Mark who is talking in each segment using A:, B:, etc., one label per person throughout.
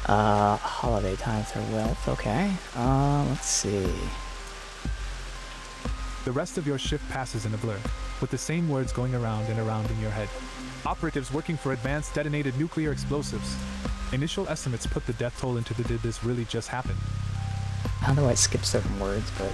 A: Holiday time for wealth, okay. Let's see.
B: The rest of your shift passes in a blur, with the same words going around and around in your head. Operatives working for advanced detonated nuclear explosives. Initial estimates put the death toll into the did this really just happen?
A: I don't know why I skipped certain words, but...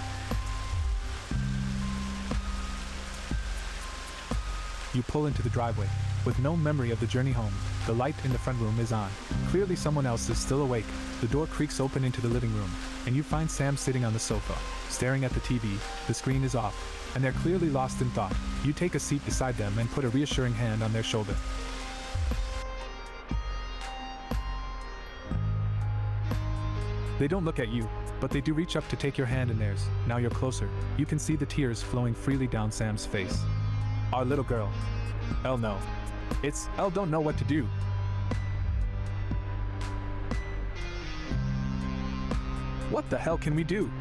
B: You pull into the driveway. With no memory of the journey home, the light in the front room is on. Clearly someone else is still awake. The door creaks open into the living room, and you find Sam sitting on the sofa, staring at the TV. The screen is off, and they're clearly lost in thought. You take a seat beside them and put a reassuring hand on their shoulder. They don't look at you, but they do reach up to take your hand in theirs. Now you're closer. You can see the tears flowing freely down Sam's face. Our little girl. Elle no. Elle don't know what to do. What the hell can we do?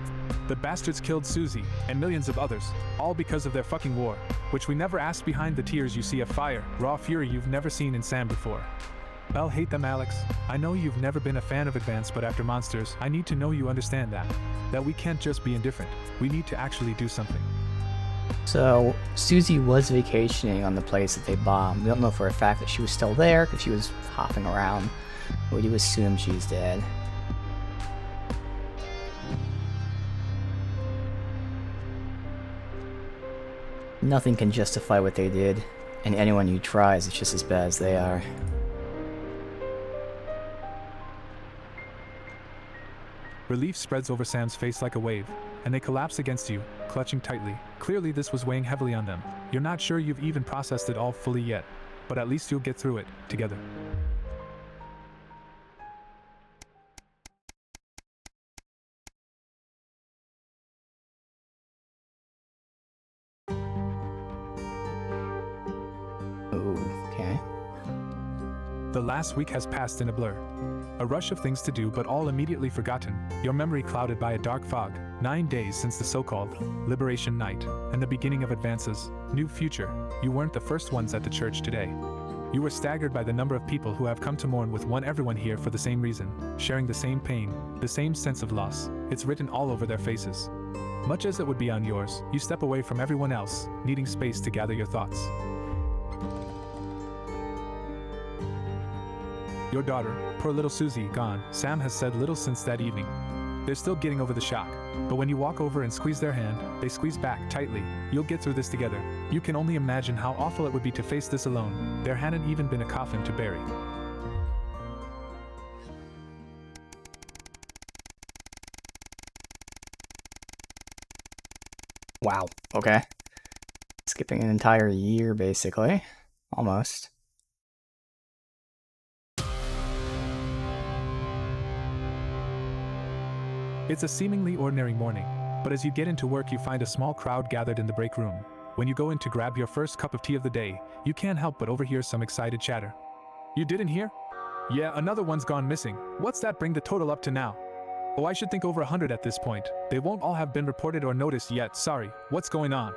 B: The bastards killed Susie, and millions of others, all because of their fucking war, which we never asked. Behind the tears you see a fire, raw fury you've never seen in Sam before. Elle hate them, Alex. I know you've never been a fan of Advance, but after Monsters, I need to know you understand that we can't just be indifferent. We need to actually do something.
A: So, Susie was vacationing on the place that they bombed. We don't know for a fact that she was still there, because she was hopping around. We do assume she's dead. Nothing can justify what they did, and anyone who tries is just as bad as they are.
B: Relief spreads over Sam's face like a wave, and they collapse against you, clutching tightly. Clearly this was weighing heavily on them. You're not sure you've even processed it all fully yet, but at least you'll get through it, together.
A: Okay.
B: The last week has passed in a blur. A rush of things to do, but all immediately forgotten, your memory clouded by a dark fog. 9 days since the so-called Liberation Night, and the beginning of Advance's new future. You weren't the first ones at the church today. You were staggered by the number of people who have come to mourn with everyone here for the same reason, sharing the same pain, the same sense of loss. It's written all over their faces. Much as it would be on yours, you step away from everyone else, needing space to gather your thoughts. Your daughter, poor little Susie, gone. Sam has said little since that evening. They're still getting over the shock, but when you walk over and squeeze their hand, they squeeze back tightly. You'll get through this together. You can only imagine how awful it would be to face this alone. There hadn't even been a coffin to bury.
A: Wow, okay. Skipping an entire year, basically. Almost.
B: It's a seemingly ordinary morning, but as you get into work you find a small crowd gathered in the break room. When you go in to grab your first cup of tea of the day, you can't help but overhear some excited chatter. You didn't hear? Yeah, another one's gone missing. What's that bring the total up to now? Oh, I should think over 100 at this point. They won't all have been reported or noticed yet, sorry. What's going on?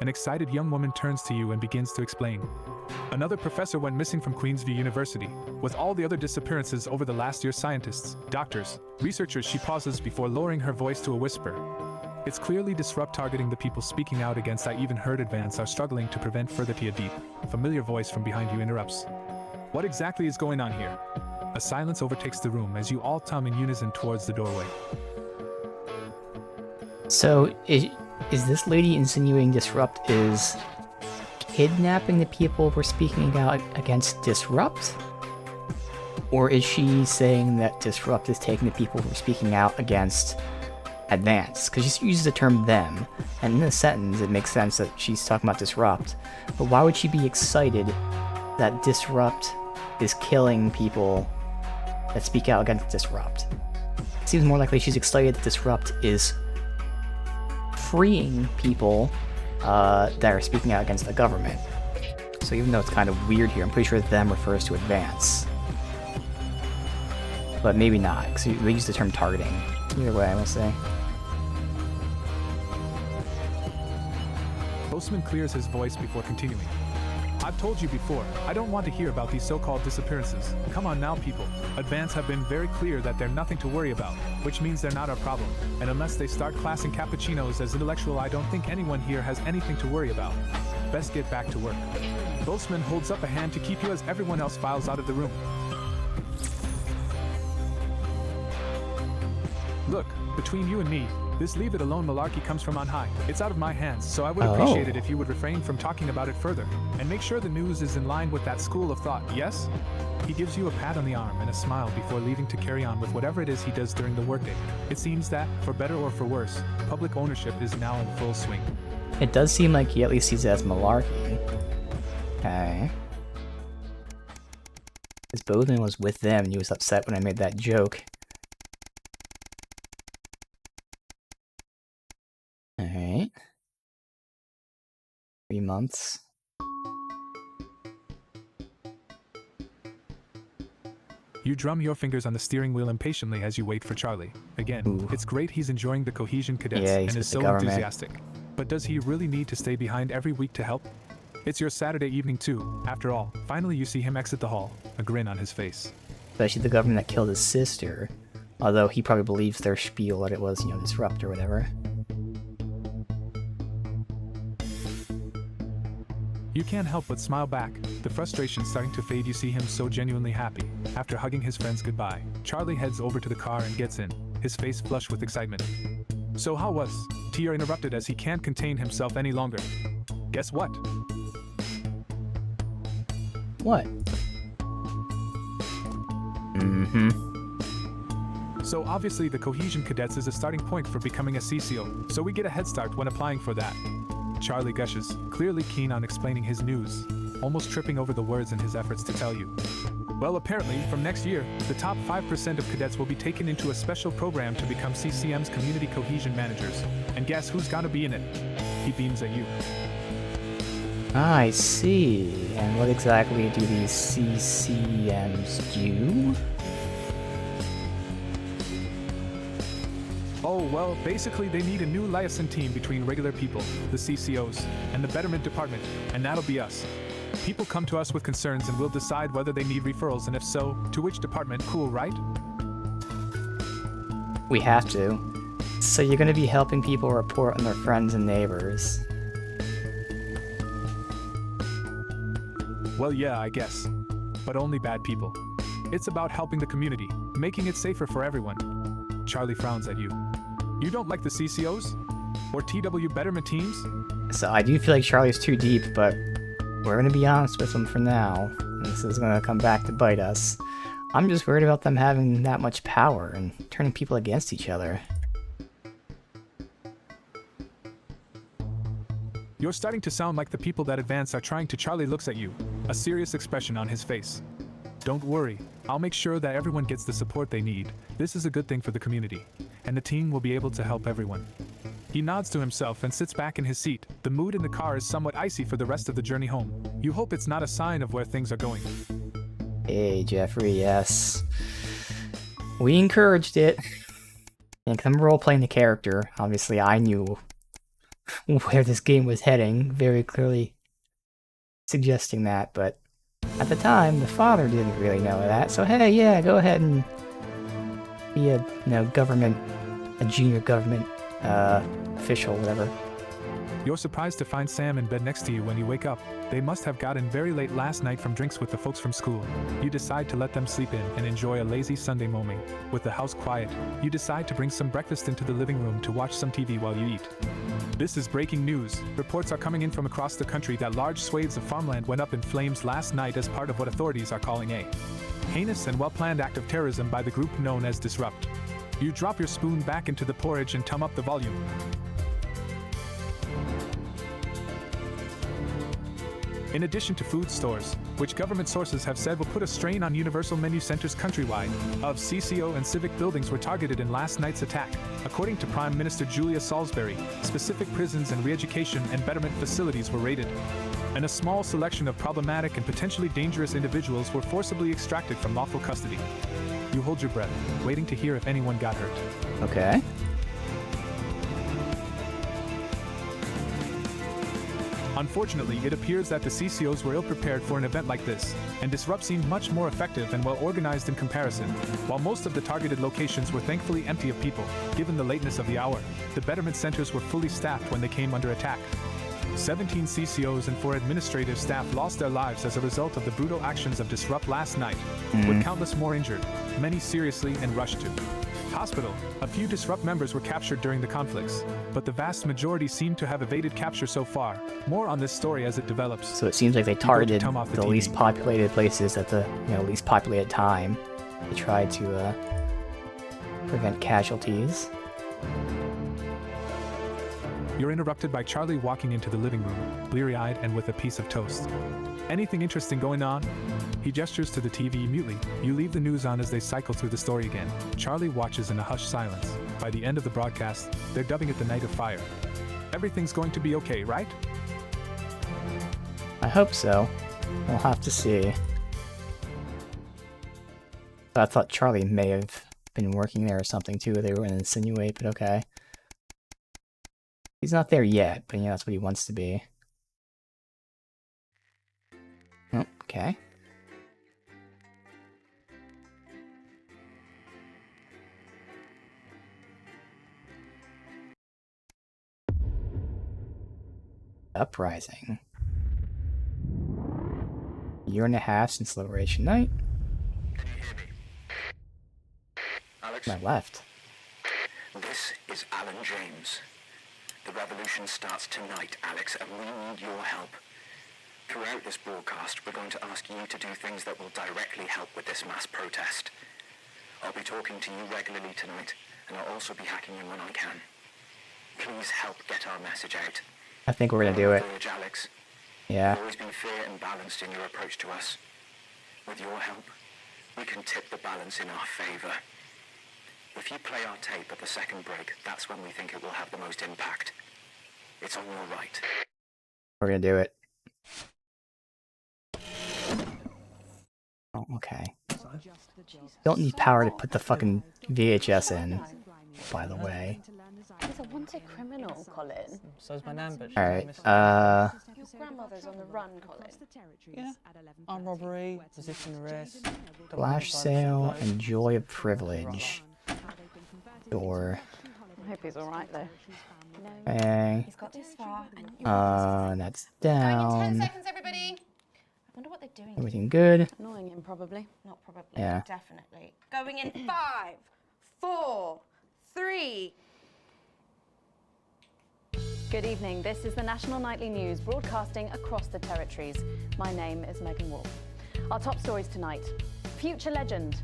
B: An excited young woman turns to you and begins to explain. Another professor went missing from Queensview University. With all the other disappearances over the last year, scientists, doctors, researchers. She pauses before lowering her voice to a whisper. It's clearly disrupt targeting the people speaking out against. I even heard Advance are struggling to prevent further. A deep, familiar voice from behind you interrupts. What exactly is going on here? A silence overtakes the room as you all tum in unison towards the doorway.
A: So, is this lady insinuating Disrupt is kidnapping the people who are speaking out against Disrupt? Or is she saying that Disrupt is taking the people who are speaking out against Advance? Because she uses the term them, and in the sentence it makes sense that she's talking about Disrupt. But why would she be excited that Disrupt is killing people that speak out against Disrupt? It seems more likely she's excited that Disrupt is freeing people that are speaking out against the government. So even though it's kind of weird here, I'm pretty sure them refers to Advance. But maybe not, because they use the term targeting. Either way, I will say.
B: Postman clears his voice before continuing. I've told you before, I don't want to hear about these so-called disappearances. Come on now, people. Advance have been very clear that they're nothing to worry about, which means they're not our problem. And unless they start classing cappuccinos as intellectual, I don't think anyone here has anything to worry about. Best get back to work. Boastman holds up a hand to keep you as everyone else files out of the room. Look, between you and me, this leave it alone malarkey comes from on high. It's out of my hands, so I would appreciate it if you would refrain from talking about it further, and make sure the news is in line with that school of thought, yes? He gives you a pat on the arm and a smile before leaving to carry on with whatever it is he does during the workday. It seems that, for better or for worse, public ownership is now in full swing.
A: It does seem like he at least sees it as malarkey. Okay. Because Bozeman was with them and he was upset when I made that joke. Alright. 3 months.
B: You drum your fingers on the steering wheel impatiently as you wait for Charlie. Again,
A: Ooh.
B: It's great he's enjoying the Cohesion Cadets
A: Yeah,
B: and
A: he's
B: is
A: with the
B: so
A: government.
B: enthusiastic. But does he really need to stay behind every week to help? It's your Saturday evening too, after all. Finally you see him exit the hall, a grin on his face.
A: Especially the government that killed his sister. Although he probably believes their spiel that it was, you know, disrupt or whatever.
B: You can't help but smile back, the frustration starting to fade. You see him so genuinely happy. After hugging his friends goodbye, Charlie heads over to the car and gets in, his face flushed with excitement. So how was? Tia interrupted as he can't contain himself any longer. Guess what?
A: What? Mm-hmm.
B: So obviously the Cohesion Cadets is a starting point for becoming a CCO, so we get a head start when applying for that. Charlie gushes, clearly keen on explaining his news, almost tripping over the words in his efforts to tell you. Well, apparently, from next year, the top 5% of cadets will be taken into a special program to become CCM's Community Cohesion Managers. And guess who's gonna be in it? He beams at you.
A: I see. And what exactly do these CCMs do?
B: Oh, well, basically they need a new liaison team between regular people, the CCOs, and the Betterment Department, and that'll be us. People come to us with concerns and we'll decide whether they need referrals, and if so, to which department. Cool, right?
A: We have to. So you're gonna be helping people report on their friends and neighbors.
B: Well, yeah, I guess. But only bad people. It's about helping the community, making it safer for everyone. Charlie frowns at you. You don't like the CCOs? Or TW Betterment teams?
A: So I do feel like Charlie's too deep, but we're gonna be honest with him for now. And this is gonna come back to bite us. I'm just worried about them having that much power and turning people against each other.
B: You're starting to sound like the people that Advance are trying to. Charlie looks at you, a serious expression on his face. Don't worry, I'll make sure that everyone gets the support they need. This is a good thing for the community, and the team will be able to help everyone. He nods to himself and sits back in his seat. The mood in the car is somewhat icy for the rest of the journey home. You hope it's not a sign of where things are going.
A: Hey, Jeffrey, yes. We encouraged it. And I'm role-playing the character. Obviously, I knew where this game was heading, very clearly suggesting that, but at the time, the father didn't really know that, so hey, yeah, go ahead and be a, a junior government, official, whatever.
B: You're surprised to find Sam in bed next to you when you wake up. They must have gotten very late last night from drinks with the folks from school. You decide to let them sleep in and enjoy a lazy Sunday morning. With the house quiet, you decide to bring some breakfast into the living room to watch some TV while you eat. This is breaking news. Reports are coming in from across the country that large swathes of farmland went up in flames last night as part of what authorities are calling a heinous and well-planned act of terrorism by the group known as Disrupt. You drop your spoon back into the porridge and turn up the volume. In addition to food stores, which government sources have said will put a strain on universal menu centers countrywide, of CCO and civic buildings were targeted in last night's attack. According to Prime Minister Julia Salisbury, specific prisons and re-education and betterment facilities were raided, and a small selection of problematic and potentially dangerous individuals were forcibly extracted from lawful custody. You hold your breath, waiting to hear if anyone got hurt.
A: Okay.
B: Unfortunately, it appears that the CCOs were ill-prepared for an event like this, and Disrupt seemed much more effective and well-organized in comparison. While most of the targeted locations were thankfully empty of people, given the lateness of the hour, the Betterment centers were fully staffed when they came under attack. 17 CCOs and 4 administrative staff lost their lives as a result of the brutal actions of Disrupt last night, with countless more injured, many seriously and rushed to hospital. A few Disrupt members were captured during the conflicts, but the vast majority seem to have evaded capture so far. More on this story as it develops.
A: So it seems like they targeted the least populated places at the least populated time to try to prevent casualties.
B: You're interrupted by Charlie walking into the living room, bleary-eyed and with a piece of toast. Anything interesting going on? He gestures to the TV mutely. You leave the news on as they cycle through the story again. Charlie watches in a hushed silence. By the end of the broadcast, they're dubbing it the Night of Fire. Everything's going to be okay, right?
A: I hope so. We'll have to see. I thought Charlie may have been working there or something too. They were going to insinuate, but okay. He's not there yet, but yeah, that's what he wants to be. Oh, okay. Uprising. Year and a half since Liberation Night.
C: Can you hear me? Alex?
A: My left.
C: This is Alan James. The revolution starts tonight, Alex, and we need your help. Throughout this broadcast, we're going to ask you to do things that will directly help with this mass protest. I'll be talking to you regularly tonight, and I'll also be hacking in when I can. Please help get our message out.
A: I think we're gonna do it.
C: Voyage, Alex.
A: Yeah.
C: You've always been fair and balanced in your approach to us. With your help, we can tip the balance in our favor. If you play our tape at the second break, that's when we think it will have the most impact. It's on your right.
A: We're gonna do it. Oh, okay. Don't need power to put the fucking VHS in, by the way.
D: He's a wanted criminal, Colin.
E: So's my nan, but she's
A: Alright,
E: missing.
D: Your grandmother's on the run, Colin.
E: Yeah. Armed robbery, resisting arrest.
A: flash sale and joy of privilege. Door.
D: I hope he's alright, though. No,
A: Bang.
D: he's got this far, and
A: That's
F: Going in 10
A: down.
F: seconds, everybody.
D: I wonder what they're doing.
A: Everything good?
D: Annoying him, probably.
F: Not probably,
A: Yeah.
F: definitely. Going in 5, 4, 3.
D: Good evening. This is the National Nightly News, broadcasting across the territories. My name is Megan Wolf. Our top stories tonight. Future legend.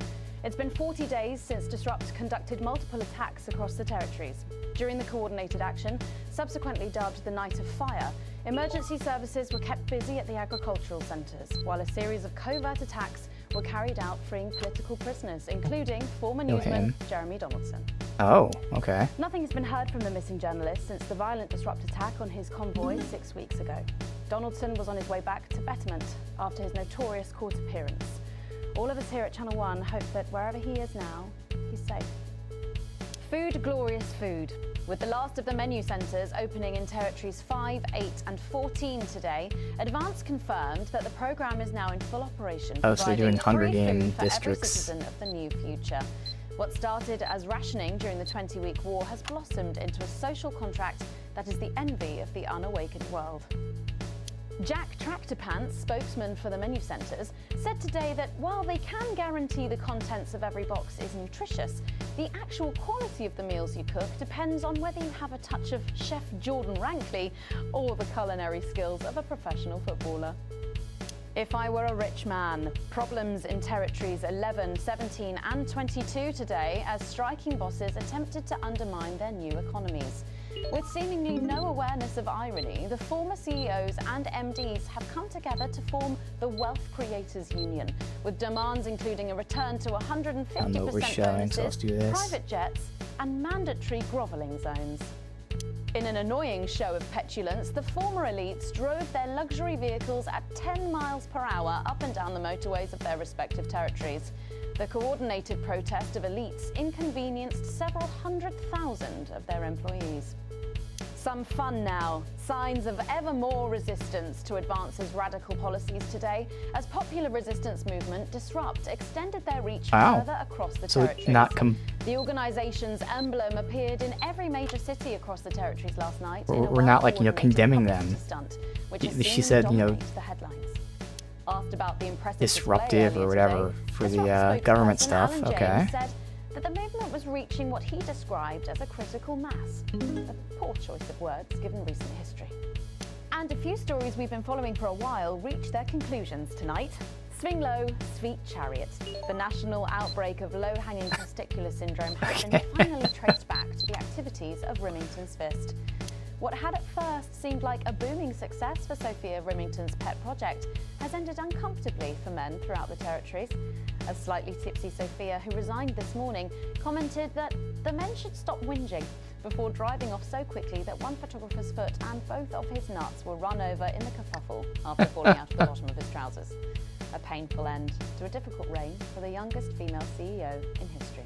D: It's been 40 days since Disrupt conducted multiple attacks across the territories. During the coordinated action, subsequently dubbed the Night of Fire, emergency services were kept busy at the agricultural centres, while a series of covert attacks were carried out freeing political prisoners, including former newsman Jeremy Donaldson.
A: Oh, okay.
D: Nothing has been heard from the missing journalist since the violent Disrupt attack on his convoy 6 weeks ago. Donaldson was on his way back to Betterment after his notorious court appearance. All of us here at Channel 1 hope that wherever he is now, he's safe. Food, glorious food. With the last of the menu centres opening in territories 5, 8 and 14 today, Advance confirmed that the programme is now in full operation,
A: Oh, so they're doing Hunger
D: free food
A: Game
D: for every
A: districts.
D: citizen of the new future. What started as rationing during the 20-week war has blossomed into a social contract that is the envy of the unawakened world. Jack Tractor Pants, spokesman for the menu centres, said today that while they can guarantee the contents of every box is nutritious, the actual quality of the meals you cook depends on whether you have a touch of Chef Jordan Rankley or the culinary skills of a professional footballer. If I were a rich man, problems in territories 11, 17 and 22 today as striking bosses attempted to undermine their new economies. With seemingly no awareness of irony, the former CEOs and MDs have come together to form the Wealth Creators Union, with demands including a return to 150%
A: I know what we're showing, so let's
D: bonuses,
A: do this.
D: private jets and mandatory grovelling zones. In an annoying show of petulance, the former elites drove their luxury vehicles at 10 miles per hour up and down the motorways of their respective territories. The coordinated protest of elites inconvenienced several 100,000 of their employees. Some fun now. Signs of ever more resistance to Advance's radical policies today as popular resistance movement Disrupt extended their reach further across the territories. The organisation's emblem appeared in every major city across the territories last night.
A: We're not like, condemning them.
D: Stunt,
A: she said,
D: the headlines. Asked about the impressive
A: disruptive or whatever for the government stuff. Okay.
D: Said that the movement was reaching what he described as a critical mass. A poor choice of words given recent history. And a few stories we've been following for a while reached their conclusions tonight. Swing Low, Sweet Chariot. The national outbreak of low-hanging testicular syndrome has been finally traced back to the activities of Rimington's Fist. What had at first seemed like a booming success for Sophia Rimington's pet project has ended uncomfortably for men throughout the territories. A slightly tipsy Sophia, who resigned this morning, commented that the men should stop whinging before driving off so quickly that one photographer's foot and both of his nuts were run over in the kerfuffle after falling out of the bottom of his trousers. A painful end to a difficult reign for the youngest female CEO in history.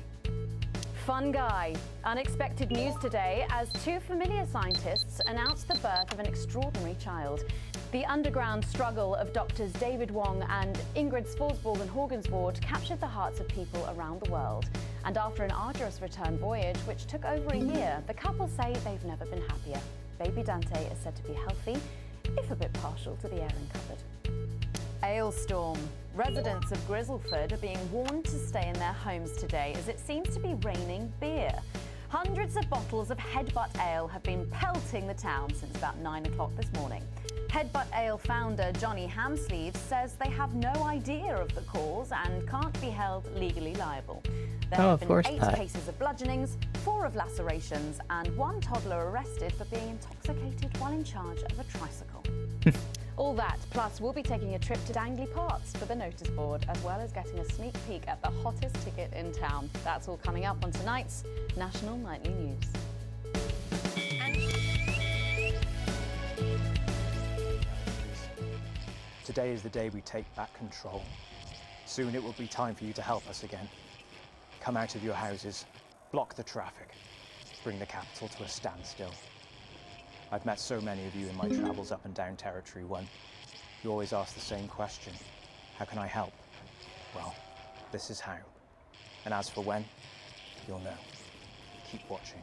D: Fun guy. Unexpected news today as two familiar scientists announced the birth of an extraordinary child. The underground struggle of doctors David Wong and Ingrid Svorsborg Horgensvoord captured the hearts of people around the world. And after an arduous return voyage, which took over a year, the couple say they've never been happier. Baby Dante is said to be healthy, if a bit partial to the airing cupboard. Ailstorm. Residents of Grizzleford are being warned to stay in their homes today as it seems to be raining beer. Hundreds of bottles of Headbutt Ale have been pelting the town since about 9 o'clock this morning. Headbutt Ale founder Johnny Hamsleeves says they have no idea of the cause and can't be held legally liable. There have been 8 cases of bludgeonings, 4 of lacerations, and 1 toddler arrested for being intoxicated while in charge of a tricycle. All that, plus we'll be taking a trip to Dangley Parts for the notice board, as well as getting a sneak peek at the hottest ticket in town. That's all coming up on tonight's National Nightly News.
G: Today is the day we take back control. Soon it will be time for you to help us again. Come out of your houses, block the traffic, bring the capital to a standstill. I've met so many of you in my travels up and down Territory 1. You always ask the same question. How can I help? Well, this is how. And as for when, you'll know. Keep watching.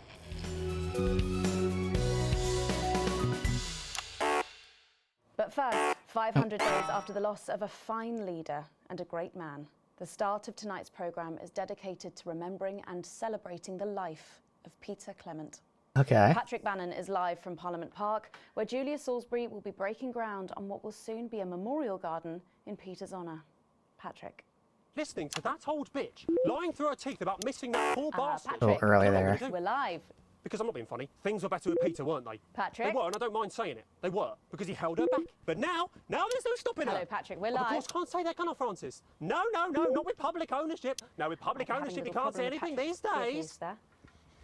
D: But first, 500 days after the loss of a fine leader and a great man, the start of tonight's programme is dedicated to remembering and celebrating the life of Peter Clement.
A: Okay.
D: Patrick Bannon is live from Parliament Park, where Julia Salisbury will be breaking ground on what will soon be a memorial garden in Peter's honour. Patrick.
H: Listening to that old bitch lying through her teeth about missing that poor bastard.
D: Patrick,
A: early there.
D: We're live.
H: Because I'm not being funny. Things were better with Peter, weren't they?
D: Patrick.
H: They were, and I don't mind saying it. They were, because he held her back. But now there's no stopping her.
D: Hello, Patrick, we're
H: Of
D: live.
H: course, can't say that, can I, Francis? No, not with public ownership. No, with public ownership, you can't say anything these days.
D: There.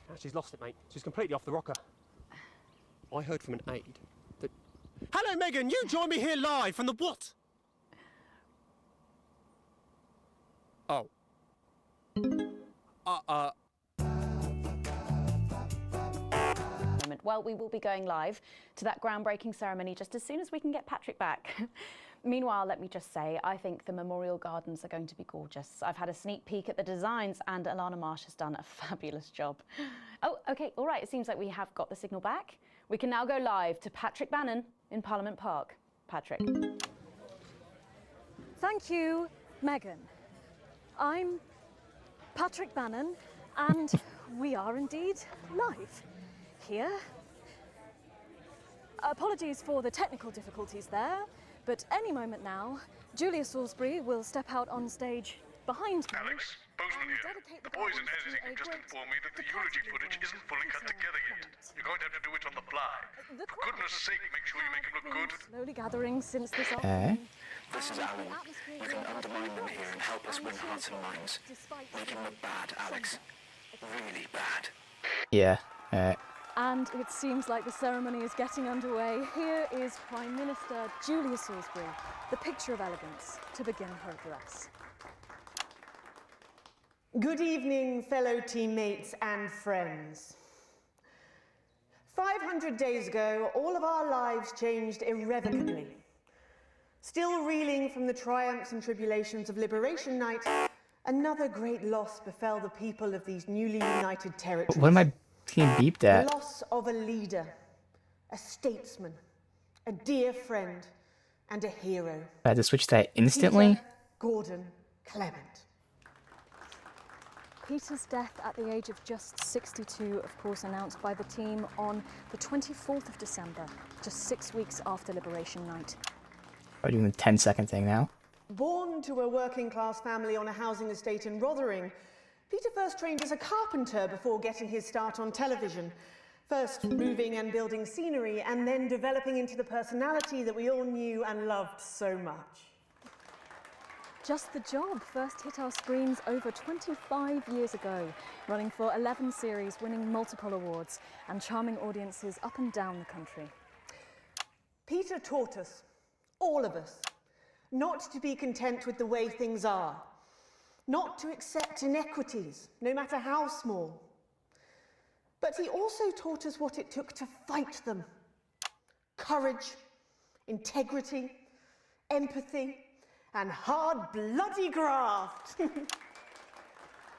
H: Now, she's lost it, mate. She's completely off the rocker. I heard from an aide that... Hello, Megan, you join me here live from the what? Oh.
D: Well, we will be going live to that groundbreaking ceremony just as soon as we can get Patrick back. Meanwhile, let me just say, I think the memorial gardens are going to be gorgeous. I've had a sneak peek at the designs and Alana Marsh has done a fabulous job. Oh, OK, all right, it seems like we have got the signal back. We can now go live to Patrick Bannon in Parliament Park. Patrick.
I: Thank you, Megan. I'm Patrick Bannon, and we are indeed live here. Apologies for the technical difficulties there, but any moment now, Julia Salisbury will step out on stage behind me.
J: Alex, Bozeman here. The boys in editing have just informed me that the eulogy footage isn't fully cut together yet. You're going to have to do it on the fly. For goodness sake, make sure you make him look good.
I: Slowly gathering since this afternoon.
C: This is Alan. You can undermine them here and help us win hearts and minds. Make him look bad, Alex. Really bad.
A: Yeah.
I: And it seems like the ceremony is getting underway. Here is Prime Minister Julia Salisbury, the picture of elegance, to begin her address.
K: Good evening, fellow teammates and friends. 500 days ago, all of our lives changed irrevocably. Still reeling from the triumphs and tribulations of Liberation Night, another great loss befell the people of these newly united territories.
A: What am I being beeped at?
K: The loss of a leader, a statesman, a dear friend, and a hero.
A: I had to switch that instantly?
K: Peter Gordon Clement.
I: Peter's death at the age of just 62, of course, announced by the team on the 24th of December, just 6 weeks after Liberation Night.
A: I'm doing the 10-second thing now.
K: Born to a working-class family on a housing estate in Rotherham, Peter first trained as a carpenter before getting his start on television. First moving and building scenery, and then developing into the personality that we all knew and loved so much.
I: Just the Job first hit our screens over 25 years ago, running for 11 series, winning multiple awards, and charming audiences up and down the country.
K: Peter taught us, all of us, not to be content with the way things are, not to accept inequities, no matter how small. But he also taught us what it took to fight them. Courage, integrity, empathy, and hard, bloody graft.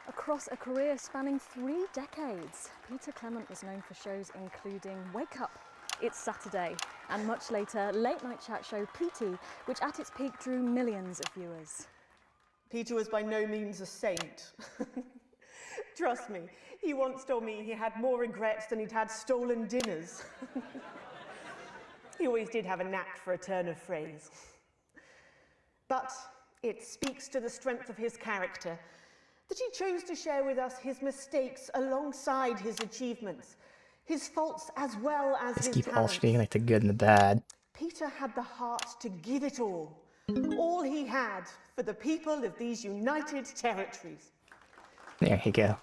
I: Across a career spanning 3 decades, Peter Clement was known for shows including Wake Up, It's Saturday, and much later, late-night chat show Petey, which at its peak drew millions of viewers.
K: Peter was by no means a saint. Trust me, he once told me he had more regrets than he'd had stolen dinners. He always did have a knack for a turn of phrase. But it speaks to the strength of his character that he chose to share with us his mistakes alongside his achievements, his faults as well as
A: Let's
K: his
A: keep
K: talents.
A: alternating like the good and the bad.
K: Peter had the heart to give it all he had for the people of these united territories.
A: There you go.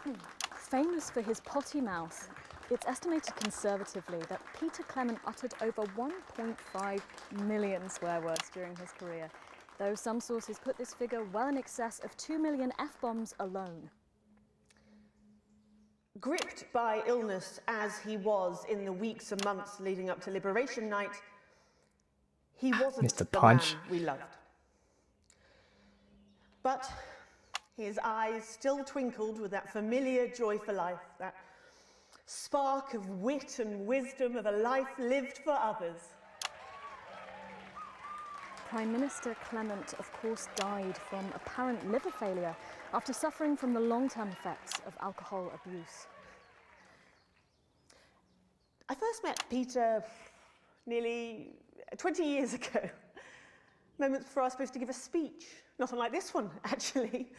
I: Famous for his potty mouth, it's estimated conservatively that Peter Clement uttered over 1.5 million swear words during his career, though some sources put this figure well in excess of 2 million F-bombs alone.
K: Gripped by illness as he was in the weeks and months leading up to Liberation Night, he wasn't
A: Missed a
K: the
A: punch.
K: man we loved. But his eyes still twinkled with that familiar joy for life, that spark of wit and wisdom of a life lived for others.
I: Prime Minister Clement, of course, died from apparent liver failure after suffering from the long-term effects of alcohol abuse.
K: I first met Peter nearly 20 years ago, moments before I was supposed to give a speech. Not unlike this one, actually.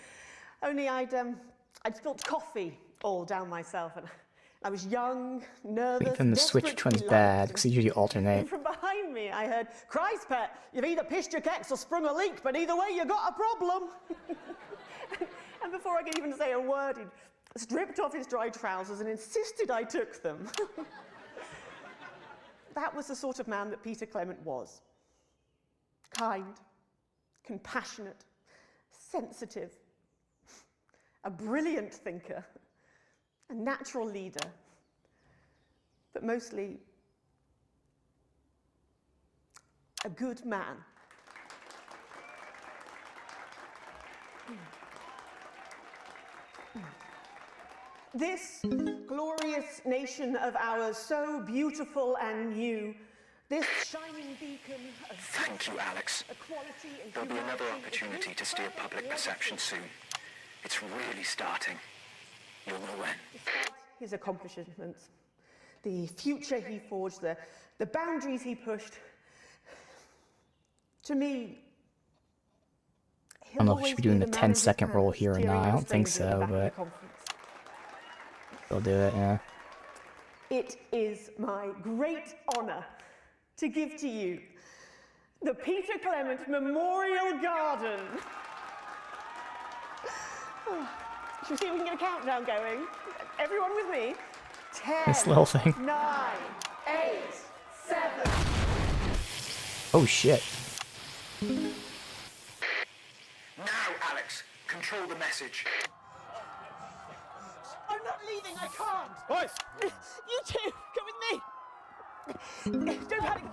K: Only I'd spilt coffee all down myself, and I was young, nervous,
A: Then the switch
K: desperate
A: which
K: to
A: one's
K: be
A: bad,
K: loved.
A: because you usually alternate.
K: And from behind me, I heard, "Christ, pet, you've either pissed your kecks or sprung a leak, but either way, you got a problem." And before I could even say a word, he'd stripped off his dry trousers and insisted I took them. That was the sort of man that Peter Clement was. Kind, compassionate, sensitive, a brilliant thinker, a natural leader, but mostly a good man. This glorious nation of ours, so beautiful and new, this shining beacon of
C: Thank you, Alex.
K: equality and
C: There'll be another
K: humanity,
C: opportunity to steer public perception soon. It's really starting. You'll know when.
K: Despite his accomplishments, the future he forged, the boundaries he pushed, to me,
A: I don't know if we should be doing the 10-second roll here or not. I don't think so, but we'll do it, yeah.
K: It is my great honour to give to you the Peter Clement Memorial Garden. Should we see if we can get a countdown going? Everyone with me? 10,
A: This little thing.
K: 9, 8, 7.
A: Oh shit.
C: Now, Alex, control the message.
K: I'm not leaving, I can't.
H: Boys!
K: You two, come with me. Don't panic.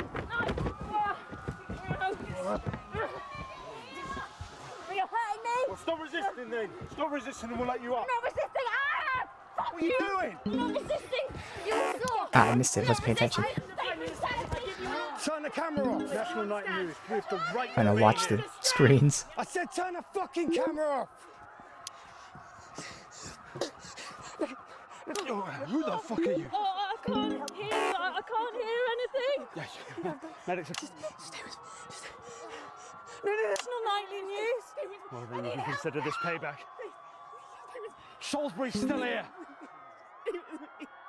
F: You're hurting me.
L: Well, stop resisting then. Stop resisting and we'll let you up.
F: I'm not resisting. Ah! Fuck
L: What are you doing?
F: I'm not resisting. You saw.
A: Ah, I missed it. Let's pay attention.
L: Turn the camera off. National Night News with the right.
A: Trying to watch the screens.
L: I said turn the fucking camera off. Who the fuck are you?
I: Oh, I can't hear. I can't hear anything.
L: Yes. Medics.
I: Stay with me. National Nightly News.
L: Well, then you can consider this payback. Salisbury's still here.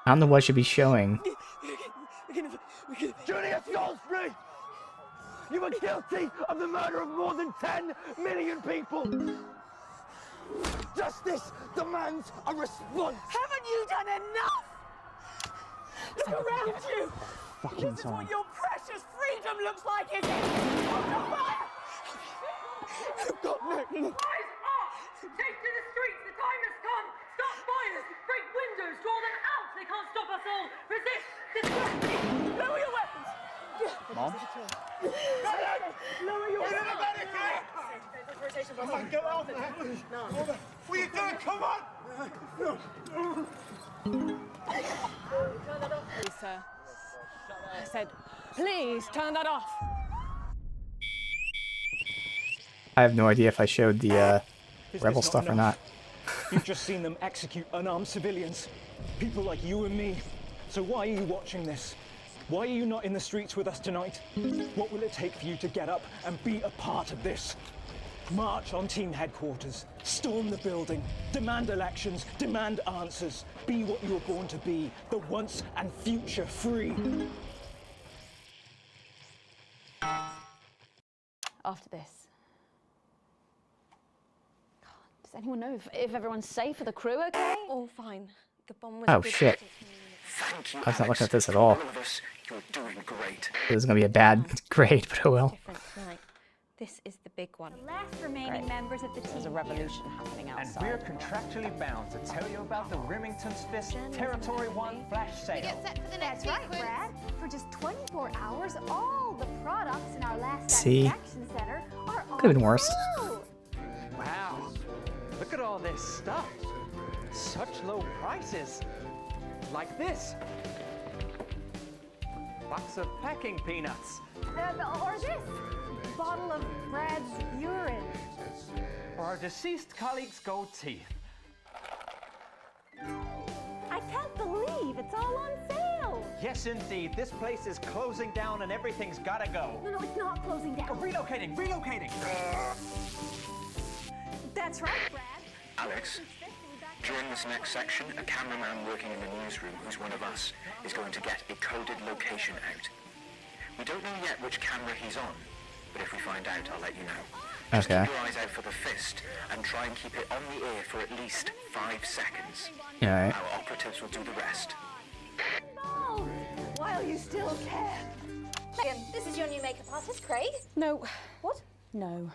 A: I don't know what should be showing.
L: Julius Salisbury! You were guilty of the murder of more than 10 million people. Justice demands a response.
K: Haven't you done enough? Look around you.
L: Fucking
K: This is what your precious freedom looks like, is it? Open fire! Oh, God, no.
F: Eyes off! Take to the streets. The time has come. Stop fires. Break windows. Draw them out. They can't stop us all. Resist. Distract me.
K: Lower your weapons.
L: Mom?
K: Lower your weapons.
L: Come on, go out there. What are you doing? Come on!
I: Please, sir. I said, please turn that off.
A: I have no idea if I showed the
G: Is
A: rebel
G: this
A: stuff or
G: enough?
A: not.
G: You've just seen them execute unarmed civilians. People like you and me. So why are you watching this? Why are you not in the streets with us tonight? What will it take for you to get up and be a part of this? March on team headquarters, storm the building, demand elections, demand answers. Be what you were born to be, the once and future free.
D: After this. God, does anyone know if everyone's safe? Are the crew okay?
F: All fine. The bomb was
A: Oh,
F: a good
A: shit.
C: Thank you,
A: I was not
C: Alex.
A: looking at this at all.
C: All of us, you're doing great.
A: This is gonna be a bad grade, but oh well.
F: different tonight. This is the big one.
M: The last remaining members of the team.
D: There's a revolution happening
N: And
D: outside.
N: we're contractually bound to tell you about the Remington's Fist Territory 1 flash sale.
M: set for the next That's right, Brad. For just 24 hours, all the products in our last
A: See?
M: action center are on
A: Could've been worse.
M: sale.
N: Wow, look at all this stuff. Such low prices. Like this. Box of packing peanuts.
M: Or this bottle of Brad's urine.
N: Or our deceased colleague's gold teeth.
M: I can't believe it's all on sale.
N: Yes, indeed. This place is closing down and everything's gotta go.
M: No, it's not closing down.
N: Relocating, relocating.
M: That's right, Brad.
C: Alex, during this next section, a cameraman working in the newsroom who's one of us is going to get a coded location out. We don't know yet which camera he's on, but if we find out, I'll let you know. Just
A: Okay.
C: keep your eyes out for the fist and try and keep it on the air for at least 5 seconds.
A: Alright.
C: Our operatives will do the rest.
M: Oh, while you still can.
F: Megan, this is your new makeup artist, Craig.
D: No.
F: What?
D: No.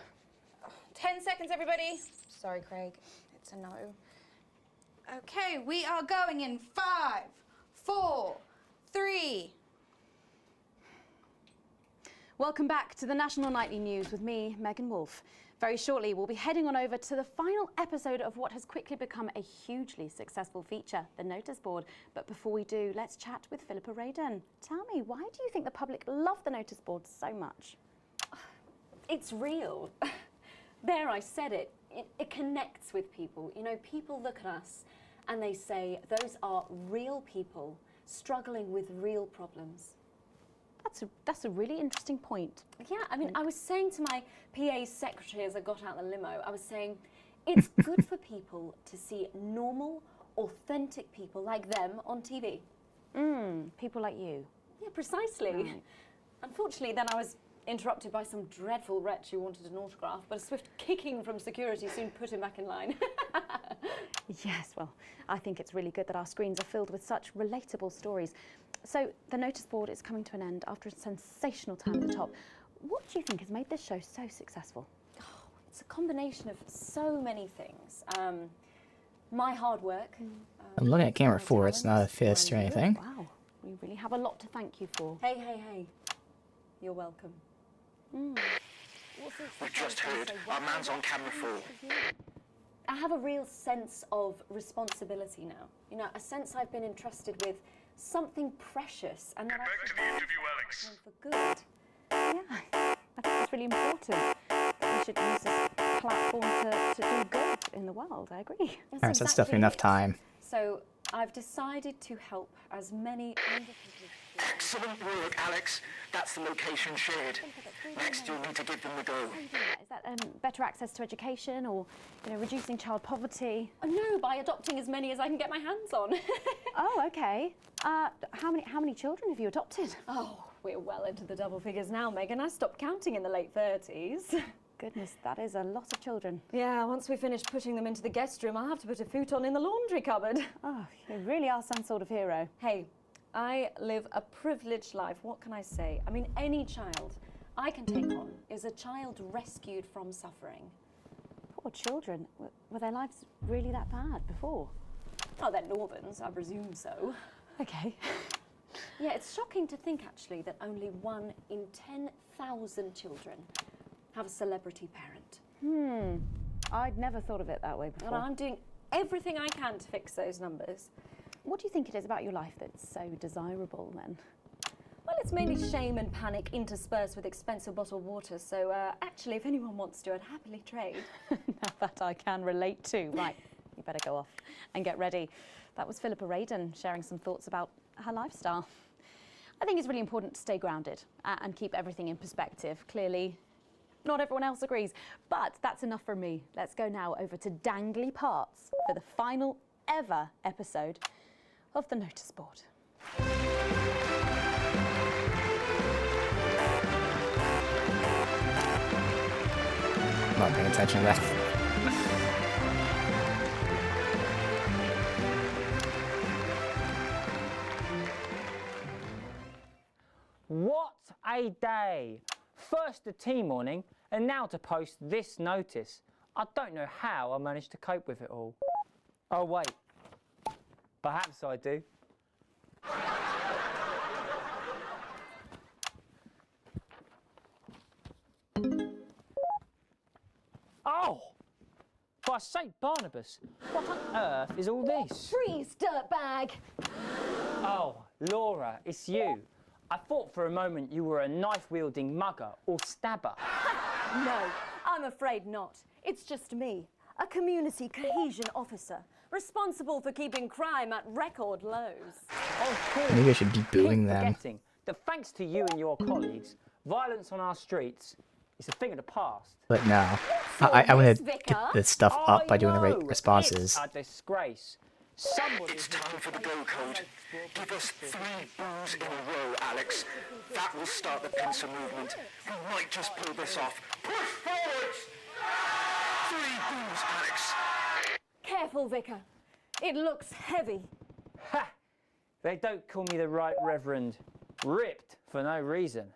F: 10 seconds, everybody. Sorry, Craig. It's a no. Okay, we are going in 5, 4, 3.
D: Welcome back to the National Nightly News with me, Megan Wolfe. Very shortly, we'll be heading on over to the final episode of what has quickly become a hugely successful feature, The Notice Board. But before we do, let's chat with Philippa Radin. Tell me, why do you think the public love The Notice Board so much?
O: It's real. There, I said it. It connects with people. You know, people look at us and they say, those are real people struggling with real problems.
D: That's a really interesting point.
O: Yeah, I mean, I was saying to my PA secretary as I got out the limo, I was saying, it's good for people to see normal, authentic people like them on TV.
D: People like you.
O: Yeah, precisely.
D: Right.
O: Unfortunately, then I was interrupted by some dreadful wretch who wanted an autograph, but a swift kicking from security soon put him back in line.
D: Yes, well, I think it's really good that our screens are filled with such relatable stories. So, The Notice Board is coming to an end after a sensational time at the top. What do you think has made this show so successful?
O: It's a combination of so many things. My hard work.
A: I'm looking at camera 4, it's not a fist or anything.
D: Wow. We really have a lot to thank you for.
O: Hey, hey, hey. You're welcome.
C: We've just heard. Our man's on camera 4.
O: I have a real sense of responsibility now. You know, a sense I've been entrusted with something precious and that I
J: Back to the interview, Alex.
O: for good.
D: Yeah, I think it's really important that we should use this platform to do good in the world. I agree.
A: Alright, so that's definitely enough time.
O: So I've decided to help as many underprivileged
C: Excellent work, Alex. That's the location shared. Next, you'll need to give them the go.
D: Is that better access to education, or reducing child poverty?
O: Oh, no, by adopting as many as I can get my hands on.
D: Oh, okay. How many children have you adopted?
O: Oh, we're well into the double figures now, Megan. I stopped counting in the late 30s.
D: Goodness, that is a lot of children.
O: Yeah, once we finish putting them into the guest room, I'll have to put a futon in the laundry cupboard.
D: Oh, you really are some sort of hero.
O: Hey, I live a privileged life. What can I say? I mean, any child I can take on is a child rescued from suffering.
D: Poor children. Were their lives really that bad before?
O: Oh, they're Northerns, I presume so.
D: Okay.
O: Yeah, it's shocking to think, actually, that only 1 in 10,000 children have a celebrity parent.
D: I'd never thought of it that way before.
O: And I'm doing everything I can to fix those numbers.
D: What do you think it is about your life that's so desirable, then?
O: Well, it's mainly shame and panic interspersed with expensive bottled water, so actually, if anyone wants to, I'd happily trade.
D: Now that I can relate to. Right, you better go off and get ready. That was Philippa Radin sharing some thoughts about her lifestyle. I think it's really important to stay grounded and keep everything in perspective. Clearly, not everyone else agrees, but that's enough for me. Let's go now over to Dangly Parts for the final ever episode of the Notice Board.
A: I'm not paying attention to that.
P: What a day! First the tea morning, and now to post this notice. I don't know how I managed to cope with it all. Oh wait, perhaps I do. Oh! By St. Barnabas, what on earth is all this?
O: Freeze, dirtbag!
P: Oh, Laura, it's you. I thought for a moment you were a knife-wielding mugger or stabber.
O: No, I'm afraid not. It's just me, a community cohesion officer, responsible for keeping crime at record lows.
P: Of course.
A: Maybe I should be booing
P: Keep
A: them.
P: forgetting that thanks to you and your colleagues, violence on our streets is a thing of the past.
A: But no, I want to get this stuff up by doing the right responses.
P: It's a disgrace. Somebody
C: It's time for the go code. Give us 3 boos in a row, Alex. That will start the pincer movement. We might just pull this off. Push forwards! 3 boos, Alex.
O: Careful, Vicar. It looks heavy.
P: Ha! They don't call me the Right Reverend. Ripped for no reason.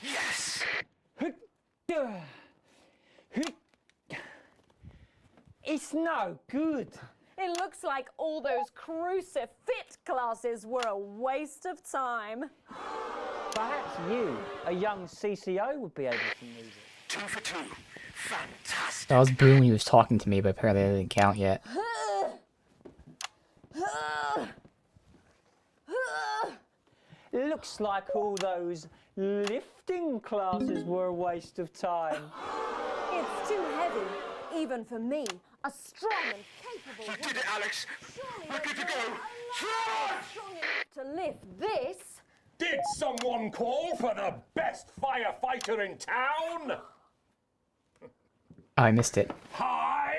C: Yes!
P: It's no good.
O: It looks like all those crucifix classes were a waste of time.
P: Perhaps you, a young CCO, would be able to move it.
C: 2 for 2. Fantastic.
A: I was booing when he was talking to me, but apparently that didn't count yet.
P: Looks like all those lifting classes were a waste of time.
O: It's too heavy, even for me, a strong and capable
C: You did it, Alex. We're good to go.
O: strong enough to lift this.
L: Did someone call for the best firefighter in town?
A: Oh, I missed it.
L: Hi!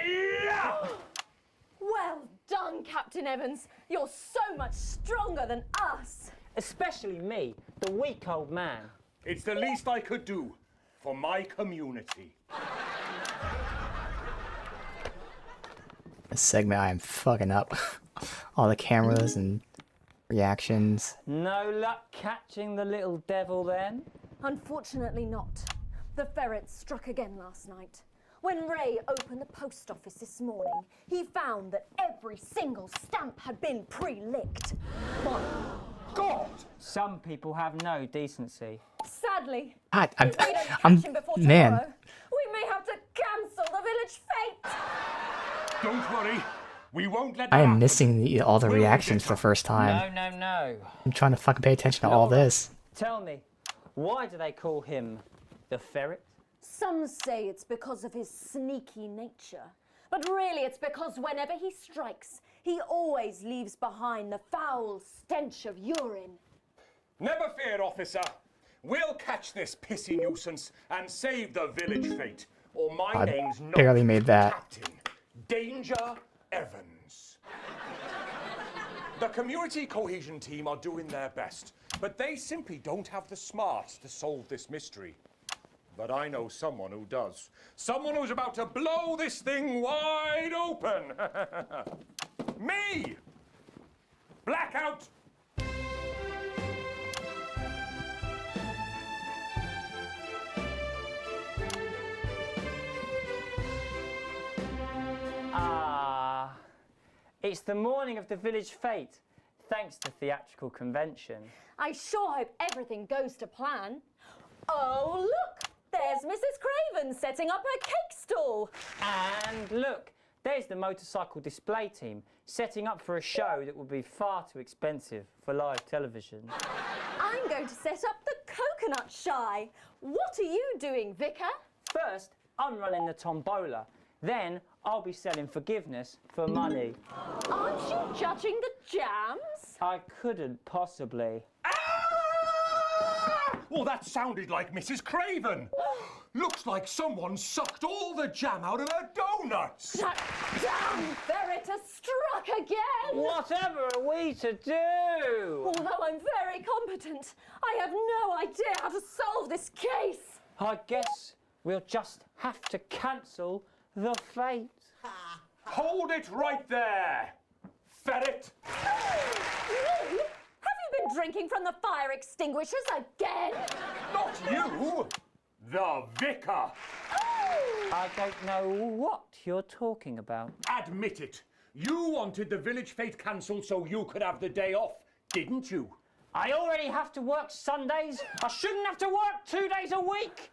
O: Well done, Captain Evans. You're so much stronger than us.
P: Especially me, the weak old man.
L: It's the least I could do for my community.
A: This segment I am fucking up. All the cameras and reactions.
P: No luck catching the little devil then?
O: Unfortunately not. The ferrets struck again last night.
Q: When Ray opened the post office this morning, he found that every single stamp had been pre-licked.
N: My God!
P: Some people have no decency.
Q: Sadly,
A: God,
Q: if we don't catch
A: I'm
Q: him before
A: man.
Q: tomorrow, we may have to cancel the village fete.
J: Don't worry. We won't let
A: I
J: that
A: am
J: happen.
A: missing all the
J: We'll
A: reactions
J: get
A: for the first time.
P: No.
A: I'm trying to fucking pay attention to all this.
P: Tell me, why do they call him the Ferret?
Q: Some say it's because of his sneaky nature, but really it's because whenever he strikes, he always leaves behind the foul stench of urine.
J: Never fear, officer. We'll catch this pissy nuisance and save the village fete. Or my
A: I
J: name's not
A: barely made that.
J: Captain Danger Evans. The community cohesion team are doing their best, but they simply don't have the smarts to solve this mystery. But I know someone who does. Someone who's about to blow this thing wide open. Me! Blackout!
P: It's the morning of the village fete, thanks to theatrical convention.
Q: I sure hope everything goes to plan. Oh, look! There's Mrs. Craven setting up her cake stall.
P: And look, there's the motorcycle display team setting up for a show that will be far too expensive for live television.
Q: I'm going to set up the coconut shy. What are you doing, Vicar?
P: First, I'm running the tombola. Then, I'll be selling forgiveness for money.
Q: Aren't you judging the jams?
P: I couldn't possibly.
J: Well, that sounded like Mrs. Craven. Looks like someone sucked all the jam out of her donuts.
Q: That damn ferret has struck again!
P: Whatever are we to do?
Q: Although I'm very competent, I have no idea how to solve this case.
P: I guess we'll just have to cancel the fete.
J: Hold it right there, ferret.
Q: Me? Have you been drinking from the fire extinguishers again?
J: Not you, the vicar.
P: I don't know what you're talking about.
J: Admit it. You wanted the village fete cancelled so you could have the day off, didn't you?
P: I already have to work Sundays. I shouldn't have to work 2 days a week.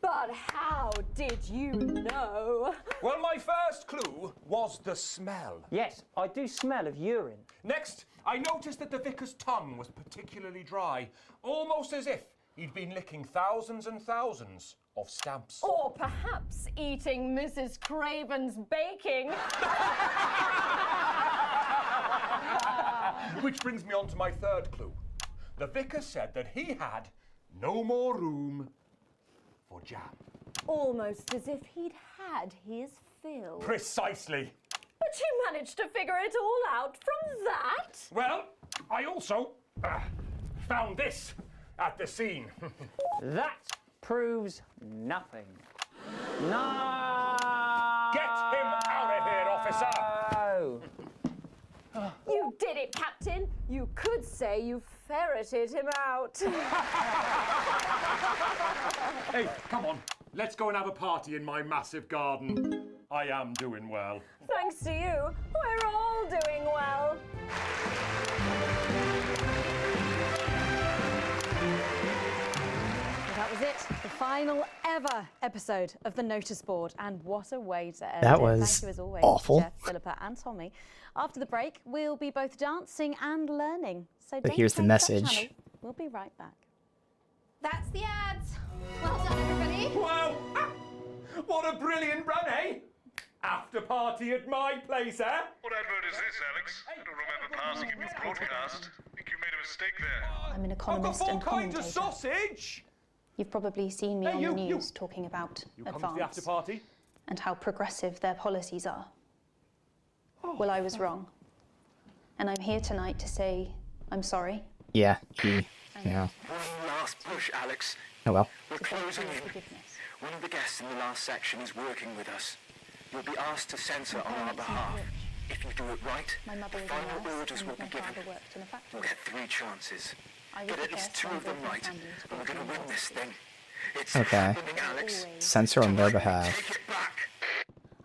Q: But how did you know?
J: Well, my first clue was the smell.
P: Yes, I do smell of urine.
J: Next, I noticed that the vicar's tongue was particularly dry, almost as if he'd been licking thousands and thousands of stamps.
Q: Or perhaps eating Mrs. Craven's baking.
J: Which brings me on to my third clue. The vicar said that he had no more room for jam.
Q: Almost as if he'd had his fill.
J: Precisely.
Q: But you managed to figure it all out from that?
J: Well, I also found this at the scene.
P: That proves nothing. No!
J: Get him out of here, officer!
Q: You did it, Captain. You could say you ferreted him out.
J: Hey, come on. Let's go and have a party in my massive garden. I am doing well.
Q: Thanks to you, we're all doing well. That was it, the final ever episode of the Notice Board, and what a way to end
A: That
Q: it.
A: was
Q: Thank you as always,
A: awful.
Q: Jeff, Philippa and Tommy. After the break, we'll be both dancing and learning. So
A: But here's the
Q: don't change that
A: message.
Q: channel. We'll be right back.
F: That's the ads. Well done, everybody.
J: Wow! What a brilliant run, eh? After party at my place, eh? What advert is this, Alex? I don't remember passing it in broadcast. I think you made a mistake there.
R: I'm an economist and commentator.
J: Sausage!
R: You've probably seen me
J: Hey,
R: on
J: you,
R: the
J: you.
R: news talking about
J: You come to the after
R: advance
J: party?
R: and how progressive their policies are. Well, I was wrong. And I'm here tonight to say I'm sorry.
A: Yeah, yeah.
C: One last push, Alex.
A: Oh well.
C: We're closing in. One of the guests in the last section is working with us. You'll be asked to censor on our behalf. If you do it right,
R: My mother is a
C: final
R: nurse
C: orders
R: and
C: will be
R: my
C: given.
R: father worked in a factory.
C: We'll get 3 chances.
R: I was
C: Get
R: the
C: at least
R: first
C: 2
R: one
C: of them
R: of my
C: right,
R: family to
C: and
R: go
C: we're
R: to
C: going to win this
R: university.
C: thing.
A: Okay. Censor on their behalf.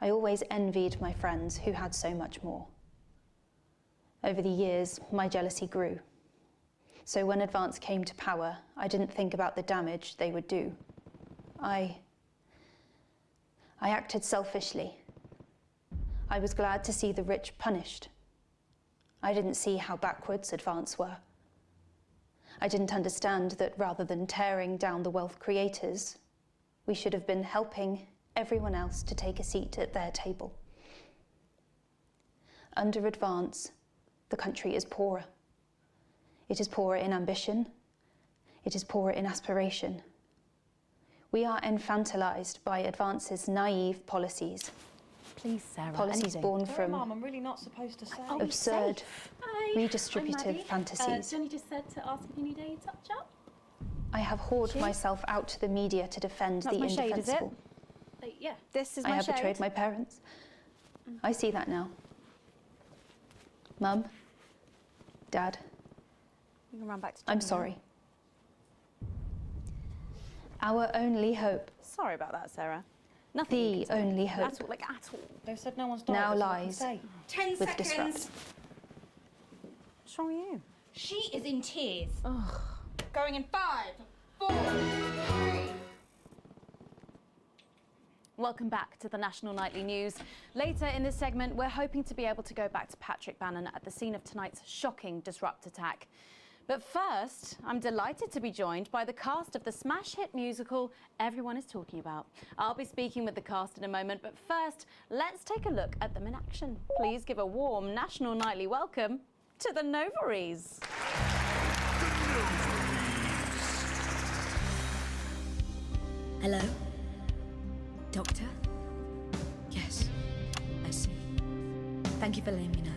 R: I always envied my friends who had so much more. Over the years, my jealousy grew. So when Advance came to power, I didn't think about the damage they would do. I acted selfishly. I was glad to see the rich punished. I didn't see how backwards Advance were. I didn't understand that rather than tearing down the wealth creators, we should have been helping everyone else to take a seat at their table. Under Advance, the country is poorer. It is poorer in ambition. It is poorer in aspiration. We are infantilized by Advance's naive policies.
D: Please, Sarah.
R: Policies born
E: Sorry,
R: from
E: Mum, I'm really not supposed to say.
R: absurd, redistributive
S: I'm
R: fantasies.
S: Johnny just said to ask if you need a touch-up.
R: I have hoarded myself out to the media to defend
D: That's
R: the
D: my shade, is it?
R: indefensible.
S: Yeah.
D: This is
R: I
D: my
R: have
D: shade.
R: betrayed my parents. I see that now. Mum, Dad,
D: You can run back to
R: I'm
D: Johnny now.
R: sorry. Our only hope,
D: Sorry about that, Sarah. Nothing you
R: the
D: can say.
R: only hope,
D: At all, like at all.
E: They said no one's died.
R: now
E: that's all I can
R: lies
E: say.
F: 10
R: with
F: seconds.
R: Disrupt.
D: What's wrong with you?
F: She is in tears. Ugh. Going in 5, 4, 3.
D: Welcome back to the National Nightly News. Later in this segment, we're hoping to be able to go back to Patrick Bannon at the scene of tonight's shocking Disrupt attack. But first, I'm delighted to be joined by the cast of the smash hit musical everyone is talking about. I'll be speaking with the cast in a moment, but first, let's take a look at them in action. Please give a warm National Nightly welcome to the Novaries.
T: Hello? Doctor? Yes, I see. Thank you for letting me know.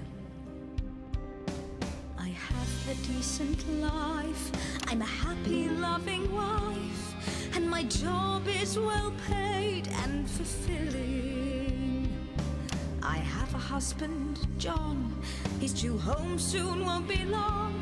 T: I have a decent life. I'm a happy, loving wife. And my job is well paid and fulfilling. I have a husband, John. He's due home soon, won't be long.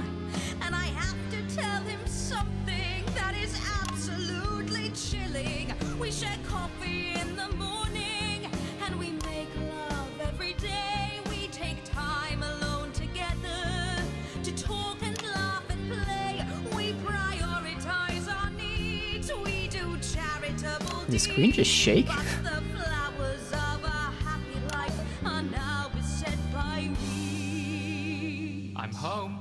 T: And I have to tell him something that is absolutely chilling. We share coffee in the morning, and we make love every day. We take time alone together to talk and laugh and play. We prioritize our needs. We do charitable
A: Did the screen just shake?
T: but the flowers of a happy life are now beset by weeds.
U: I'm home.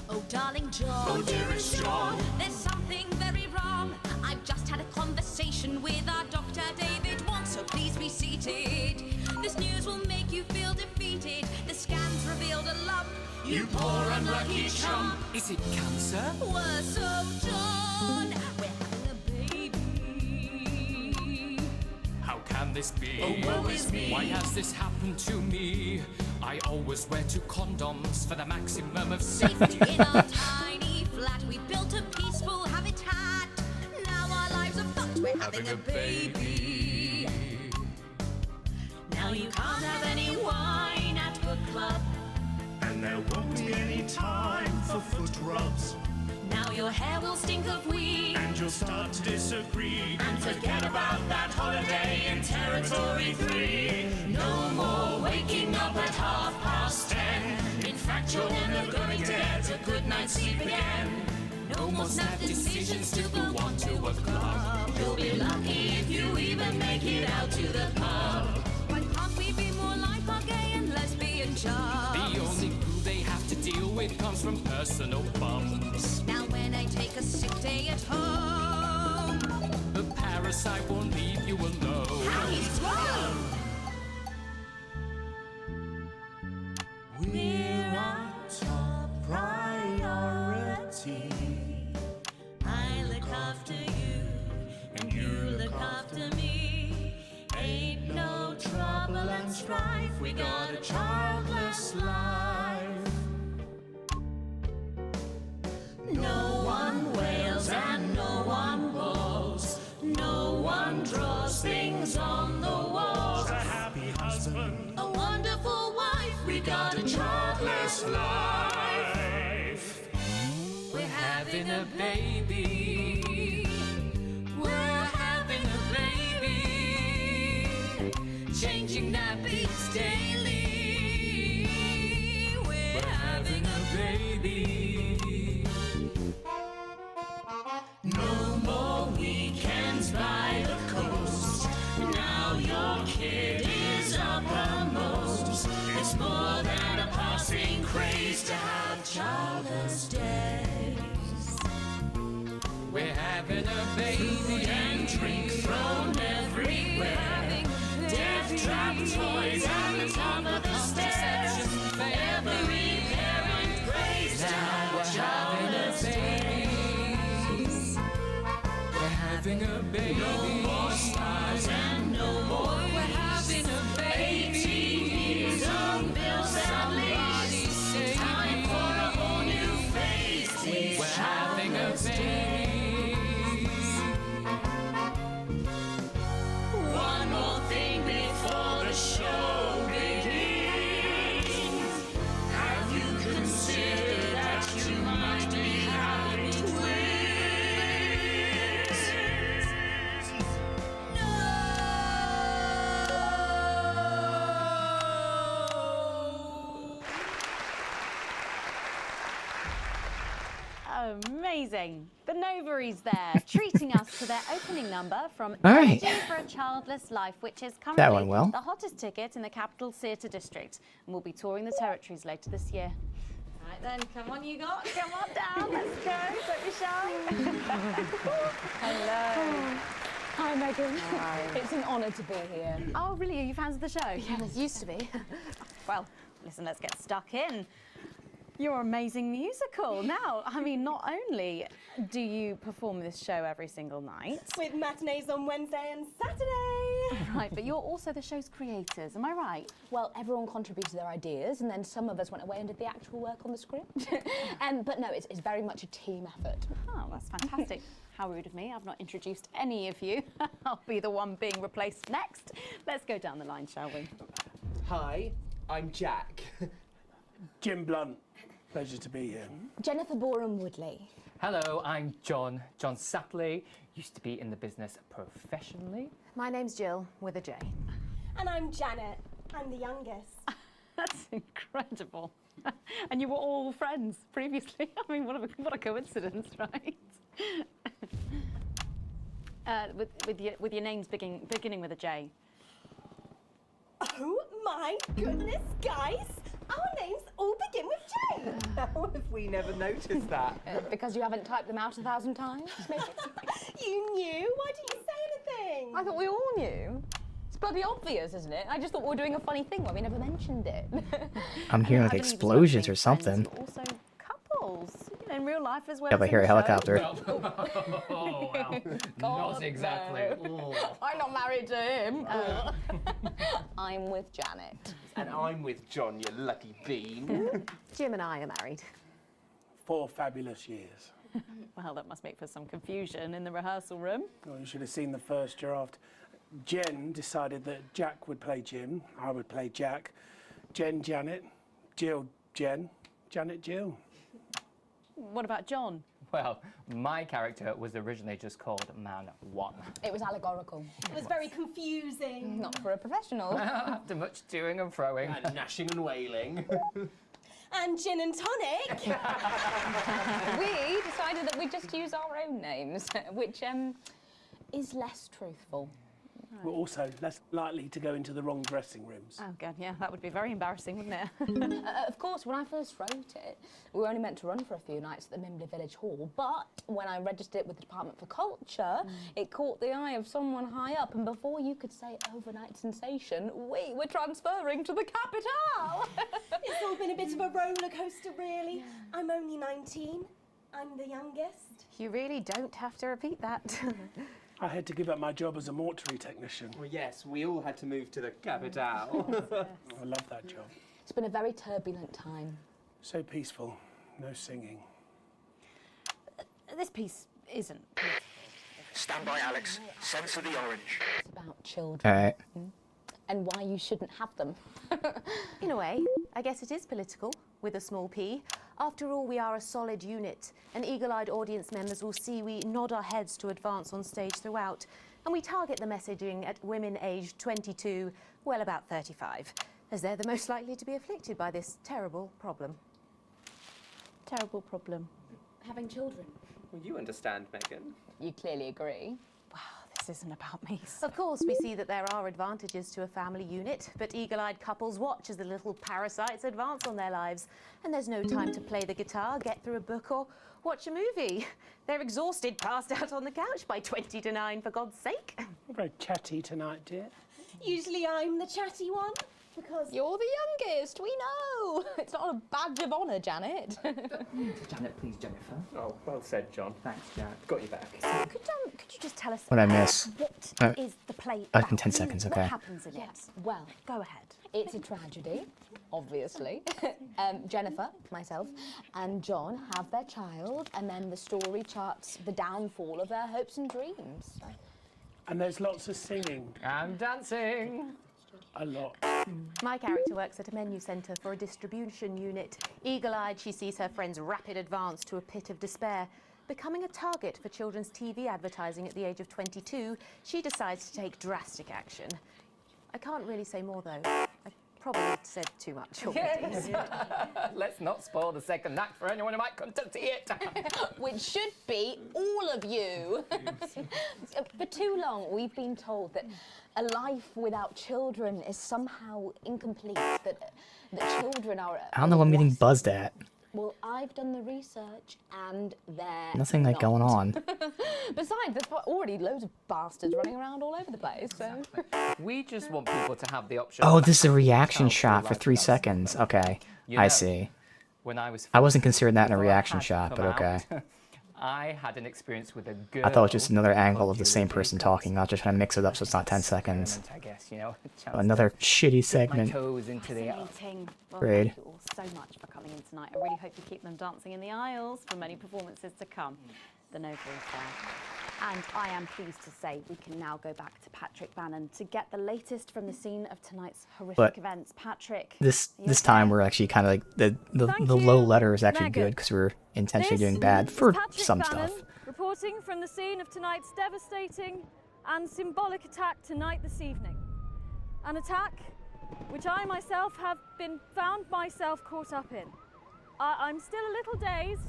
T: Oh, darling John.
U: Oh, dearest John.
T: There's something very wrong. I've just had a conversation with our doctor, David Wong, so please be seated. This news will make you feel defeated. The scans revealed a lump.
U: You poor unlucky chump. Is it cancer?
T: Worse, oh, John. We're having a baby.
U: How can this be?
T: Oh, woe is me.
U: Why has this happened to me? I always wear 2 condoms for the maximum of safety.
T: In our tiny flat, we built a peaceful habitat. Now our lives are fucked. We're having a baby. Now you can't have any wine at book club.
U: And there won't be any time for foot rubs.
T: Now your hair will stink of weed.
U: And you'll start to disagree. And forget about that holiday in Territory 3. No more waking up at 10:30. In fact, you're never going to get a good night's sleep again. No more snap decisions to go on to a club.
T: You'll be lucky if you even make it out to the pub. Why can't we be more like our gay and lesbian chums?
U: The only glue they have to deal with comes from personal bums.
T: Now when I take a sick day at home,
U: The parasite won't leave you alone.
T: how he's grown.
U: We're our top priority.
T: I look after you,
U: And you
T: look after me. Ain't no trouble and strife. We got a childless life. No one wails and no one bawls. No one draws things on the walls.
U: A happy husband.
T: A wonderful wife. We got a childless life.
U: We're having a baby. childless days. We're having a baby. Food and drink thrown everywhere. Death trap toys at the top of the stairs. Every parent prays down. We're having a baby. We're having a baby. No more stars and no more. We're having a baby. 18 years on bills at least. Time for a whole new phase. We're having a baby. One more thing before the show begins. Have you considered that you might be having twins?
D: Amazing. The Novaries there, treating us to their opening number from
A: All right.
D: Energy for a Childless Life, which is
A: That
D: currently
A: went well.
D: the hottest ticket in the Capital Theatre District, and will be touring the territories later this year. Right then, come on you lot, come on down, let's go, don't be shy. Hello.
I: Hi, Megan.
D: Hi.
I: It's an honour to be here.
D: Oh, really? Are you fans of the show?
I: Yes.
D: Used to be. Well, listen, let's get stuck in. Your amazing musical. Now, I mean, not only do you perform this show every single night,
Q: With matinees on Wednesday and Saturday.
D: right, but you're also the show's creators, am I right?
B: Well, everyone contributed their ideas, and then some of us went away and did the actual work on the script. But no, it's very much a team effort.
D: Oh, that's fantastic. How rude of me. I've not introduced any of you. I'll be the one being replaced next. Let's go down the line, shall we?
V: Hi, I'm Jack.
W: Jim Blunt. Pleasure to be here.
B: Jennifer Boram Woodley.
N: Hello, I'm John Sapley. Used to be in the business professionally.
D: My name's Jill, with a J.
Q: And I'm Janet. I'm the youngest.
D: That's incredible. And you were all friends previously. I mean, what a coincidence, right? With your names beginning with a J.
Q: Oh my goodness, guys! Our names all begin with J.
V: How have we never noticed that?
B: Because you haven't typed them out 1,000 times, maybe?
Q: You knew? Why didn't you say anything?
B: I thought we all knew. It's bloody obvious, isn't it? I just thought we were doing a funny thing where we never mentioned it.
A: I'm hearing like
D: I believe it's
A: explosions
D: not
A: or something.
D: friends, but also couples, you know, in real life as well.
A: Yep,
D: as
A: I
D: in
A: hear a
D: the show.
A: helicopter.
N: Oh, wow. Not exactly. Ooh.
B: I'm not married to him. I'm with Janet.
V: And I'm with John, you lucky bean.
D: Jim and I are married.
W: 4 fabulous years.
D: Well, that must make for some confusion in the rehearsal room.
W: Well, you should have seen the first draft. Jen decided that Jack would play Jim, I would play Jack, Jen Janet, Jill Jen, Janet Jill.
D: What about John?
N: Well, my character was originally just called Man 1.
B: It was allegorical.
Q: It was very confusing.
B: Not for a professional.
N: After much toing and froing.
V: And gnashing and wailing.
Q: And gin and tonic.
B: We decided that we'd just use our own names, which is less truthful.
W: We're also less likely to go into the wrong dressing rooms.
D: Oh, God, yeah, that would be very embarrassing, wouldn't it?
B: Of course, when I first wrote it, we were only meant to run for a few nights at the Mimbley Village Hall, but when I registered it with the Department for Culture, it caught the eye of someone high up, and before you could say overnight sensation, we were transferring to the capital.
Q: It's all been a bit of a roller coaster, really. I'm only 19. I'm the youngest.
D: You really don't have to repeat that.
W: I had to give up my job as a mortuary technician.
V: Well, yes, we all had to move to the capital.
W: I love that job.
B: It's been a very turbulent time.
W: So peaceful, no singing.
D: This piece isn't.
C: Stand by, Alex. Censor the orange.
B: It's about children.
A: All right.
B: And why you shouldn't have them.
D: In a way, I guess it is political, with a small p. After all, we are a solid unit, and eagle-eyed audience members will see we nod our heads to advance on stage throughout, and we target the messaging at women aged 22, well, about 35, as they're the most likely to be afflicted by this terrible problem. Terrible problem.
B: Having children.
V: Well, you understand, Megan.
B: You clearly agree.
D: Wow, this this isn't about me.
G: Of course, we see that there are advantages to a family unit, but eagle-eyed couples watch as the little parasites advance on their lives, and there's no time to play the guitar, get through a book, or watch a movie. They're exhausted, passed out on the couch by 20 to 9, for God's sake.
W: You're very chatty tonight, dear.
B: Usually I'm the chatty one. Because you're the youngest, we know. It's not a badge of honour, Janet.
V: Janet, please, Jennifer. Oh, well said, John. Thanks, Jack. Got you back.
B: Could you just tell us
A: What'd I miss?
B: what is the play
A: in
B: about?
A: 10 seconds, okay.
B: What happens in it? Well, go ahead. It's a tragedy, obviously. Jennifer, myself, and John have their child, and then the story charts the downfall of their hopes and dreams.
W: And there's lots of singing.
P: And dancing.
W: A lot.
G: My character works at a menu centre for a distribution unit. Eagle-eyed, she sees her friend's rapid advance to a pit of despair. Becoming a target for children's TV advertising at the age of 22, she decides to take drastic action. I can't really say more, though. I've probably said too much already.
P: Yes. Let's not spoil the second act for anyone who might come to see it.
B: Which should be all of you. For too long, we've been told that a life without children is somehow incomplete, that children are...
A: I don't know what I'm getting buzzed at.
B: Well, I've done the research, and they're
A: Nothing like
B: not.
A: going on.
B: Besides, there's already loads of bastards running around all over the place, so...
N: We just want people to have the option.
A: Oh, this is a reaction shot for 3 seconds. Okay,
N: You
A: I
N: know,
A: see.
N: When I was
A: I wasn't considering that in a
N: before I
A: reaction
N: had
A: shot,
N: come
A: but okay.
N: out, I had an experience with a girl.
A: I thought it was just another angle of the same person talking, not just trying to mix it up so it's not 10 seconds.
N: I guess, you know.
A: Another shitty
N: My
A: segment.
N: toes into the
D: Fascinating. Well,
A: Great.
D: thank you all so much for coming in tonight. I really hope you keep them dancing in the aisles for many performances to come. The Nova is there. And I am pleased to say we can now go back to Patrick Bannon to get the latest from the scene of tonight's horrific
A: But
D: events. Patrick,
A: This time we're actually kind of like the low letter is actually
I: Megan.
A: good because we're intentionally
I: This
A: doing bad
I: is
A: for
I: Patrick
A: some
I: Bannon,
A: stuff.
I: reporting from the scene of tonight's devastating and symbolic attack tonight this evening. An attack which I myself have found myself caught up in. I'm still a little dazed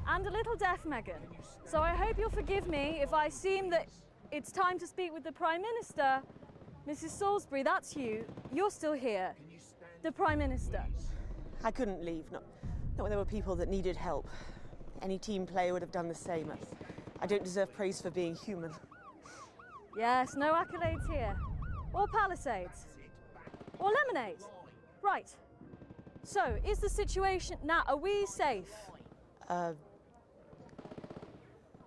I: and a little deaf, Megan. So I hope you'll forgive me if I seem that it's time to speak with the Prime Minister. Mrs. Salisbury, that's you. You're still here. The Prime Minister.
E: I couldn't leave, not when there were people that needed help. Any team player would have done the same. I don't deserve praise for being human.
I: Yes, no accolades here. Or Palisades. Or lemonade. Right. So, is the situation now, are we safe?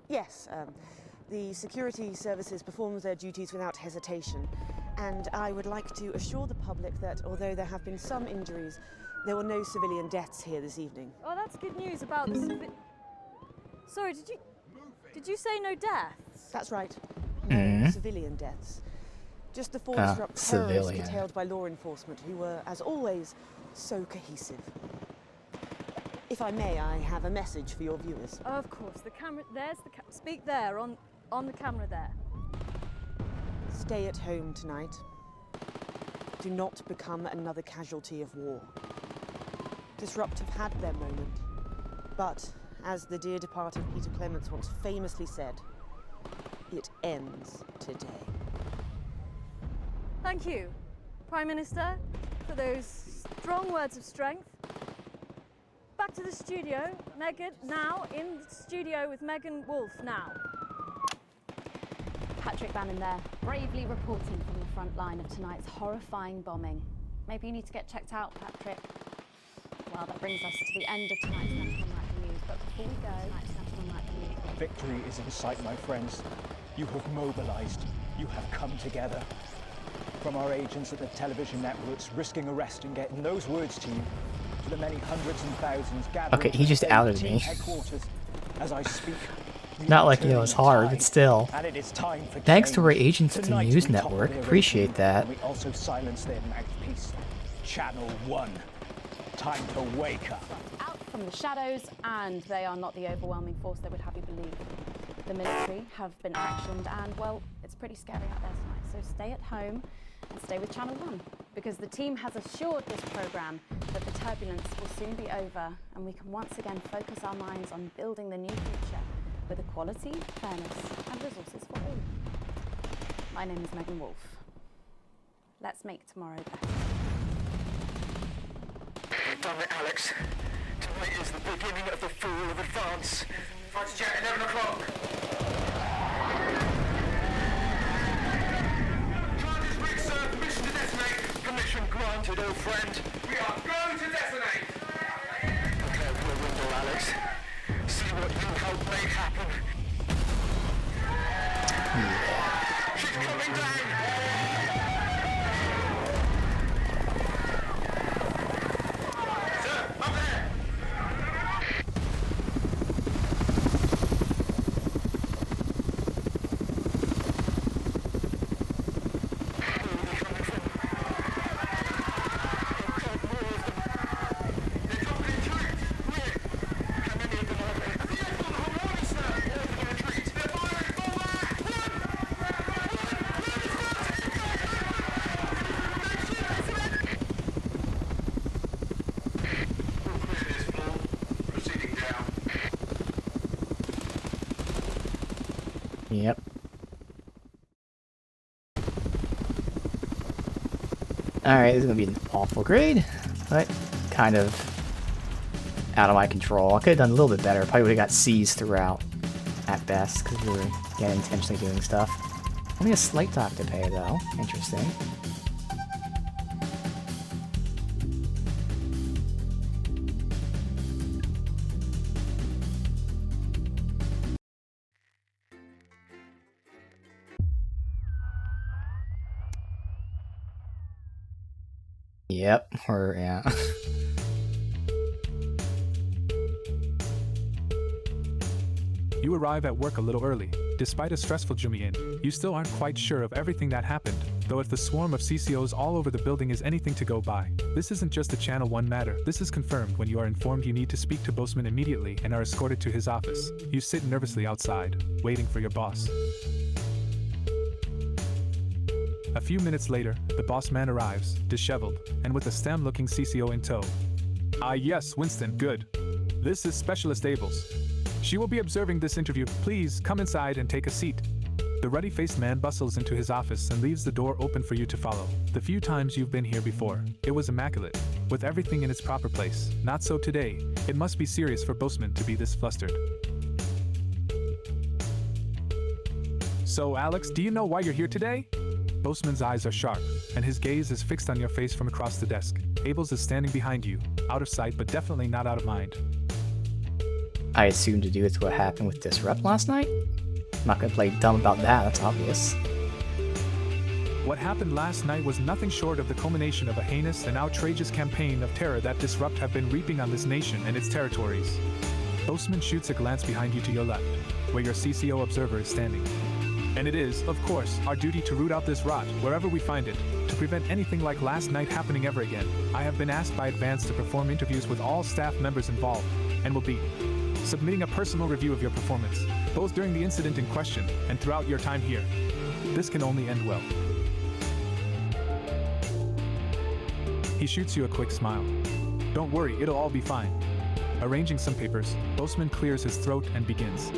E: Yes, the security services perform their duties without hesitation. And I would like to assure the public that although there have been some injuries, there were no civilian deaths here this evening.
I: Oh, that's good news about the Sorry, did you say no deaths?
E: That's right.
A: Mhm.
E: No civilian deaths. Just the four
A: Ah,
E: disrupt terrorists
A: civilian.
E: detailed by law enforcement who were, as always, so cohesive. If I may, I have a message for your viewers.
I: Of course, the camera, there's the speak there, on the camera there.
E: Stay at home tonight. Do not become another casualty of war. Disrupt have had their moment, but as the dear departed Peter Clements once famously said, it ends today.
I: Thank you, Prime Minister, for those strong words of strength. Back to the studio. Megan, now in the studio with Megan Wolf now.
D: Patrick Bannon there, bravely reporting from the front line of tonight's horrifying bombing. Maybe you need to get checked out, Patrick. Well, that brings us to the end of tonight's National Nightly News. But before we go, tonight's National Nightly News.
H: Victory is in sight, my friends. You have mobilized. You have come together. From our agents at the television networks risking arrest and getting those words to you, to the many hundreds and thousands gathered
A: Okay, he just outed
H: team
A: me.
H: headquarters as I speak. we
A: Not
H: are
A: like, you know, it's
H: turning
A: hard,
H: tide,
A: but still.
H: And it is time for
A: Thanks to our
H: change.
A: agents at the
H: Tonight
A: news
H: we topple
A: network.
H: their
A: Appreciate
H: regime,
A: that.
H: and we also silence their mouthpiece. Channel 1. Time to wake up.
D: Out from the shadows, and they are not the overwhelming force they would have you believe. The military have been actioned, and, well, it's pretty scary out there tonight. So stay at home and stay with Channel 1, because the team has assured this programme that the turbulence will soon be over, and we can once again focus our minds on building the new future with equality, fairness and resources for all.
F: My name is Megan Wolf. Let's make tomorrow better.
C: We've done it, Alex. Tonight is the beginning of the fall of Advance. Fighter jet, 11 o'clock. Charges brig, sir. Permission to detonate. Permission granted, old friend. We are going to detonate. Prepare for a window, Alex. See what you helped make happen. She's coming down. Sir, up there.
A: Yep. Alright, this is gonna be an awful grade, but kind of out of my control. I could have done a little bit better. Probably would have got C's throughout at best, because we were again intentionally doing stuff. Only a slight dock to pay though. Interesting. Yep, or yeah.
K: You arrive at work a little early. Despite a stressful Jumian, you still aren't quite sure of everything that happened, though if the swarm of CCOs all over the building is anything to go by. This isn't just a Channel 1 matter. This is confirmed when you are informed you need to speak to Boseman immediately and are escorted to his office. You sit nervously outside, waiting for your boss. A few minutes later, the boss man arrives, disheveled, and with a STEM-looking CCO in tow. Ah yes, Winston, good. This is Specialist Ables. She will be observing this interview. Please come inside and take a seat. The ruddy-faced man bustles into his office and leaves the door open for you to follow. The few times you've been here before, it was immaculate, with everything in its proper place. Not so today. It must be serious for Boseman to be this flustered. So, Alex, do you know why you're here today? Boseman's eyes are sharp, and his gaze is fixed on your face from across the desk. Ables is standing behind you, out of sight but definitely not out of mind.
A: I assume to do with what happened with Disrupt last night? I'm not gonna play dumb about that, that's obvious.
K: What happened last night was nothing short of the culmination of a heinous and outrageous campaign of terror that Disrupt have been reaping on this nation and its territories. Boseman shoots a glance behind you to your left, where your CCO observer is standing. And it is, of course, our duty to root out this rot, wherever we find it, to prevent anything like last night happening ever again. I have been asked by Advance to perform interviews with all staff members involved, and will be submitting a personal review of your performance, both during the incident in question and throughout your time here. This can only end well. He shoots you a quick smile. Don't worry, it'll all be fine. Arranging some papers, Boseman clears his throat and begins.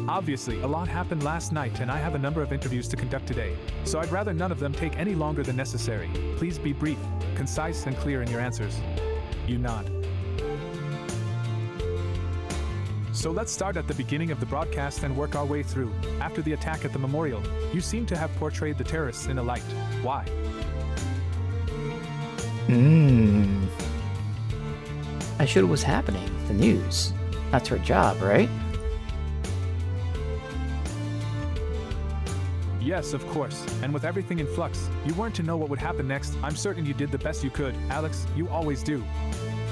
K: Obviously, a lot happened last night and I have a number of interviews to conduct today, so I'd rather none of them take any longer than necessary. Please be brief, concise, and clear in your answers. You nod. So let's start at the beginning of the broadcast and work our way through. After the attack at the memorial, you seem to have portrayed the terrorists in a light. Why?
A: I showed what was happening, the news. That's her job, right?
K: Yes, of course. And with everything in flux, you weren't to know what would happen next. I'm certain you did the best you could. Alex, you always do.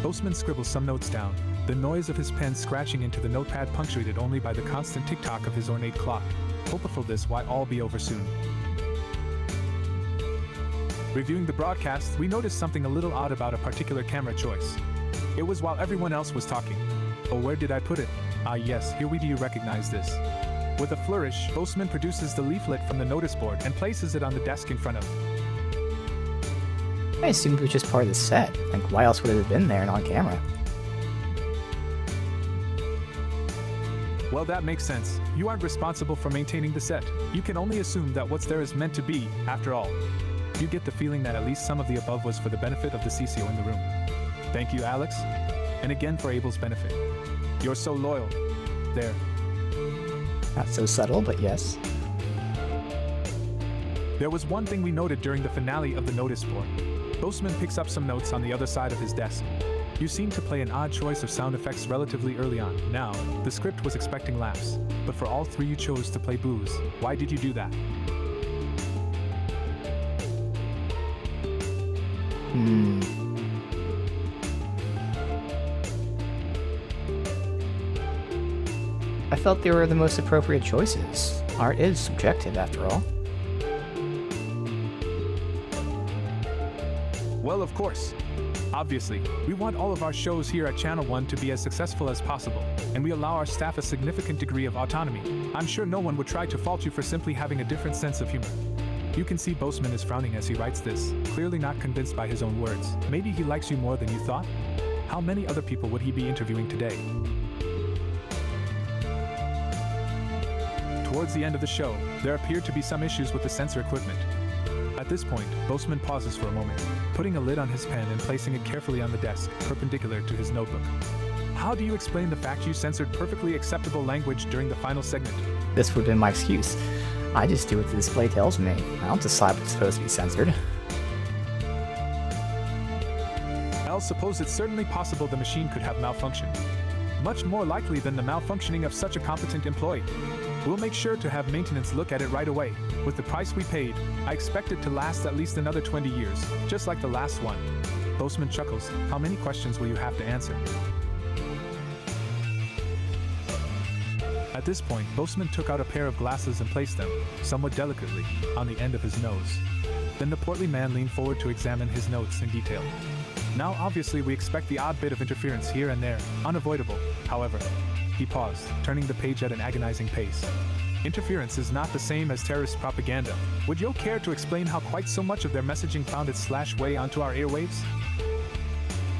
K: Boseman scribbles some notes down, the noise of his pen scratching into the notepad punctuated only by the constant tick-tock of his ornate clock. Hopeful this might all be over soon. Reviewing the broadcast, we noticed something a little odd about a particular camera choice. It was while everyone else was talking. Oh, where did I put it? Ah yes, here we do you recognize this. With a flourish, Boseman produces the leaflet from the notice board and places it on the desk in front of him.
A: I assumed it was just part of the set. Like, why else would it have been there and on camera?
K: Well, that makes sense. You aren't responsible for maintaining the set. You can only assume that what's there is meant to be, after all. You get the feeling that at least some of the above was for the benefit of the CCO in the room. Thank you, Alex. And again for Abel's benefit. You're so loyal. There.
A: Not so subtle, but yes.
K: There was one thing we noted during the finale of the notice board. Boseman picks up some notes on the other side of his desk. You seem to play an odd choice of sound effects relatively early on. Now, the script was expecting laughs, but for all three you chose to play boos. Why did you do that?
A: I felt they were the most appropriate choices. Art is subjective, after all.
K: Well, of course. Obviously, we want all of our shows here at Channel 1 to be as successful as possible, and we allow our staff a significant degree of autonomy. I'm sure no one would try to fault you for simply having a different sense of humor. You can see Boseman is frowning as he writes this, clearly not convinced by his own words. Maybe he likes you more than you thought? How many other people would he be interviewing today? Towards the end of the show, there appeared to be some issues with the sensor equipment. At this point, Boseman pauses for a moment, putting a lid on his pen and placing it carefully on the desk, perpendicular to his notebook. How do you explain the fact you censored perfectly acceptable language during the final segment?
A: This would have been my excuse. I just do what the display tells me. I don't decide what's supposed to be censored.
K: I'll suppose it's certainly possible the machine could have malfunctioned. Much more likely than the malfunctioning of such a competent employee. We'll make sure to have maintenance look at it right away. With the price we paid, I expect it to last at least another 20 years, just like the last one. Boseman chuckles. How many questions will you have to answer? At this point, Boseman took out a pair of glasses and placed them, somewhat delicately, on the end of his nose. Then the portly man leaned forward to examine his notes in detail. Now obviously we expect the odd bit of interference here and there, unavoidable, however. He paused, turning the page at an agonizing pace. Interference is not the same as terrorist propaganda. Would you care to explain how quite so much of their messaging found its way onto our airwaves?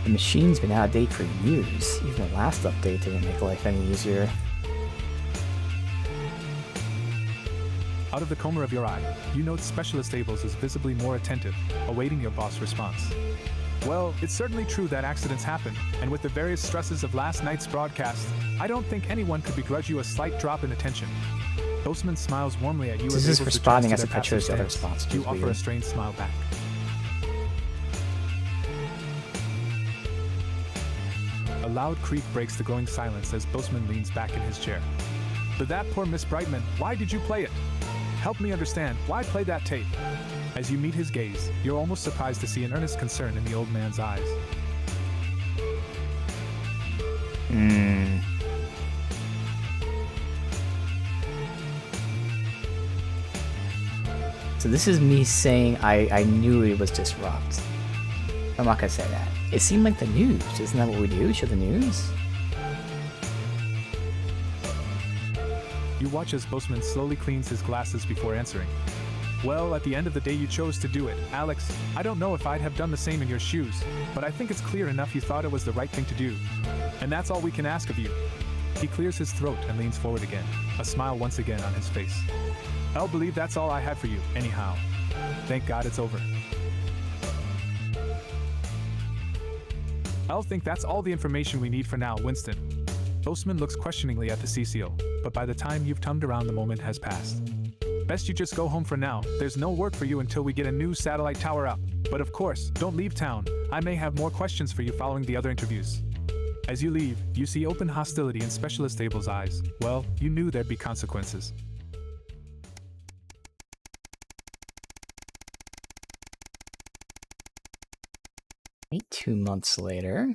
A: The machine's been out of date for years. Even the last update didn't make life any easier.
K: Out of the corner of your eye, you note Specialist Ables is visibly more attentive, awaiting your boss' response. Well, it's certainly true that accidents happen, and with the various stresses of last night's broadcast, I don't think anyone could begrudge you a slight drop in attention. Boseman smiles warmly at you.
A: This is responding as if I chose the other response.
K: You offer a strained smile back. A loud creak breaks the growing silence as Boseman leans back in his chair. But that poor Miss Brightman, why did you play it? Help me understand, why play that tape? As you meet his gaze, you're almost surprised to see an earnest concern in the old man's eyes.
A: So this is me saying I knew it was Disrupt. I'm not gonna say that. It seemed like the news. Isn't that what we do? Show the news?
K: You watch as Boseman slowly cleans his glasses before answering. Well, at the end of the day you chose to do it. Alex, I don't know if I'd have done the same in your shoes, but I think it's clear enough you thought it was the right thing to do. And that's all we can ask of you. He clears his throat and leans forward again, a smile once again on his face. I'll believe that's all I had for you, anyhow. Thank God it's over. I'll think that's all the information we need for now, Winston. Boseman looks questioningly at the CCO, but by the time you've tummed around, the moment has passed. Best you just go home for now. There's no work for you until we get a new satellite tower up. But of course, don't leave town. I may have more questions for you following the other interviews. As you leave, you see open hostility in Specialist Abel's eyes. Well, you knew there'd be consequences.
A: Maybe 2 months later.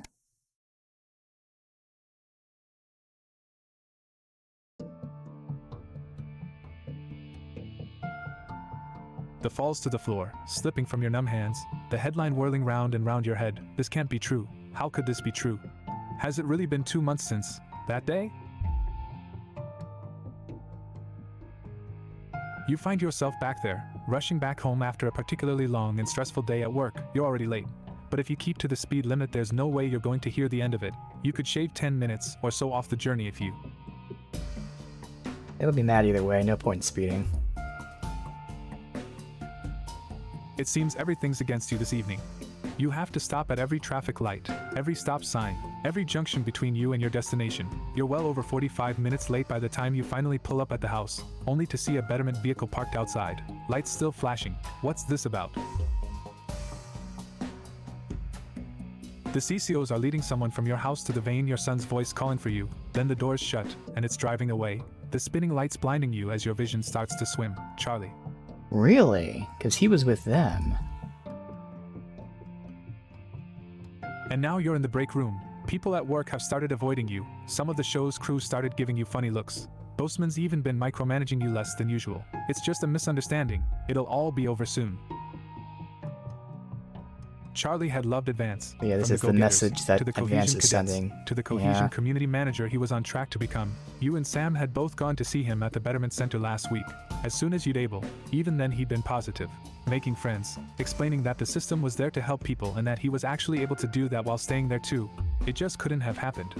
K: The falls to the floor, slipping from your numb hands, the headline whirling round and round your head. This can't be true. How could this be true? Has it really been 2 months since that day? You find yourself back there, rushing back home after a particularly long and stressful day at work. You're already late. But if you keep to the speed limit, there's no way you're going to hear the end of it. You could shave 10 minutes or so off the journey if you
A: They would be mad either way, no point in speeding.
K: It seems everything's against you this evening. You have to stop at every traffic light, every stop sign, every junction between you and your destination. You're well over 45 minutes late by the time you finally pull up at the house, only to see a Betterment vehicle parked outside, lights still flashing. What's this about? The CCOs are leading someone from your house to the vein, your son's voice calling for you, then the doors shut, and it's driving away, the spinning lights blinding you as your vision starts to swim. Charlie.
A: Really? Because he was with them.
K: And now you're in the break room. People at work have started avoiding you. Some of the show's crew started giving you funny looks. Boastman's even been micromanaging you less than usual. It's just a misunderstanding. It'll all be over soon. Charlie had loved Advance.
A: Yeah, this
K: From
A: is the message that
K: to the
A: Advance
K: Cohesion
A: is
K: cadets,
A: sending.
K: to the Cohesion
A: Yeah.
K: community manager he was on track to become. You and Sam had both gone to see him at the Betterment Center last week. As soon as you'd able, even then he'd been positive. Making friends, explaining that the system was there to help people and that he was actually able to do that while staying there too. It just couldn't have happened.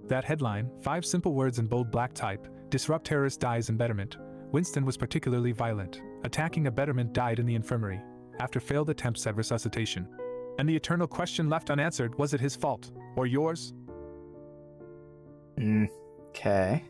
K: That headline, 5 simple words in bold black type, Disrupt Terrorist Dies in Betterment. Winston was particularly violent. Attacking a Betterment died in the infirmary after failed attempts at resuscitation. And the eternal question left unanswered, was it his fault? Or yours?
A: Okay.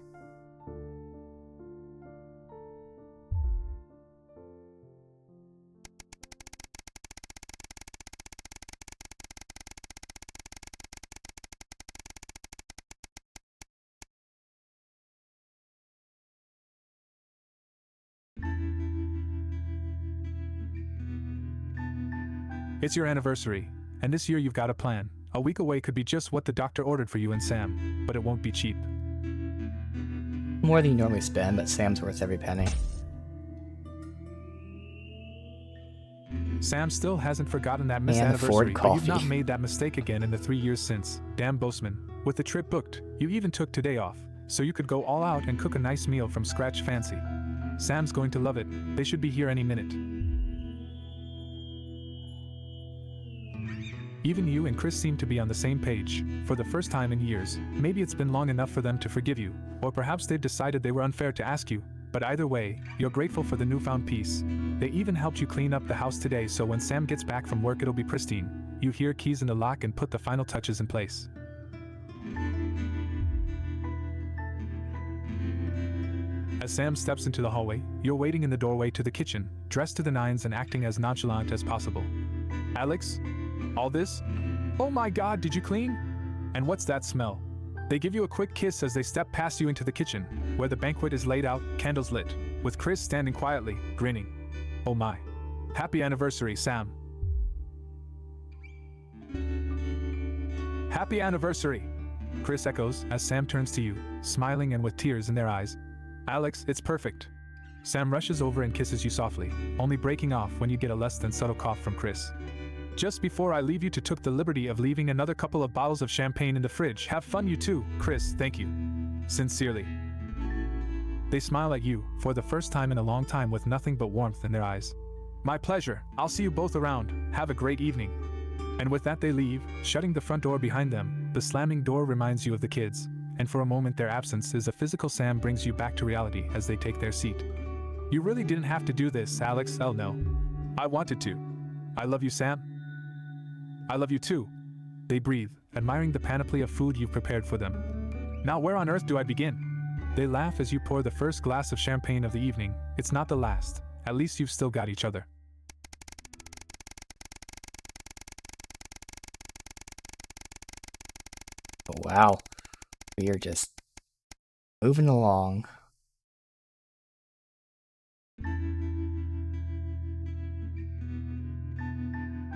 K: It's your anniversary, and this year you've got a plan. A week away could be just what the doctor ordered for you and Sam, but it won't be cheap.
A: More than you normally spend, but Sam's worth every penny.
K: Sam still hasn't forgotten that miss
A: And Ford
K: anniversary, but you've not
A: coffee.
K: made that mistake again in the 3 years since. Damn Boastman. With the trip booked, you even took today off, so you could go all out and cook a nice meal from scratch fancy. Sam's going to love it. They should be here any minute. Even you and Chris seem to be on the same page, for the first time in years. Maybe it's been long enough for them to forgive you, or perhaps they've decided they were unfair to ask you, but either way, you're grateful for the newfound peace. They even helped you clean up the house today, so when Sam gets back from work it'll be pristine. You hear keys in the lock and put the final touches in place. As Sam steps into the hallway, you're waiting in the doorway to the kitchen, dressed to the nines and acting as nonchalant as possible. Alex? All this? Oh my god, did you clean? And what's that smell? They give you a quick kiss as they step past you into the kitchen, where the banquet is laid out, candles lit, with Chris standing quietly, grinning. Oh my. Happy anniversary, Sam. Happy anniversary! Chris echoes as Sam turns to you, smiling and with tears in their eyes. Alex, it's perfect. Sam rushes over and kisses you softly, only breaking off when you get a less than subtle cough from Chris. Just before I leave you to took the liberty of leaving another couple of bottles of champagne in the fridge. Have fun you too, Chris, thank you. Sincerely. They smile at you, for the first time in a long time with nothing but warmth in their eyes. My pleasure, I'll see you both around, have a great evening. And with that they leave, shutting the front door behind them. The slamming door reminds you of the kids, and for a moment their absence is a physical Sam brings you back to reality as they take their seat. You really didn't have to do this, Alex, oh no. I wanted to. I love you, Sam. I love you too. They breathe, admiring the panoply of food you've prepared for them. Now where on earth do I begin? They laugh as you pour the first glass of champagne of the evening. It's not the last. At least you've still got each other.
A: Oh, wow. We are just moving along.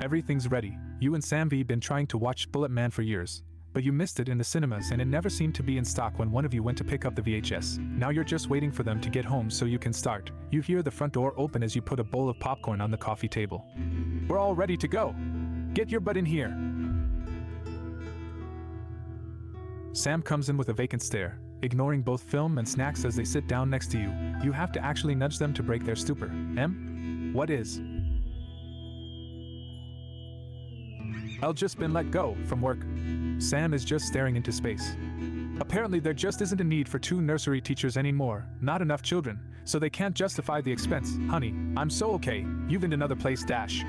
K: Everything's ready. You and Sam V been trying to watch Bullet Man for years, but you missed it in the cinemas and it never seemed to be in stock when one of you went to pick up the VHS. Now you're just waiting for them to get home so you can start. You hear the front door open as you put a bowl of popcorn on the coffee table. We're all ready to go. Get your butt in here. Sam comes in with a vacant stare, ignoring both film and snacks as they sit down next to you. You have to actually nudge them to break their stupor. What is? I've just been let go from work. Sam is just staring into space. Apparently there just isn't a need for 2 nursery teachers anymore, not enough children, so they can't justify the expense. Honey, I'm so okay, you've in another place dash.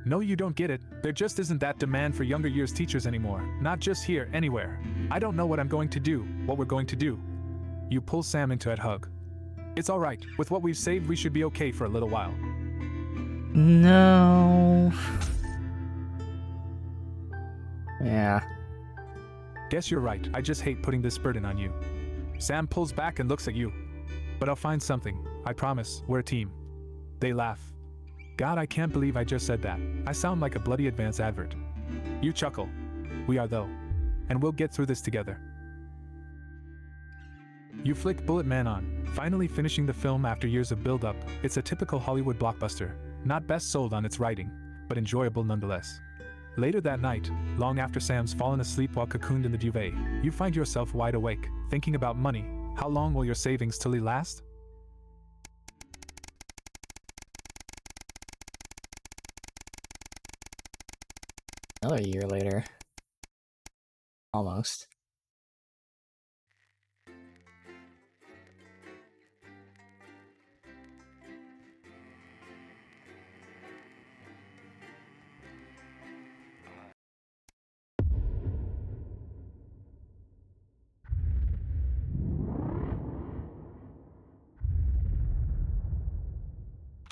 K: No, you don't get it, there just isn't that demand for younger years teachers anymore, not just here, anywhere. I don't know what I'm going to do, what we're going to do. You pull Sam into a hug. It's alright, with what we've saved we should be okay for a little while.
A: No. Yeah.
K: Guess you're right, I just hate putting this burden on you. Sam pulls back and looks at you. But I'll find something, I promise, we're a team. They laugh. God, I can't believe I just said that. I sound like a bloody Advance advert. You chuckle. We are though. And we'll get through this together. You flick Bullet Man on, finally finishing the film after years of build-up. It's a typical Hollywood blockbuster, not best sold on its writing, but enjoyable nonetheless. Later that night, long after Sam's fallen asleep while cocooned in the duvet, you find yourself wide awake, thinking about money. How long will your savings till last?
A: Another year later. Almost.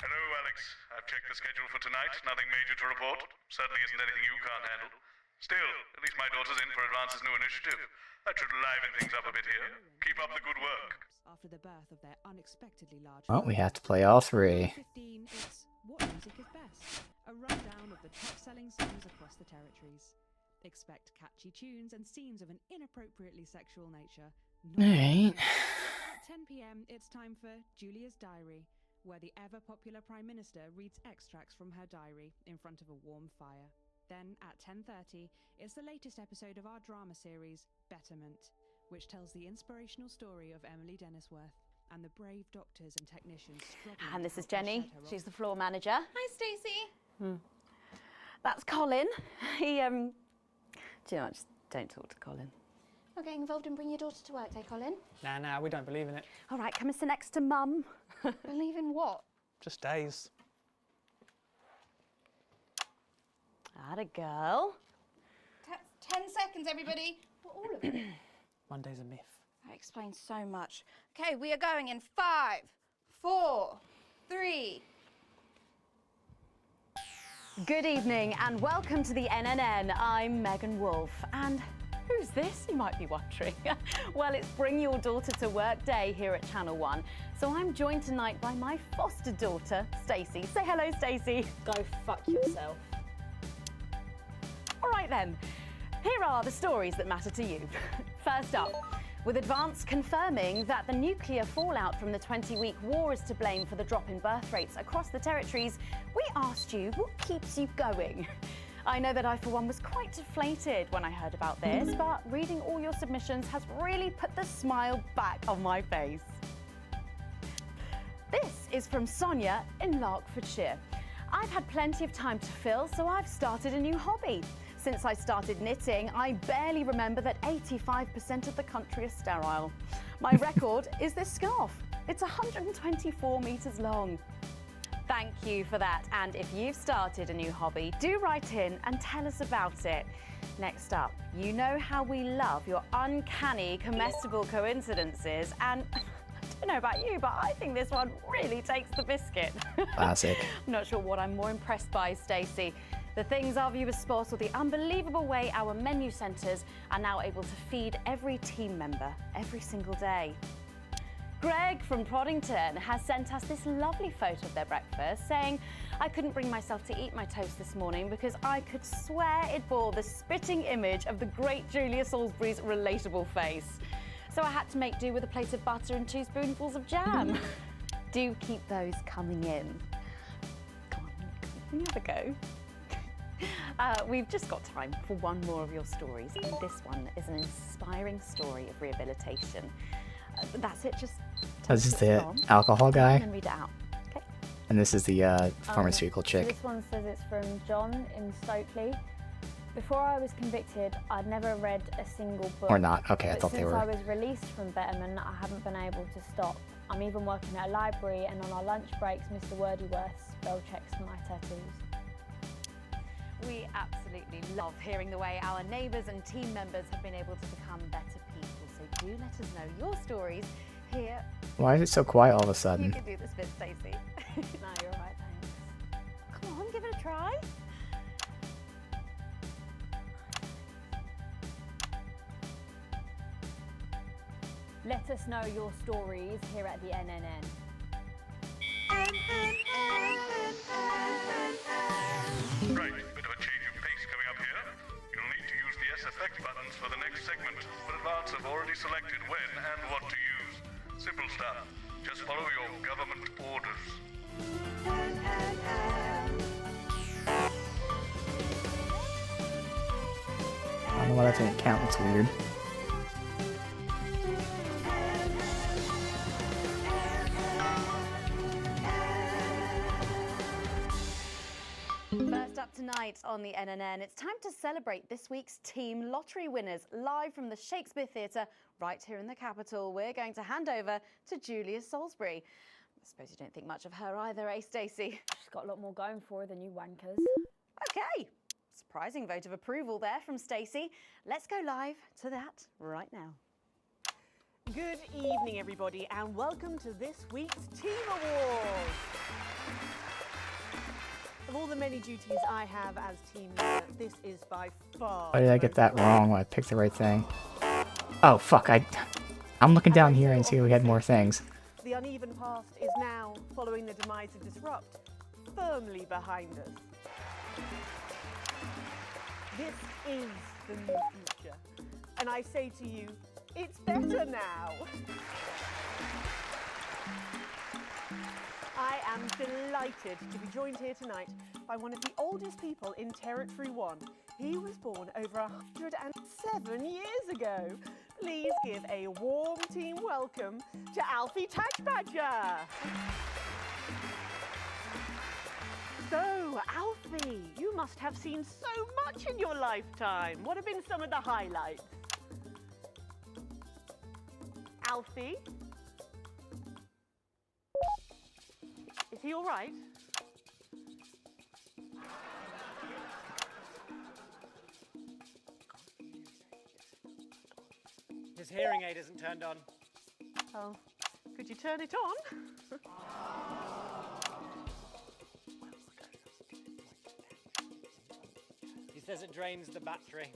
L: Hello, Alex. I've checked the schedule for tonight. Nothing major to report. Certainly isn't anything you can't handle. Still, at least my daughter's in for Advance's new initiative. That should liven things up a bit here. Keep up the good work.
M: After the birth of their unexpectedly large
A: Well, we have to play all 3.
M: 15, it's What Music is Best? A rundown of the top-selling songs across the territories. Expect catchy tunes and scenes of an inappropriately sexual nature.
A: Alright.
M: At 10 p.m, it's time for Julia's Diary, where the ever-popular Prime Minister reads extracts from her diary in front of a warm fire. Then, at 10:30, it's the latest episode of our drama series, Betterment, which tells the inspirational story of Emily Dennisworth and the brave doctors and technicians struggling.
D: And this
M: to
D: is
M: help her
D: Jenny.
M: shed her
D: She's the floor manager.
F: Hi, Stacey.
D: That's Colin. He, do you know what? Just don't talk to Colin.
F: Not getting involved and bring your daughter to work, Colin.
P: Nah, we don't believe in it.
D: All right, come and sit next to Mum.
F: Believe in what?
P: Just days.
D: Atta girl.
F: 10 seconds, everybody. What, all of it?
P: Monday's a myth.
F: That explains so much. Okay, we are going in 5, 4, 3.
D: Good evening and welcome to the NNN. I'm Megan Wolf. And who's this, you might be wondering? Well, it's Bring Your Daughter to Work Day here at Channel 1. So I'm joined tonight by my foster daughter, Stacey. Say hello, Stacey.
Q: Go fuck yourself.
D: All right then, here are the stories that matter to you. First up, with Advance confirming that the nuclear fallout from the 20-week war is to blame for the drop in birth rates across the territories, we asked you what keeps you going. I know that I, for one, was quite deflated when I heard about this, but reading all your submissions has really put the smile back on my face. This is from Sonia in Larkfordshire. I've had plenty of time to fill, so I've started a new hobby. Since I started knitting, I barely remember that 85% of the country is sterile. My record is this scarf. It's 124 metres long. Thank you for that. And if you've started a new hobby, do write in and tell us about it. Next up, you know how we love your uncanny comestible coincidences, and I don't know about you, but I think this one really takes the biscuit.
A: Classic.
D: I'm not sure what I'm more impressed by, Stacey. The things our viewers spot, or the unbelievable way our menu centres are now able to feed every team member every single day. Greg from Proddington has sent us this lovely photo of their breakfast, saying, I couldn't bring myself to eat my toast this morning because I could swear it bore the spitting image of the great Julia Salisbury's relatable face. So I had to make do with a plate of butter and 2 spoonfuls of jam. Do keep those coming in. Come on, can you have a go? We've just got time for one more of your stories, and this one is an inspiring story of rehabilitation. That's it, just
A: This is the alcohol guy,
D: and read it out. Okay.
A: and this is the pharmaceutical
O: So
A: chick.
O: this one says it's from John in Stokely.
I: Before I was convicted, I'd never read a single book.
A: Or not. Okay, I
I: But
A: thought they
I: since
A: were.
I: I was released from Betterman, I haven't been able to stop. I'm even working at a library, and on our lunch breaks, Mr. Wordyworth spell checks for my tattoos.
D: We absolutely love hearing the way our neighbours and team members have been able to become better people. So do let us know your stories here.
A: Why is it so quiet all of a
D: You
A: sudden?
D: can do this bit, Stacey.
I: No, you're right, thanks.
D: Come on, give it a try.
I: Let us know your stories here at the NNN.
L: Right, bit of a change of pace coming up here. You'll need to use the S effect buttons for the next segment, but Advance have already selected when and what to use. Simple stuff. Just follow your government orders.
A: I don't know why that didn't count. It's weird.
D: First up tonight on the NNN, it's time to celebrate this week's team lottery winners live from the Shakespeare Theatre right here in the capital. We're going to hand over to Julia Salisbury. I suppose you don't think much of her either, eh, Stacey?
I: She's got a lot more going for her than you wankers.
D: Okay, surprising vote of approval there from Stacey. Let's go live to that right now.
E: Good evening, everybody, and welcome to this week's Team Awards. Of all the many duties I have as team leader, this is by far.
A: Why did I get that wrong when I picked the right thing? Oh, fuck. I'm looking down here and see if we had more things.
E: The uneven past is now, following the demise of Disrupt, firmly behind us. This is the new future. And I say to you, it's better now. I am delighted to be joined here tonight by one of the oldest people in Territory 1. He was born over 107 years ago. Please give a warm team welcome to Alfie Tadgbadger. So, Alfie, you must have seen so much in your lifetime. What have been some of the highlights? Alfie? Is he all right?
N: His hearing aid isn't turned on.
E: Oh, could you turn it on?
N: He says it drains the battery.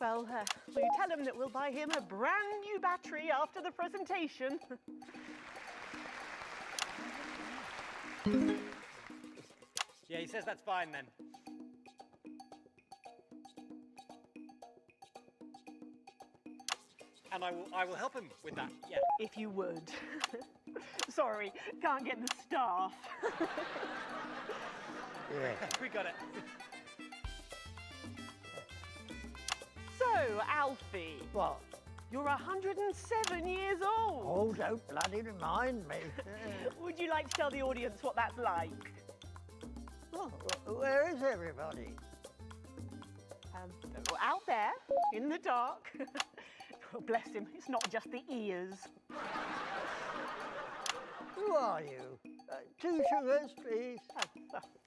E: Well, will you tell him that we'll buy him a brand new battery after the presentation?
N: Yeah, he says that's fine then. And I will help him with that, yeah.
E: If you would. Sorry, can't get the staff.
N: We got it.
E: So, Alfie.
J: What?
E: You're 107 years old.
J: Oh, don't bloody remind me.
E: Would you like to tell the audience what that's like?
J: Oh, where is everybody?
E: Out there, in the dark. Oh, bless him, it's not just the ears.
J: Who are you? 2 sugars, please.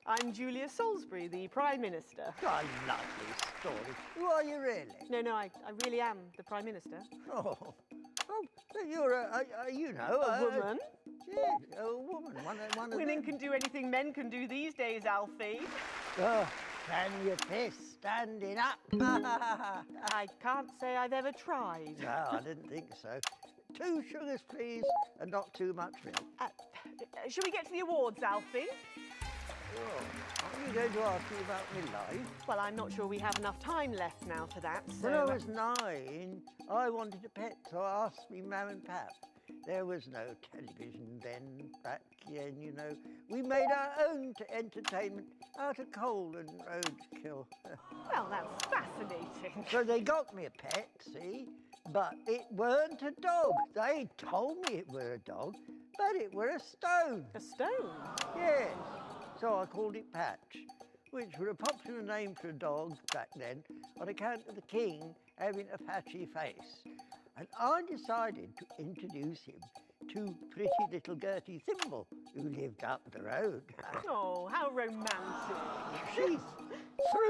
E: I'm Julia Salisbury, the Prime Minister.
J: I love this story. Who are you really?
E: No, I really am the Prime Minister.
J: Oh, you're a
E: woman?
J: Yeah, a woman. One of
E: Women
J: them.
E: can do anything men can do these days, Alfie.
J: Oh, can you piss standing up?
E: I can't say I've ever tried.
J: No, I didn't think so. 2 sugars, please, and not too much milk.
E: Shall we get to the awards, Alfie?
J: Oh, are you going to ask me about my life?
E: Well, I'm not sure we have enough time left now for that, so...
J: When I was 9, I wanted a pet, so I asked me mum and pap. There was no television then, back then, you know. We made our own entertainment out of coal and roadkill.
E: Well, that's fascinating.
J: So they got me a pet, see? But it weren't a dog. They told me it were a dog, but it were a stone.
E: A stone?
J: Yes. So I called it Patch. which were a popular name for a dog back then on account of the king having a patchy face. And I decided to introduce him to pretty little Gertie Thimble, who lived up the road.
E: Oh, how romantic.
J: She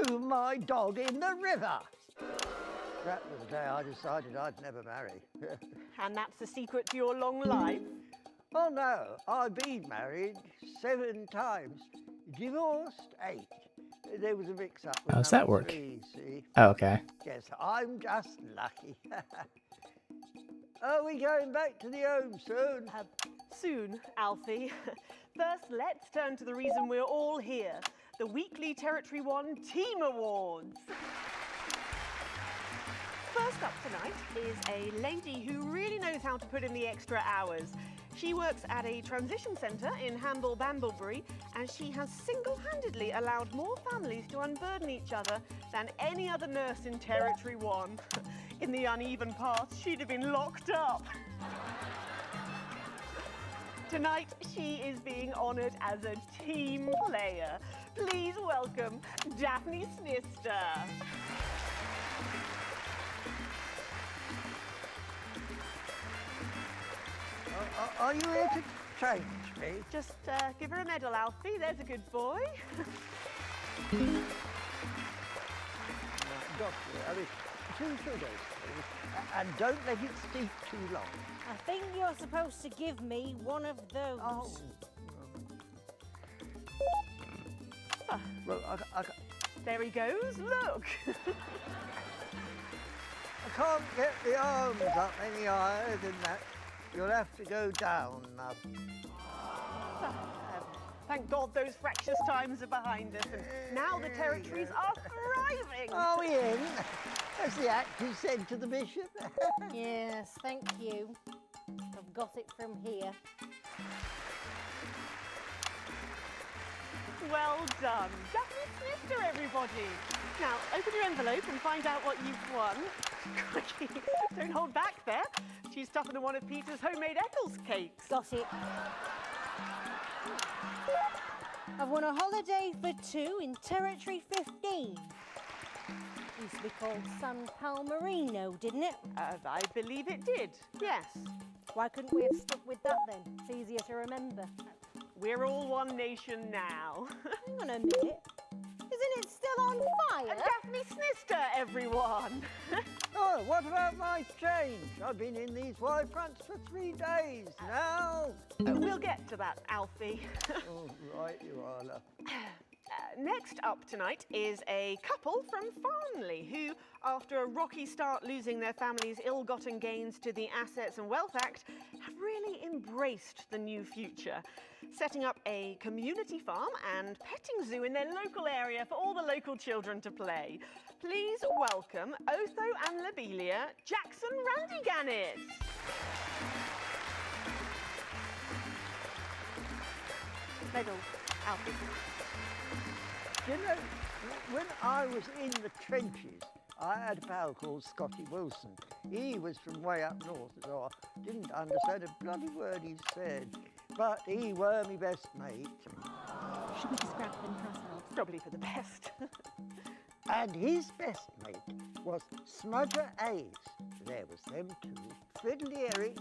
J: threw my dog in the river. That was the day I decided I'd never marry.
E: And that's the secret to your long life?
J: Oh no, I've been married 7 times, divorced 8. There was a mix-up with
A: How's that
J: number
A: work?
J: 3, see?
A: Oh, okay.
J: Yes, I'm just lucky. Are we going back to the home soon?
E: Soon, Alfie. First, let's turn to the reason we're all here, the weekly Territory 1 Team Awards. First up tonight is a lady who really knows how to put in the extra hours. She works at a transition centre in Hamble-Bamblebury, and she has single-handedly allowed more families to unburden each other than any other nurse in Territory 1. In the uneven path, she'd have been locked up. Tonight, she is being honoured as a team player. Please welcome Daphne Snister.
J: Are you here to change me?
E: Just give her a medal, Alfie. There's a good boy.
J: Doctor, I mean, 2 sugars, please. And don't let it steep too long.
Q: I think you're supposed to give me one of those.
J: Oh. Well, I
E: There he goes, look.
J: I can't get the arms up any higher than that. You'll have to go down, Mum.
E: Thank God those fractious times are behind us, and now the territories are thriving.
J: Are we in? As the actors said to the bishop.
Q: Yes, thank you. I've got it from here.
E: Well done. Daphne Snister, everybody. Now, open your envelope and find out what you've won. Crikey, don't hold back there. She's tougher than one of Peter's homemade Eccles cakes.
Q: Got it. I've won a holiday for 2 in Territory 15. Used to be called San Palmerino, didn't it?
E: I believe it did, yes.
Q: Why couldn't we have stuck with that then? It's easier to remember.
E: We're all one nation now.
Q: Hang on a minute. Isn't it still on fire?
E: And Daphne Snister, everyone.
J: Oh, what about my change? I've been in these wide fronts for 3 days now.
E: We'll get to that, Alfie.
J: Oh, right you are, love.
E: Next up tonight is a couple from Farnley who, after a rocky start losing their family's ill-gotten gains to the Assets and Wealth Act, have really embraced the new future, setting up a community farm and petting zoo in their local area for all the local children to play. Please welcome Otho and Lobelia Jackson Randy-Gannett. Medals, Alfie.
J: You know, when I was in the trenches, I had a pal called Scotty Wilson. He was from way up north, so I didn't understand a bloody word he said. But he were my best mate.
I: Should we just grab them for ourselves?
E: Probably for the best.
J: And his best mate was Smudger Ace. There was them 2, Fiddly Eric,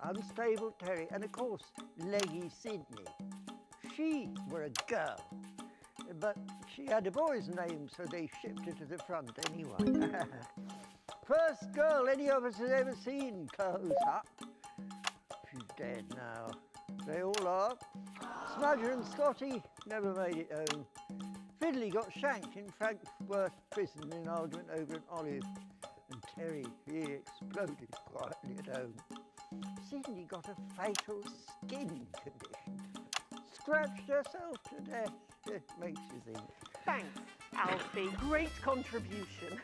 J: Unstable Terry, and of course, Leggy Sydney. She were a girl, but she had a boy's name, so they shipped her to the front anyway. First girl any of us has ever seen close up. She's dead now. They all are. Smudger and Scotty never made it home. Fiddly got shanked in Frankworth prison in an argument over an olive. And Terry, he exploded quietly at home. Sydney got a fatal skin condition. Scratched herself to death. It makes you think.
E: Thanks, Alfie. Great contribution.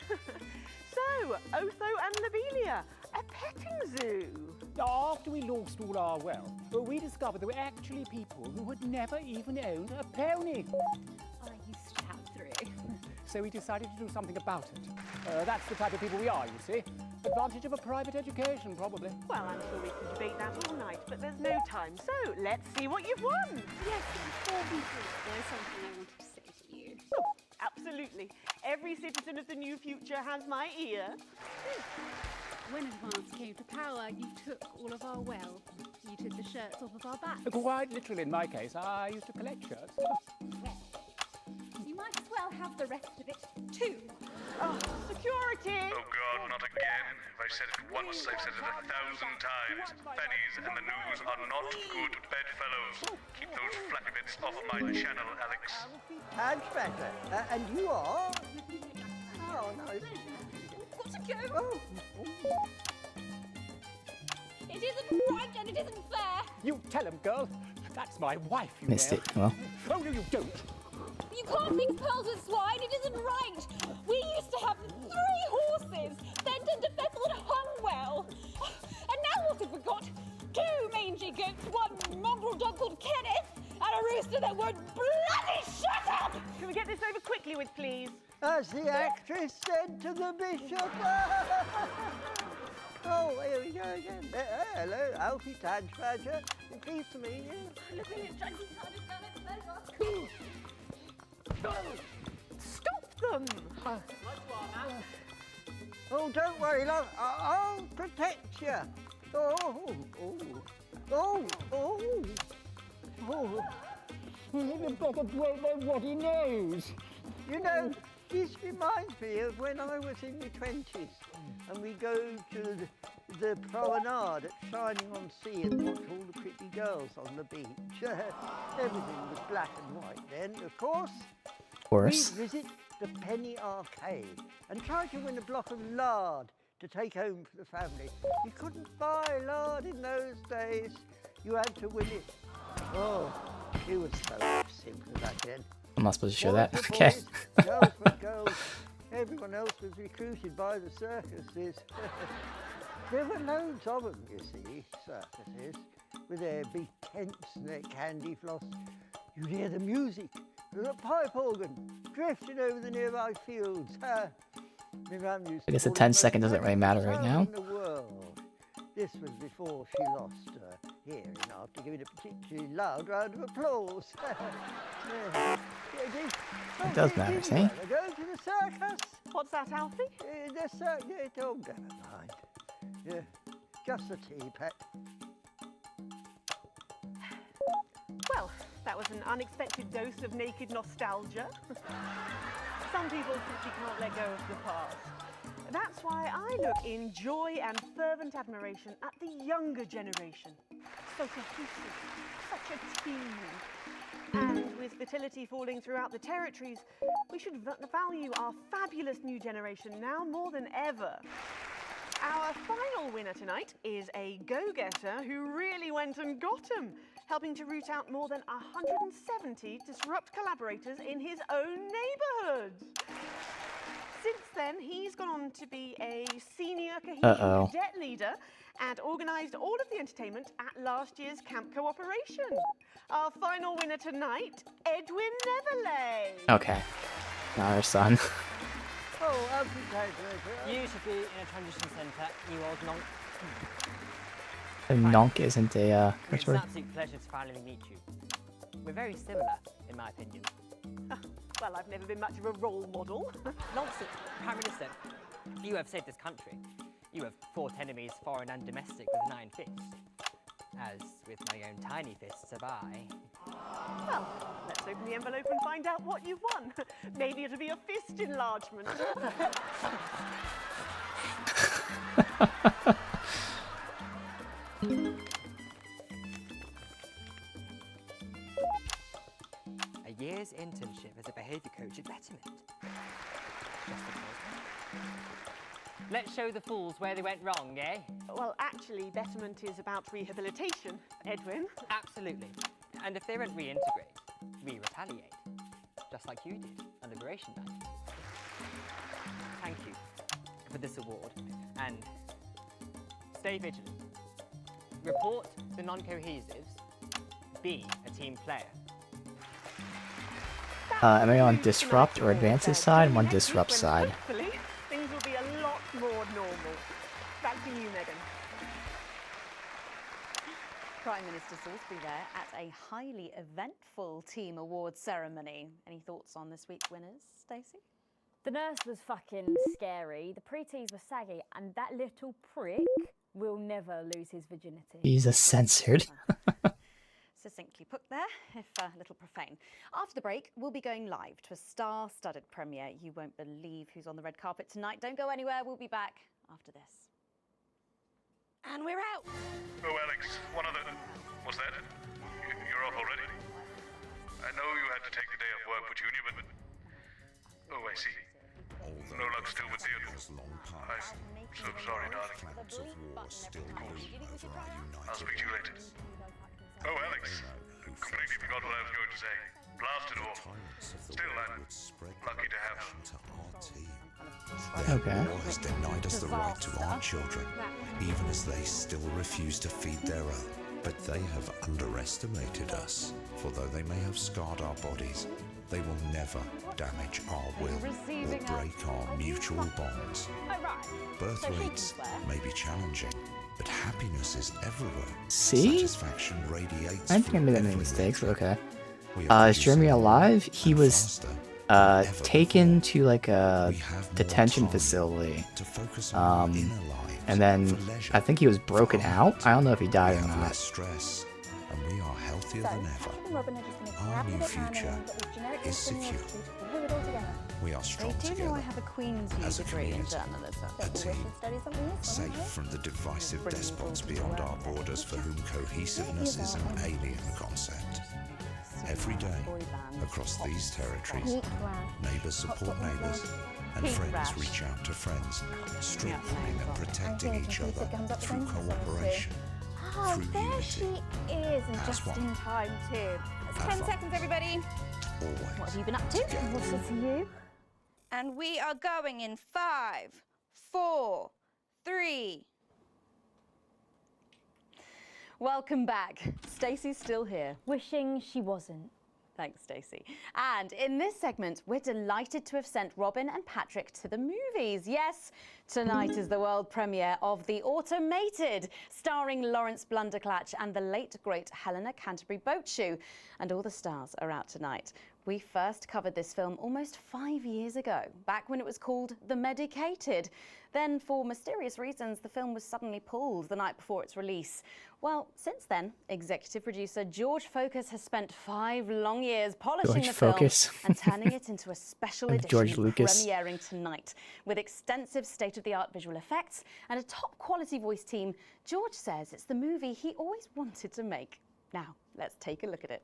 E: So, Otho and Lobelia, a petting zoo.
O: After we lost all our wealth, we discovered there were actually people who had never even owned a pony.
I: I used to have 3.
O: So we decided to do something about it. That's the type of people we are, you see. Advantage of a private education, probably.
E: Well, I'm sure we can debate that all night, but there's no time. So, let's see what you've won.
I: Yes, before we do, there's something I wanted to say to you.
E: Oh, absolutely. Every citizen of the new future has my ear.
R: When Advance came to power, you took all of our wealth. You took the shirts off of our backs.
O: Quite literally, in my case, I used to collect shirts.
R: You might as well have the rest of it, too.
E: Oh, security!
L: Oh God, not again. If I've said it once, I've said it 1,000 times. Bennies and the news are not good bedfellows. Keep those flappy bits off my channel, Alex.
J: Inspector, and you are? Oh, no.
R: Got to go.
J: Oh.
R: It isn't right and it isn't fair.
O: You tell him, girl. That's my wife, you
A: Missed
O: know.
A: it. Well,
O: Oh, no, you don't.
R: You can't mix pearls with swine. It isn't right. We used to have 3 horses, Fenton, DeFessel and Hungwell. And now what have we got? 2 mangy goats, 1 mongrel dog called Kenneth, and a rooster that won't bloody shut up!
E: Can we get this over quickly with, please?
J: As the actress said to the bishop. Oh, here we go again. Hello, Alfie Tadge-Badger. Pleased to meet you.
R: Looking at Junkie Carter's down at pleasure.
E: Stop them!
J: Oh, don't worry, love. I'll protect you. Oh, oh, oh, oh, oh.
H: You better blow my waddy nose.
J: You know, this reminds me of when I was in my 20s and we go to the promenade at Shining on Sea and watch all the pretty girls on the beach. Everything was black and white then, of course.
A: course.
J: We visit the Penny Arcade and try to win a block of lard to take home for the family. You couldn't buy lard in those days. You had to win it. Oh, it was so simple back then.
A: I'm not supposed to show that.
J: Boys were
A: Okay.
J: boys, girls were girls. Everyone else was recruited by the circuses. There were loads of them, you see, circuses, with their big tents and their candy floss. You'd hear the music, the pipe organ, drifting over the nearby fields. My mum used
A: I guess
J: to
A: the
J: call it
A: 10 second doesn't really matter right now.
J: in the world. This was before she lost her hearing after giving a particularly loud round of applause.
A: It does matter, see?
J: Go to the circus.
E: What's that, Alfie?
J: The circus. Oh, never mind. Yeah, just a tea, pet.
E: Well, that was an unexpected dose of naked nostalgia. Some people simply can't let go of the past. That's why I look in joy and fervent admiration at the younger generation. So cohesive, such a team. And with fertility falling throughout the territories, we should value our fabulous new generation now more than ever. Our final winner tonight is a go-getter who really went and got 'em, helping to root out more than 170 Disrupt collaborators in his own neighbourhood. Since then, he's gone on to be a senior cohesion cadet leader and organised all of the entertainment at last year's Camp Cooperation. Our final winner tonight, Edwin Neverlay.
A: Okay. Now her son.
J: Oh, Alfie
P: You should be in a transition centre, you old nonk.
A: A nonk isn't a curse
P: It's an
A: word.
P: absolute pleasure to finally meet you. We're very similar, in my opinion.
E: Well, I've never been much of a role model.
P: Nonsense, Prime Minister. You have saved this country. You have fought enemies, foreign and domestic, with an iron fist. As with my own tiny fists have I.
E: Well, let's open the envelope and find out what you've won. Maybe it'll be a fist enlargement.
P: A year's internship as a behaviour coach at Betterment. Just Let's show the fools where they went wrong, eh?
E: Well, actually, Betterment is about rehabilitation, Edwin.
P: Absolutely. And if they don't reintegrate, we retaliate. Just like you did on Liberation Night. Thank you for this award, and stay vigilant. Report the non-cohesives. Be a team player.
A: Am I on Disrupt or Advance's side? I'm on Disrupt side.
E: Hopefully, things will be a lot more normal. Back to you, Megan.
D: Prime Minister Salisbury there at a highly eventful team awards ceremony. Any thoughts on this week's winners? Stay Stacey?
I: The nurse was fucking scary, the pretees were saggy, and that little prick will never lose his virginity.
A: Jesus censored.
D: Succinctly put there, if a little profane. After the break, we'll be going live to a star-studded premiere. You won't believe who's on the red carpet tonight. Don't go anywhere. We'll be back after this. And we're out.
L: Oh, Alex, one other... What's that? You're off already? I know you had to take the day off work for Junior, but... Oh, I see. No luck still with Theodore. I'm so sorry, darling. I'll speak to you later. Oh, Alex. Completely forgot what I was going to say. Blasted all. Still, I'm lucky to have them.
A: Okay.
S: The war has denied us the right to our children, even as they still refuse to feed their own. But they have underestimated us, for though they may have scarred our bodies, they will never damage our will or break our mutual bonds. Birth rates may be challenging, but happiness is everywhere.
A: See?
S: Satisfaction radiates.
A: I think I made any mistakes, but okay. Is Jeremy alive? He was taken to like a detention facility. And then I think he was broken out. I don't know if he died or not.
S: Stress, and we are healthier than ever. Our new future is secure. We are strong
D: They do know
S: together
D: I have a Queen's
S: as a
D: degree in
S: community,
D: journalism.
S: a team, safe from the divisive despots beyond our borders for whom cohesiveness is an alien concept. Every day, across these territories, neighbours support neighbours, and friends reach out to friends, strengthening and protecting each other through cooperation,
F: Oh,
S: through
F: there
S: unity.
F: she is, and
S: As
F: just
S: one.
F: in time too. It's 10
S: Advance.
F: seconds, everybody.
S: Always.
F: What have you been up to?
S: Together.
F: What's it to you? And we are going in 5, 4, 3.
D: Welcome back. Stacey's still here.
I: Wishing she wasn't.
D: Thanks, Stacey. And in this segment, we're delighted to have sent Robin and Patrick to the movies. Yes, tonight is the world premiere of The Automated, starring Lawrence Blunderclatch and the late, great Helena Canterbury-Boatshoe. And all the stars are out tonight. We first covered this film almost 5 years ago, back when it was called The Medicated. Then, for mysterious reasons, the film was suddenly pulled the night before its release. Well, since then, executive producer George Focus has spent 5 long years polishing
A: George
D: the film
A: Focus.
D: and turning it into a special
A: Of
D: edition
A: George Lucas.
D: premiering tonight. With extensive state-of-the-art visual effects and a top-quality voice team, George says it's the movie he always wanted to make. Now, let's take a look at it.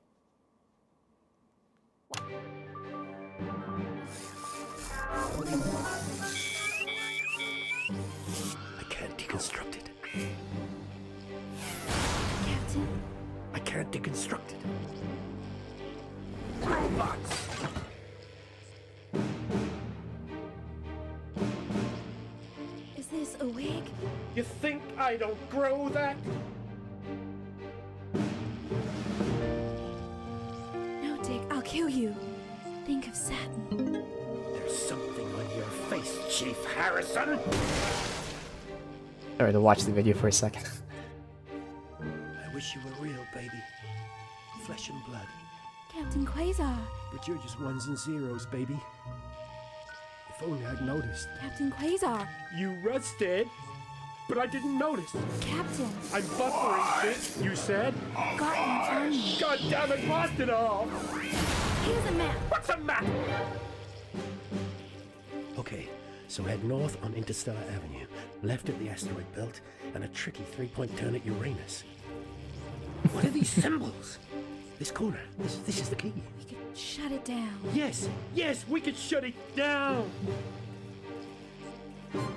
W: I can't deconstruct it.
F: Captain?
W: I can't deconstruct it. Robots!
F: Is this a wig?
W: You think I don't grow that?
F: No, Dick, I'll kill you. Think of Saturn.
W: There's something on your face, Chief Harrison!
A: Sorry to watch the video for a second.
W: I wish you were real, baby. Flesh and blood.
F: Captain Quasar.
W: But you're just ones and zeros, baby. If only I'd noticed.
F: Captain Quasar.
W: You rusted, but I didn't notice.
F: Captain.
W: I'm buffering this, you said?
F: Got one on me.
W: God damn it, blast it all!
F: Here's a map.
W: What's a map? Okay, so head north on Interstellar Avenue, left at the asteroid belt, and a tricky 3-point turn at Uranus. What are these symbols? This corner, this is the key.
F: We could shut it down.
W: Yes, we could shut it down!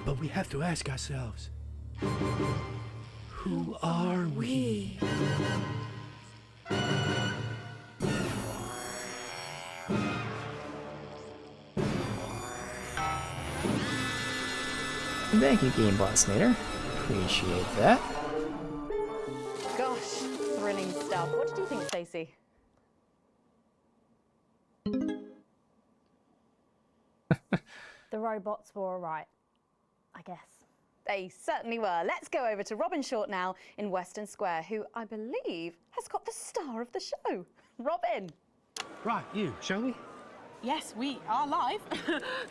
W: But we have to ask ourselves, who are we?
A: Thank you, Game Boss Nader. Appreciate that.
D: Gosh, thrilling stuff. What did you think, Stacey?
I: The robots were alright, I guess.
D: They certainly were. Let's go over to Robin Short now in Western Square, who I believe has got the star of the show. Robin.
W: Right, you, show me.
G: Yes, we are live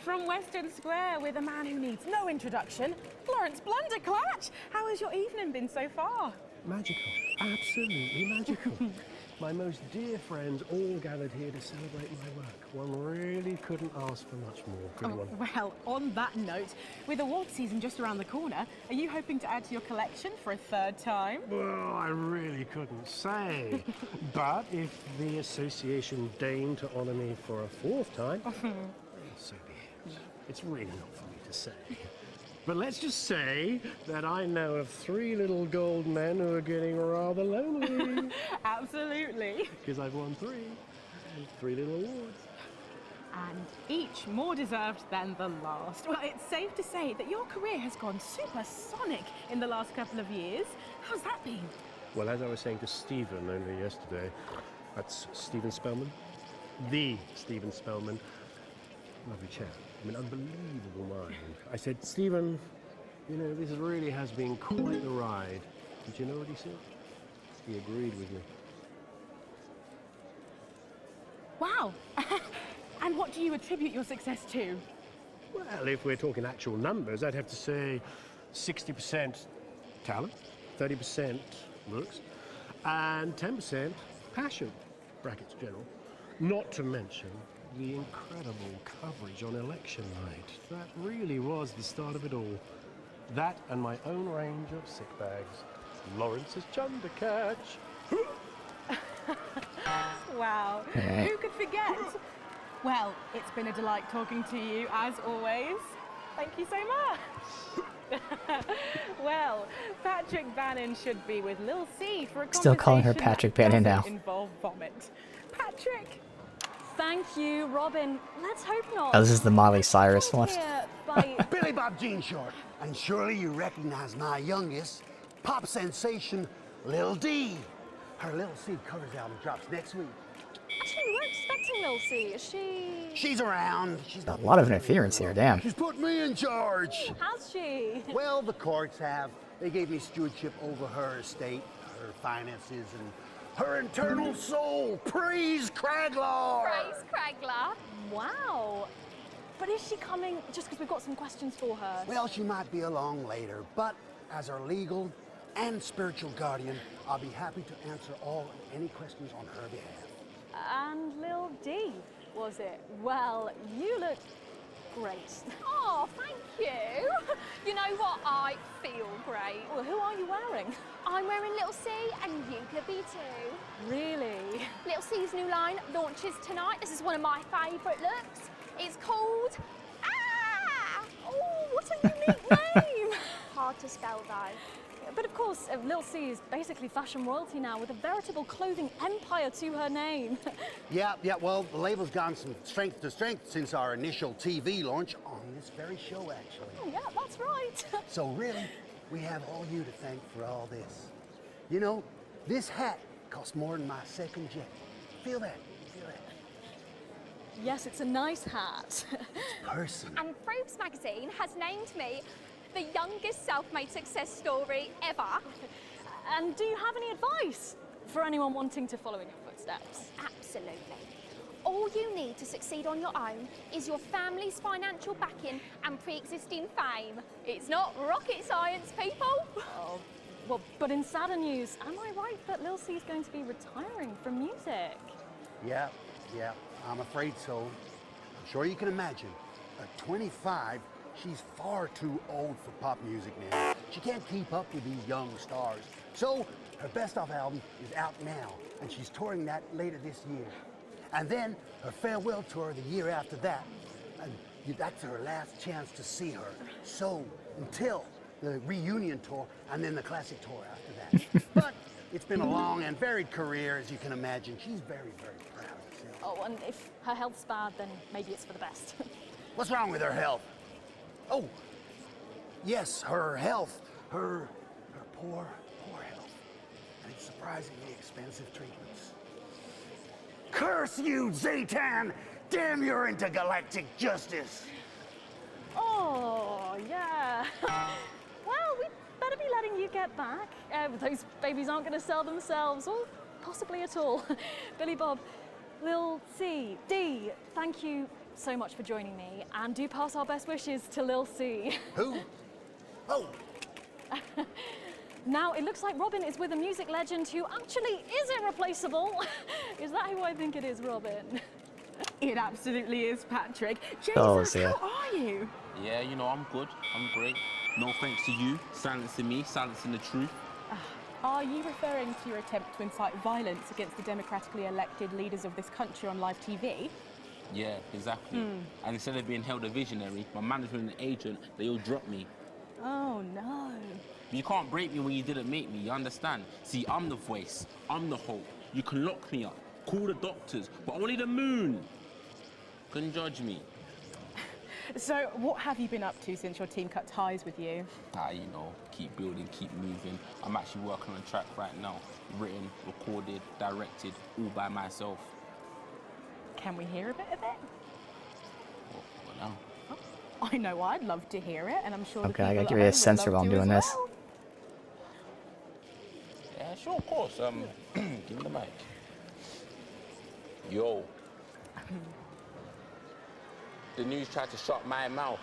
G: from Western Square with a man who needs no introduction, Lawrence Blunderclatch. How has your evening been so far?
W: Magical. Absolutely magical. My most dear friends all gathered here to celebrate my work. One really couldn't ask for much more, could one?
G: Well, on that note, with award season just around the corner, are you hoping to add to your collection for a third time?
W: Well, I really couldn't say. But if the association deigned to honour me for a fourth time, so be it. It's really not for me to say. But let's just say that I know of 3 little gold men who are getting rather lonely.
G: Absolutely.
W: Because I've won 3. And 3 little awards.
G: And each more deserved than the last. Well, it's safe to say that your career has gone supersonic in the last couple of years. How's that been?
W: Well, as I was saying to Stephen only yesterday, that's Stephen Spellman. The Stephen Spellman. Lovely chap. I mean, unbelievable mind. I said, Stephen, you know, this really has been quite the ride. Did you know what he said? He agreed with me.
G: Wow. And what do you attribute your success to?
W: Well, if we're talking actual numbers, I'd have to say 60% talent, 30% looks, and 10% passion, brackets general. Not to mention the incredible coverage on election night. That really was the start of it all. That and my own range of sick bags. Lawrence's Chundercatch.
G: Wow. Who could forget? Well, it's been a delight talking to you, as always. Thank you so much. Well, Patrick Bannon should be with Lil C for a
A: Still calling her Patrick Bannon now.
G: Involve vomit. Patrick.
I: Thank you, Robin. Let's hope not.
A: Oh, this is the Miley Cyrus one.
J: Billy Bob Jean Short. And surely you recognize my youngest, pop sensation, Lil D. Her Lil C covers album drops next week.
I: Actually, we weren't expecting Lil C. Is she?
J: She's around. She's
A: A lot of interference here, damn.
J: She's put me in charge.
I: Has she?
J: Well, the courts have. They gave me stewardship over her estate, her finances, and her internal soul. Praise Craglar!
R: Praise Craglar.
I: Wow. But is she coming just because we've got some questions for her?
J: Well, she might be along later, but as her legal and spiritual guardian, I'll be happy to answer all and any questions on her behalf.
I: And Lil D, was it? Well, you look great.
R: Oh, thank you. You know what? I feel great.
I: Well, who are you wearing?
R: I'm wearing Little C, and you could be too.
I: Really?
R: Little C's new line launches tonight. This is one of my favourite looks. It's called... Ah!
I: Oh, what a unique name!
R: Hard to spell, though.
I: But of course, Lil C is basically fashion royalty now, with a veritable clothing empire to her name.
J: Yeah, well, the label's gone from strength to strength since our initial TV launch on this very show, actually.
I: Oh, yeah, that's right.
J: So really, we have all you to thank for all this. You know, this hat cost more than my second jet. Feel that? Feel that?
I: Yes, it's a nice hat.
J: Person.
R: And Forbes magazine has named me the youngest self-made success story ever.
I: And do you have any advice for anyone wanting to follow in your footsteps?
R: Absolutely. All you need to succeed on your own is your family's financial backing and pre-existing fame. It's not rocket science, people.
I: Oh, well, but in sadder news, am I right that Lil C is going to be retiring from music?
J: Yeah, I'm afraid so. I'm sure you can imagine. At 25, she's far too old for pop music now. She can't keep up with these young stars. So her Best Of album is out now, and she's touring that later this year. And then her farewell tour the year after that. And that's her last chance to see her. So until the reunion tour and then the classic tour after that. But it's been a long and varied career, as you can imagine. She's very, very proud of herself.
I: Oh, and if her health's bad, then maybe it's for the best.
J: What's wrong with her health? Oh, yes, her health. Her poor health. And it's surprisingly expensive treatments. Curse you, Zatan! Damn your intergalactic justice!
I: Oh, yeah. Well, we'd better be letting you get back. Those babies aren't going to sell themselves, or possibly at all. Billy Bob, Lil C. D, thank you so much for joining me, and do pass our best wishes to Lil C.
W: Who? Oh!
I: Now, it looks like Robin is with a music legend who actually is irreplaceable. Is that who I think it is, Robin?
T: It absolutely is, Patrick.
A: Oh,
T: Jesus,
A: yeah.
T: how are you?
U: Yeah, you know, I'm good. I'm great. No thanks to you, silencing me, silencing the truth.
T: Are you referring to your attempt to incite violence against the democratically elected leaders of this country on live TV?
U: Yeah, exactly. And instead of being held a visionary, my management and agent, they all dropped me.
T: Oh, no.
U: You can't break me when you didn't make me, you understand? See, I'm the voice, I'm the hope. You can lock me up, call the doctors, but only the moon can judge me.
T: So, what have you been up to since your team cut ties with you?
U: You know, keep building, keep moving. I'm actually working on a track right now. Written, recorded, directed, all by myself.
T: Can we hear a bit of it?
U: Well, no.
T: I know I'd love to hear it, and I'm sure
A: Okay,
T: the
A: I
T: people
A: gotta
T: at
A: give you a
T: home would
A: censor
T: love
A: while I'm
T: to
A: doing
T: as
A: this.
T: well.
U: Yeah, sure, of course. Give me the mic. Yo. The news tried to shut my mouth,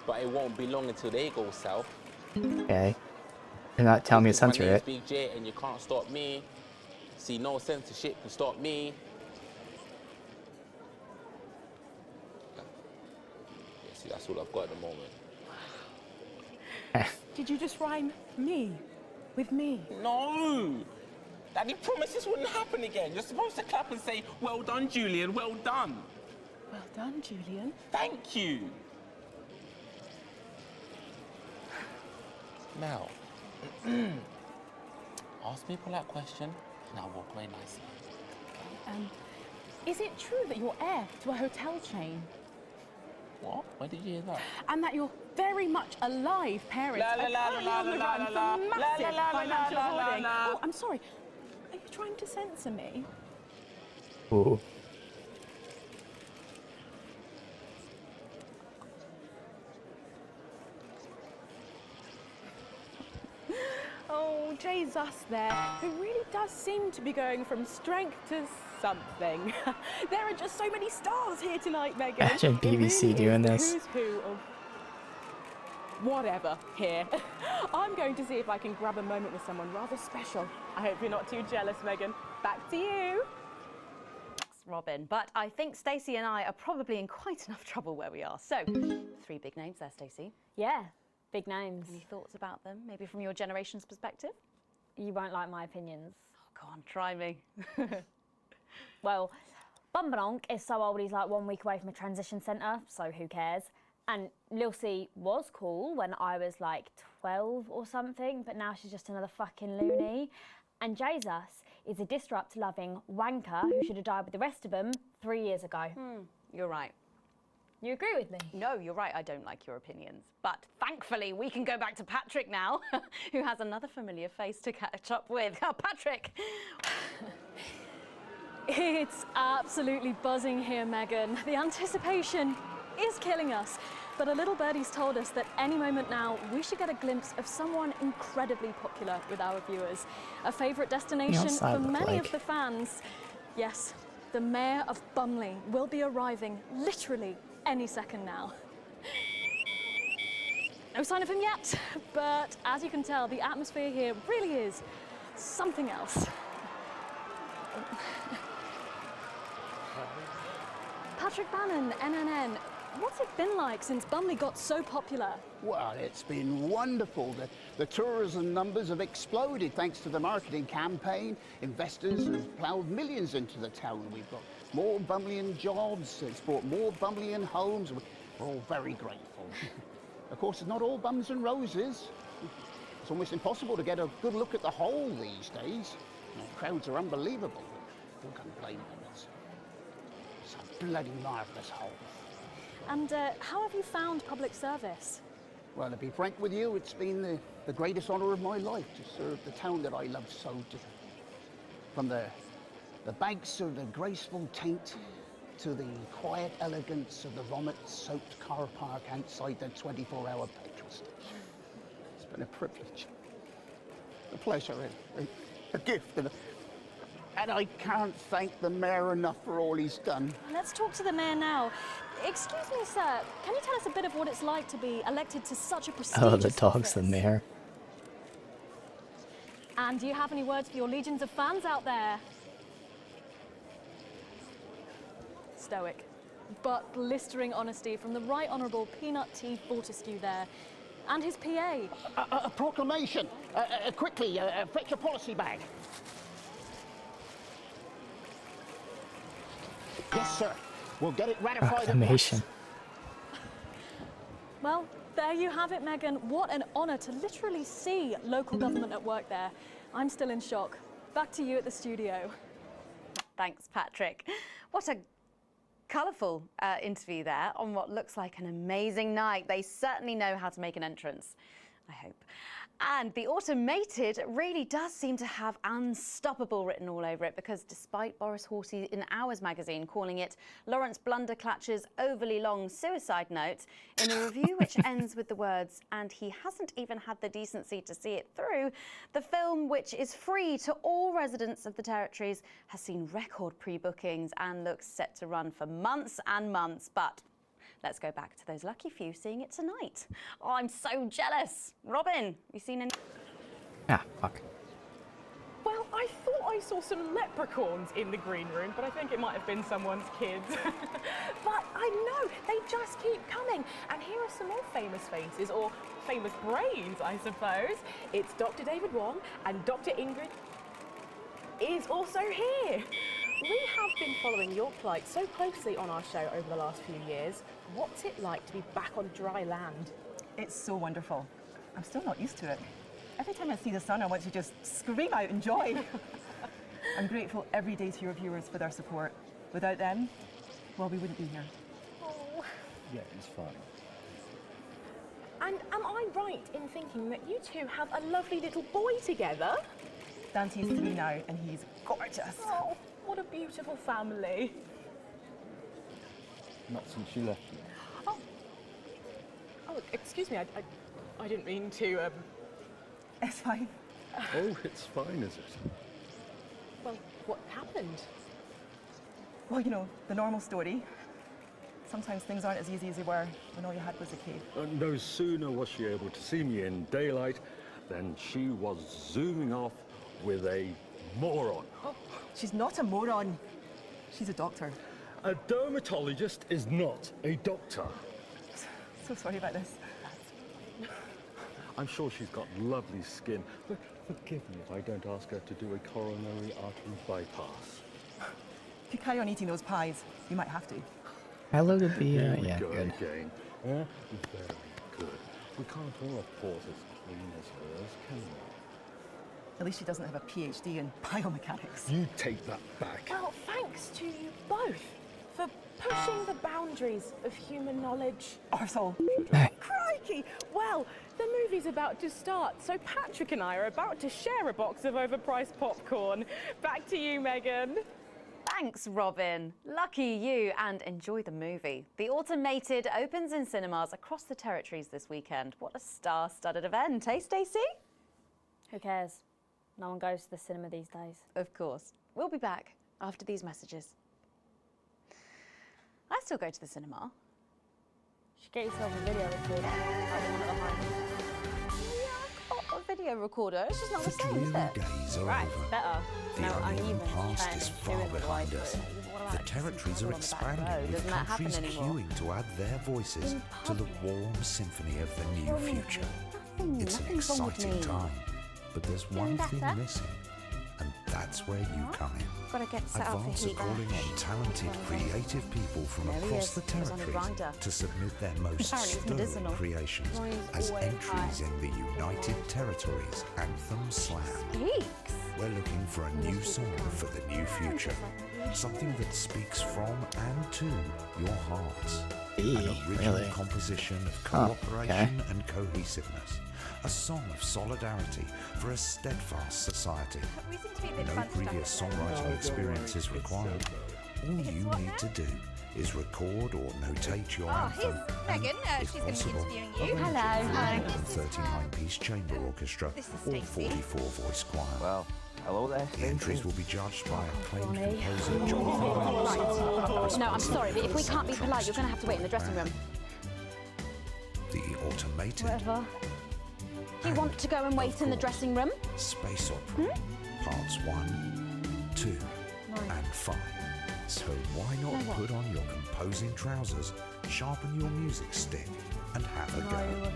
U: but it won't be long until they go south.
A: Okay. You're not telling me to censor
U: My name's
A: it.
U: Big J, and you can't stop me. See, no censorship can stop me. Yeah, see, that's all I've got at the moment.
T: Did you just rhyme me with me?
U: No! Daddy promised this wouldn't happen again. You're supposed to clap and say, well done, Julian, well done.
T: Well done, Julian.
U: Thank you. Now, ask me a polite question, and I'll walk away nicely.
T: Is it true that you're heir to a hotel chain?
U: What? Where did you hear that?
T: And that you're very much alive parents
U: La, la,
T: are
U: la,
T: currently
U: la,
T: on the
U: la,
T: run
U: la,
T: for
U: la,
T: massive
U: la, la, la,
T: financial
U: la, la,
T: hoarding.
U: la.
T: Oh, I'm sorry. Are you trying to censor me?
A: Ooh.
T: Oh, Jay's us there, who really does seem to be going from strength to something. There are just so many stars here tonight, Megan.
A: Imagine
T: It
A: BBC
T: really
A: doing
T: is
A: this.
T: the who's who of whatever here. I'm going to see if I can grab a moment with someone rather special. I hope you're not too jealous, Megan. Back to you.
D: Robin, but I think Stacey and I are probably in quite enough trouble where we are. So, 3 big names there, Stacey.
R: Yeah, big names.
D: Any thoughts about them, maybe from your generation's perspective?
R: You won't like my opinions.
D: Oh, go on, try me.
R: Well, Bumbanonk is so old he's like 1 week away from a transition centre, so who cares? And Lil C was cool when I was like 12 or something, but now she's just another fucking loony. And Jesus is a disrupt-loving wanker who should have died with the rest of them 3 years ago.
D: You're right.
R: You agree with me?
D: No, you're right, I don't like your opinions. But thankfully, we can go back to Patrick now, who has another familiar face to catch up with. Oh, Patrick!
I: It's absolutely buzzing here, Megan. The anticipation is killing us. But a little birdie's told us that any moment now, we should get a glimpse of someone incredibly popular with our viewers. A favourite destination
A: outside
I: for
A: look
I: many
A: like?
I: of the fans. Yes, the Mayor of Bumley will be arriving literally any second now. No sign of him yet, but as you can tell, the atmosphere here really is something else. Patrick Bannon, NNN, what's it been like since Bumley got so popular?
V: Well, it's been wonderful. The tourism numbers have exploded thanks to the marketing campaign. Investors have ploughed millions into the town. We've got more Bumleyan jobs. It's brought more Bumleyan homes. We're all very grateful. Of course, it's not all bums and roses. It's almost impossible to get a good look at the whole these days. You know, crowds are unbelievable. Who can blame them? It's a bloody marvellous whole.
I: And how have you found public service?
V: Well, to be frank with you, it's been the greatest honour of my life to serve the town that I love so dearly. From the banks of the graceful Taint to the quiet elegance of the vomit-soaked car park outside the 24-hour petrol station. It's been a privilege, a pleasure, a gift, And I can't thank the mayor enough for all he's done.
I: Let's talk to the mayor now. Excuse me, sir. Can you tell us a bit of what it's like to be elected to such a prestigious
A: Oh, the dog's
I: office?
A: the mayor.
I: And do you have any words for your legions of fans out there? Stoic, but blistering honesty from the Right Honourable Peanut T. Fortescue there, and his PA.
V: A proclamation. Quickly, fetch your policy bag. Yes, sir. We'll get it ratified.
A: Proclamation.
I: Well, there you have it, Megan. What an honour to literally see local government at work there. I'm still in shock. Back to you at the studio.
D: Thanks, Patrick. What a colourful interview there on what looks like an amazing night. They certainly know how to make an entrance, I hope. And the automated really does seem to have unstoppable written all over it, because despite Boris Horsey in Hours magazine calling it Lawrence Blunderclatch's overly long suicide note, in a review which ends with the words, and he hasn't even had the decency to see it through, the film, which is free to all residents of the territories, has seen record pre-bookings and looks set to run for months and months. But let's go back to those lucky few seeing it tonight. Oh, I'm so jealous. Robin, you seen any?
A: Ah, fuck.
T: Well, I thought I saw some leprechauns in the green room, but I think it might have been someone's kids. But I know, they just keep coming. And here are some more famous faces, or famous brains, I suppose. It's Dr. David Wong, and Dr. Ingrid is also here. We have been following your plight so closely on our show over the last few years. What's it like to be back on dry land?
B: It's so wonderful. I'm still not used to it. Every time I see the sun, I want to just scream out in joy. I'm grateful every day to your viewers for their support. Without them, well, we wouldn't be here.
T: Oh.
C: Yeah, it's fine.
T: And am I right in thinking that you two have a lovely little boy together?
B: Dante's 3 now, and he's gorgeous.
T: Oh, what a beautiful family.
C: Not since you left me.
T: Oh, excuse me, I didn't mean to,
B: It's fine.
C: Oh, it's fine, is it?
T: Well, what happened?
B: Well, you know, the normal story. Sometimes things aren't as easy as they were when all you had was a cave.
C: No sooner was she able to see me in daylight than she was zooming off with a moron.
B: Oh, she's not a moron. She's a doctor.
C: A dermatologist is not a doctor.
B: So sorry about this.
C: I'm sure she's got lovely skin, but forgive me if I don't ask her to do a coronary artery bypass.
B: If you carry on eating those pies, you might have to.
A: Hello to be,
C: Here we
A: yeah,
C: go
A: good.
C: again. Very good. We can't all afford as clean as hers, can we?
B: At least she doesn't have a PhD in biomechanics.
C: You take that back.
T: Well, thanks to you both for pushing the boundaries of human knowledge.
B: Arsehole.
T: Crikey! Well, the movie's about to start, so Patrick and I are about to share a box of overpriced popcorn. Back to you, Megan.
D: Thanks, Robin. Lucky you, and enjoy the movie. The Automated opens in cinemas across the territories this weekend. What a star-studded event, eh, Stacey?
I: Who cares? No one goes to the cinema these days.
D: Of course. We'll be back after these messages. I still go to the cinema.
I: You should get yourself a video recorder, like the one at the home.
D: A video recorder, it's just not the
S: The
D: same, is
S: dreary
D: it?
S: days are
I: Right,
S: over.
I: better.
S: The
I: No
S: uneven
I: uneven
S: past
I: trend,
S: is far
I: doing the
S: behind
I: right
S: us.
I: way.
S: The territories are
D: on the back
S: expanding,
D: road?
S: with
D: Doesn't that happen
S: countries
D: anymore?
S: queuing to add their voices to the warm symphony of the new future. It's an
D: nothing's wrong with
S: exciting
D: me.
S: time, but there's
D: Feeling
S: one thing
D: better?
S: missing, and that's where you come in.
D: Gotta get set up for
S: Advance are
D: heat
S: calling
D: rash.
S: on talented, creative people from
D: There he
S: across
D: is.
S: the
D: He was on a
S: territories
D: grinder.
S: to submit their most
D: Apparently it's
S: stirring
D: medicinal.
S: creations
D: Mine's
S: as
D: always
S: entries in the United Territories Anthem Slam.
D: Speaks.
S: We're looking for a new song for the new future. Something that speaks from and to your hearts. An original
A: really?
S: composition of
A: Oh,
S: cooperation and cohesiveness. A song of solidarity for a steadfast society.
R: We seem to be a bit
S: No
R: bunched up
S: previous
R: at the moment.
S: songwriting experience is required. All you need to do is record or notate your
R: Oh, here's
S: anthem.
R: Megan.
S: and, if
R: She's going to be
S: possible,
R: interviewing you.
S: arrange it
R: Hello.
S: for a
R: Hi.
S: 39-piece chamber orchestra
R: This is
S: or
R: Stacey.
S: 44-voice choir.
K: Well, Hello there,
S: The entries will be judged by acclaimed
D: Ronnie.
S: composer Jonathan Wells.
D: No, I'm sorry, but if we can't be polite, you're going to have to wait in the dressing room.
S: The automated
D: Whatever. Do you want to go and wait in the dressing room?
S: space opera, parts 1, 2, and 5. So why not
D: No, what?
S: put on your composing trousers, sharpen your music stick, and have a go?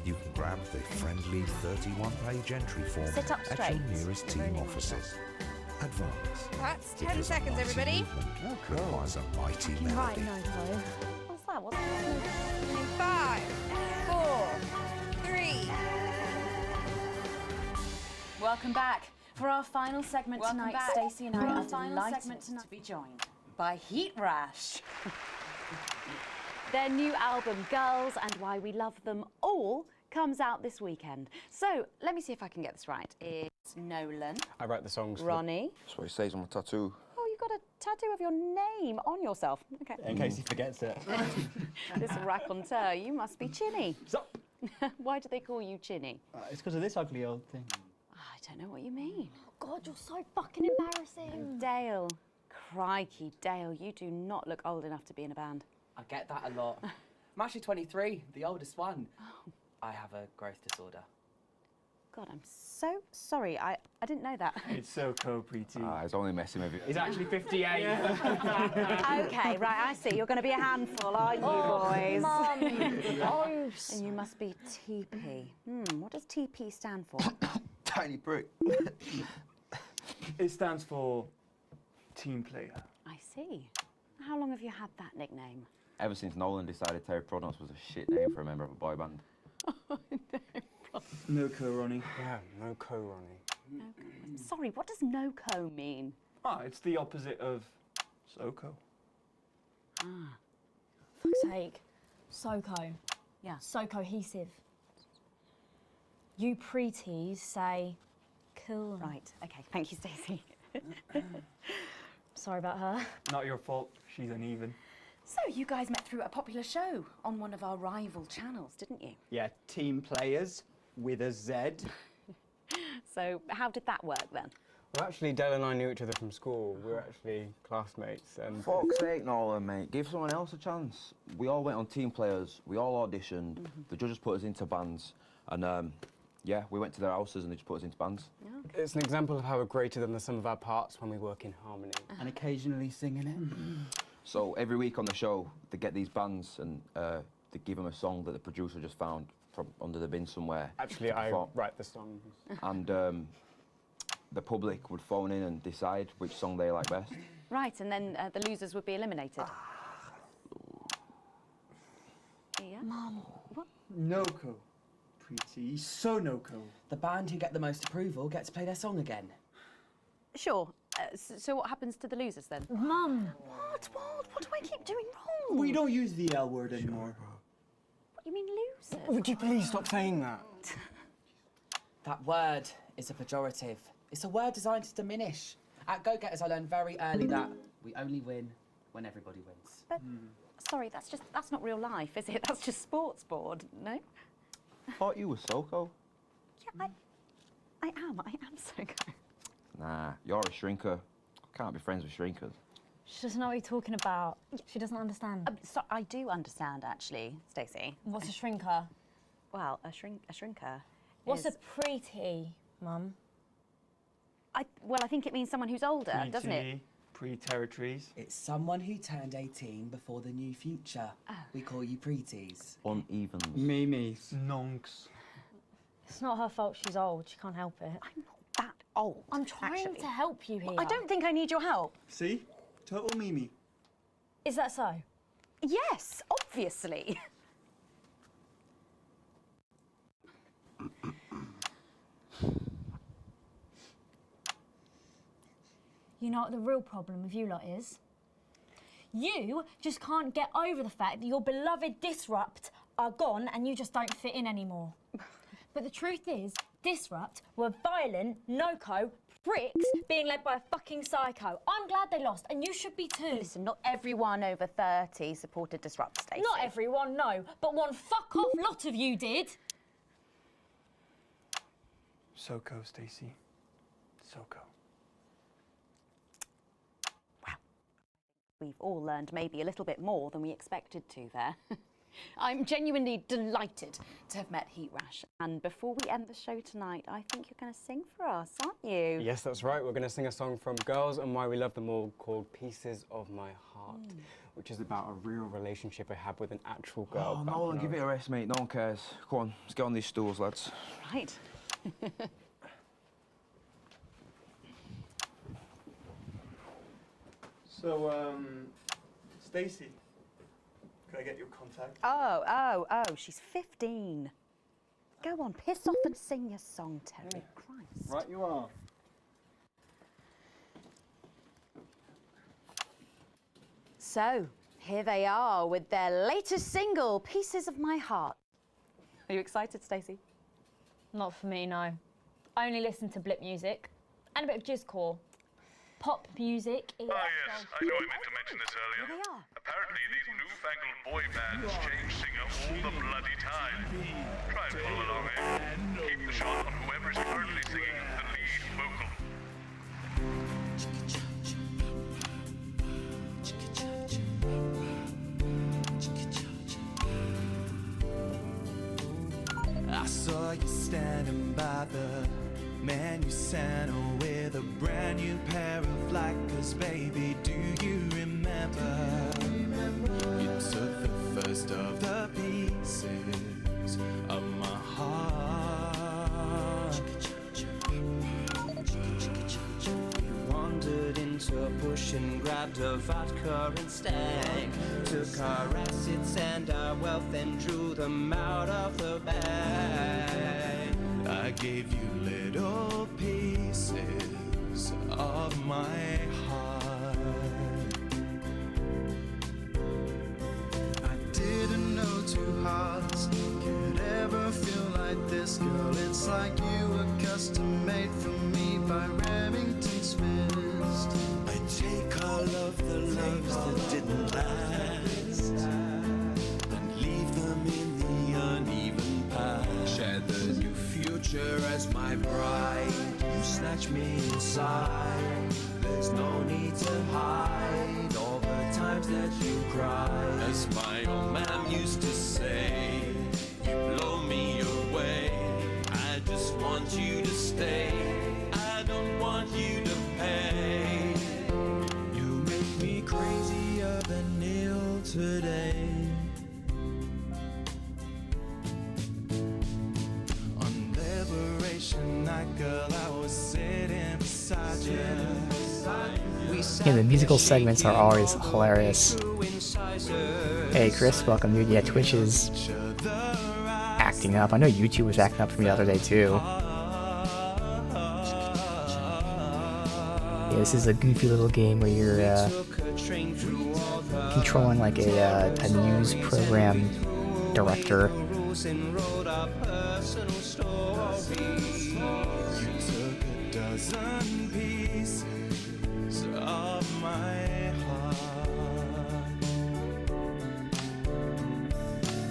S: You can grab the friendly 31-page entry form
F: Sit up
S: at your
F: straight.
S: nearest team offices. Advance.
F: That's 10
S: because a
F: seconds,
S: mighty
F: everybody.
S: movement requires a mighty melody.
D: What's that? What's that?
F: 5, 4, 3.
D: Welcome back. For our final segment tonight, Stacey and I are delighted to be joined by Heat Rash. Their new album, Girls and Why We Love Them All, comes out this weekend. So, let me see if I can get this right. It's Nolan,
K: I write the songs.
D: Ronnie.
K: That's what it says on my tattoo.
D: Oh, you've got a tattoo of your name on yourself. Okay.
K: In case he forgets it.
D: This raconteur, you must be Chinny. Why do they call you Chinny?
M: It's because of this ugly old thing.
D: I don't know what you mean.
Q: God, you're so fucking embarrassing.
D: Dale. Crikey, Dale, you do not look old enough to be in a band.
N: I get that a lot. I'm actually 23, the oldest one. I have a growth disorder.
D: God, I'm so sorry. I didn't know that.
M: It's so co-preety.
K: He's only messing with you.
M: He's actually 58.
D: Okay, right, I see. You're going to be a handful, aren't you, boys?
Q: Mum.
D: And you must be TP. What does TP stand for?
K: Tiny prick.
M: It stands for team player.
D: I see. How long have you had that nickname?
K: Ever since Nolan decided Terry Prodnos was a shit name for a member of a boy band.
M: No co, Ronnie.
K: Yeah, no co, Ronnie.
D: Sorry, what does no-co mean?
M: It's the opposite of SoCo.
Q: Fuck's sake. SoCo.
D: Yeah.
Q: So cohesive. You pretees say cool.
D: Right, okay. Thank you, Stacey.
Q: Sorry about her.
M: Not your fault. She's uneven.
D: So, you guys met through a popular show on one of our rival channels, didn't you?
X: Yeah, Team Players with a Z.
D: So, how did that work then?
Y: Well, actually, Dale and I knew each other from school. We were actually classmates. And
K: Fuck's sake, Nolan, mate. Give someone else a chance. We all went on Team Players. We all auditioned. The judges put us into bands. And, yeah, we went to their houses and they just put us into bands.
Y: It's an example of how we're greater than the sum of our parts when we work in harmony.
M: And occasionally singing it.
K: So every week on the show, they get these bands and they give them a song that the producer just found from under the bin somewhere.
Y: Actually, I write the songs.
K: And the public would phone in and decide which song they like best.
D: Right, and then the losers would be eliminated. Yeah?
Q: Mum.
D: What?
M: No co. Pretty. So no co.
N: The band who get the most approval get to play their song again.
D: Sure. So what happens to the losers then?
Q: Mum.
D: What do I keep doing wrong?
M: We don't use the L word anymore.
D: What do you mean losers?
Y: Would you please stop saying that?
N: That word is a pejorative. It's a word designed to diminish. At Go-Getters, I learned very early that we only win when everybody wins.
D: But, sorry, that's not real life, is it? That's just sports board, no?
K: Thought you were SoCo.
D: Yeah, I am so good.
K: Nah, you're a shrinker. Can't be friends with shrinkers.
Q: She doesn't know what you're talking about. She doesn't understand.
D: So I do understand, actually, Stacey.
Q: What's a shrinker?
D: Well, a shrinker.
Q: What's
D: is...
Q: a preety, Mum?
D: Well, I think it means someone who's older, doesn't it?
M: Pre-territories.
N: It's someone who turned 18 before the new future. We call you pretees.
K: Uneven.
M: Mimis. Nonks.
Q: It's not her fault she's old. She can't help it.
D: I'm not that old.
Q: I'm trying to help you here.
D: I don't think I need your help.
M: See? Total Mimi.
Q: Is that so?
D: Yes, obviously.
Q: You know what the real problem with you lot is? You just can't get over the fact that your beloved Disrupt are gone and you just don't fit in anymore. But the truth is, Disrupt were violent, no-co pricks being led by a fucking psycho. I'm glad they lost, and you should be too.
D: Listen, not everyone over 30 supported Disrupt, Stacey.
Q: Not everyone, no, but one fuck-off lot of you did.
M: SoCo, Stacey. Soko.
D: We've all learned maybe a little bit more than we expected to there. I'm genuinely delighted to have met Heat Rash. And before we end the show tonight, I think you're going to sing for us, aren't you?
Y: Yes, that's right. We're going to sing a song from Girls and Why We Love Them All called Pieces of My Heart, which is about a real relationship I had with an actual girl.
K: Oh, Nolan, give it a rest, mate. No one cares. Come on, let's get on these stools, lads.
D: Right.
M: So, Stacey, could I get your contact?
D: Oh, she's 15. Go on, piss off and sing your song, Terry. Christ.
M: Right you are.
D: So, here they are with their latest single, Pieces of My Heart. Are you excited, Stacey?
Q: Not for me, no. I only listen to blip music and a bit of jizzcore. Pop music is...
E: Ah, yes, I know I meant to mention this earlier. Apparently, these newfangled boy bands change singer all the bloody time. Try and follow along, eh? Keep the shot on whoever is currently singing the lead vocal.
H: I saw you standing by the menu center with a brand new pair of Lakers, baby. Do you remember? You took the first of the pieces of my heart. You wandered into a bush and grabbed a vodka instead. Took our assets and our wealth and drew them out of the bag. I gave you little pieces of my heart. I didn't know two hearts could ever feel like this, girl. It's like you were custom made for me by Remington Smith. I take all of the loves that didn't last and leave them in the uneven past. Share the new future as my bride. You snatch me inside. There's no need to hide all the times that you cried. As my old man used to say, you blow me away. I just want you to stay. I don't want you to pay. You make me crazier than Neil today. On Liberation Night, girl, I was sitting beside you.
A: Yeah, the musical segments are always hilarious. Hey Chris, welcome dude. Yeah, Twitch is acting up. I know YouTube was acting up for me the other day too. Yeah, this is a goofy little game where you're controlling like a news program director.
H: Dozen pieces of my heart.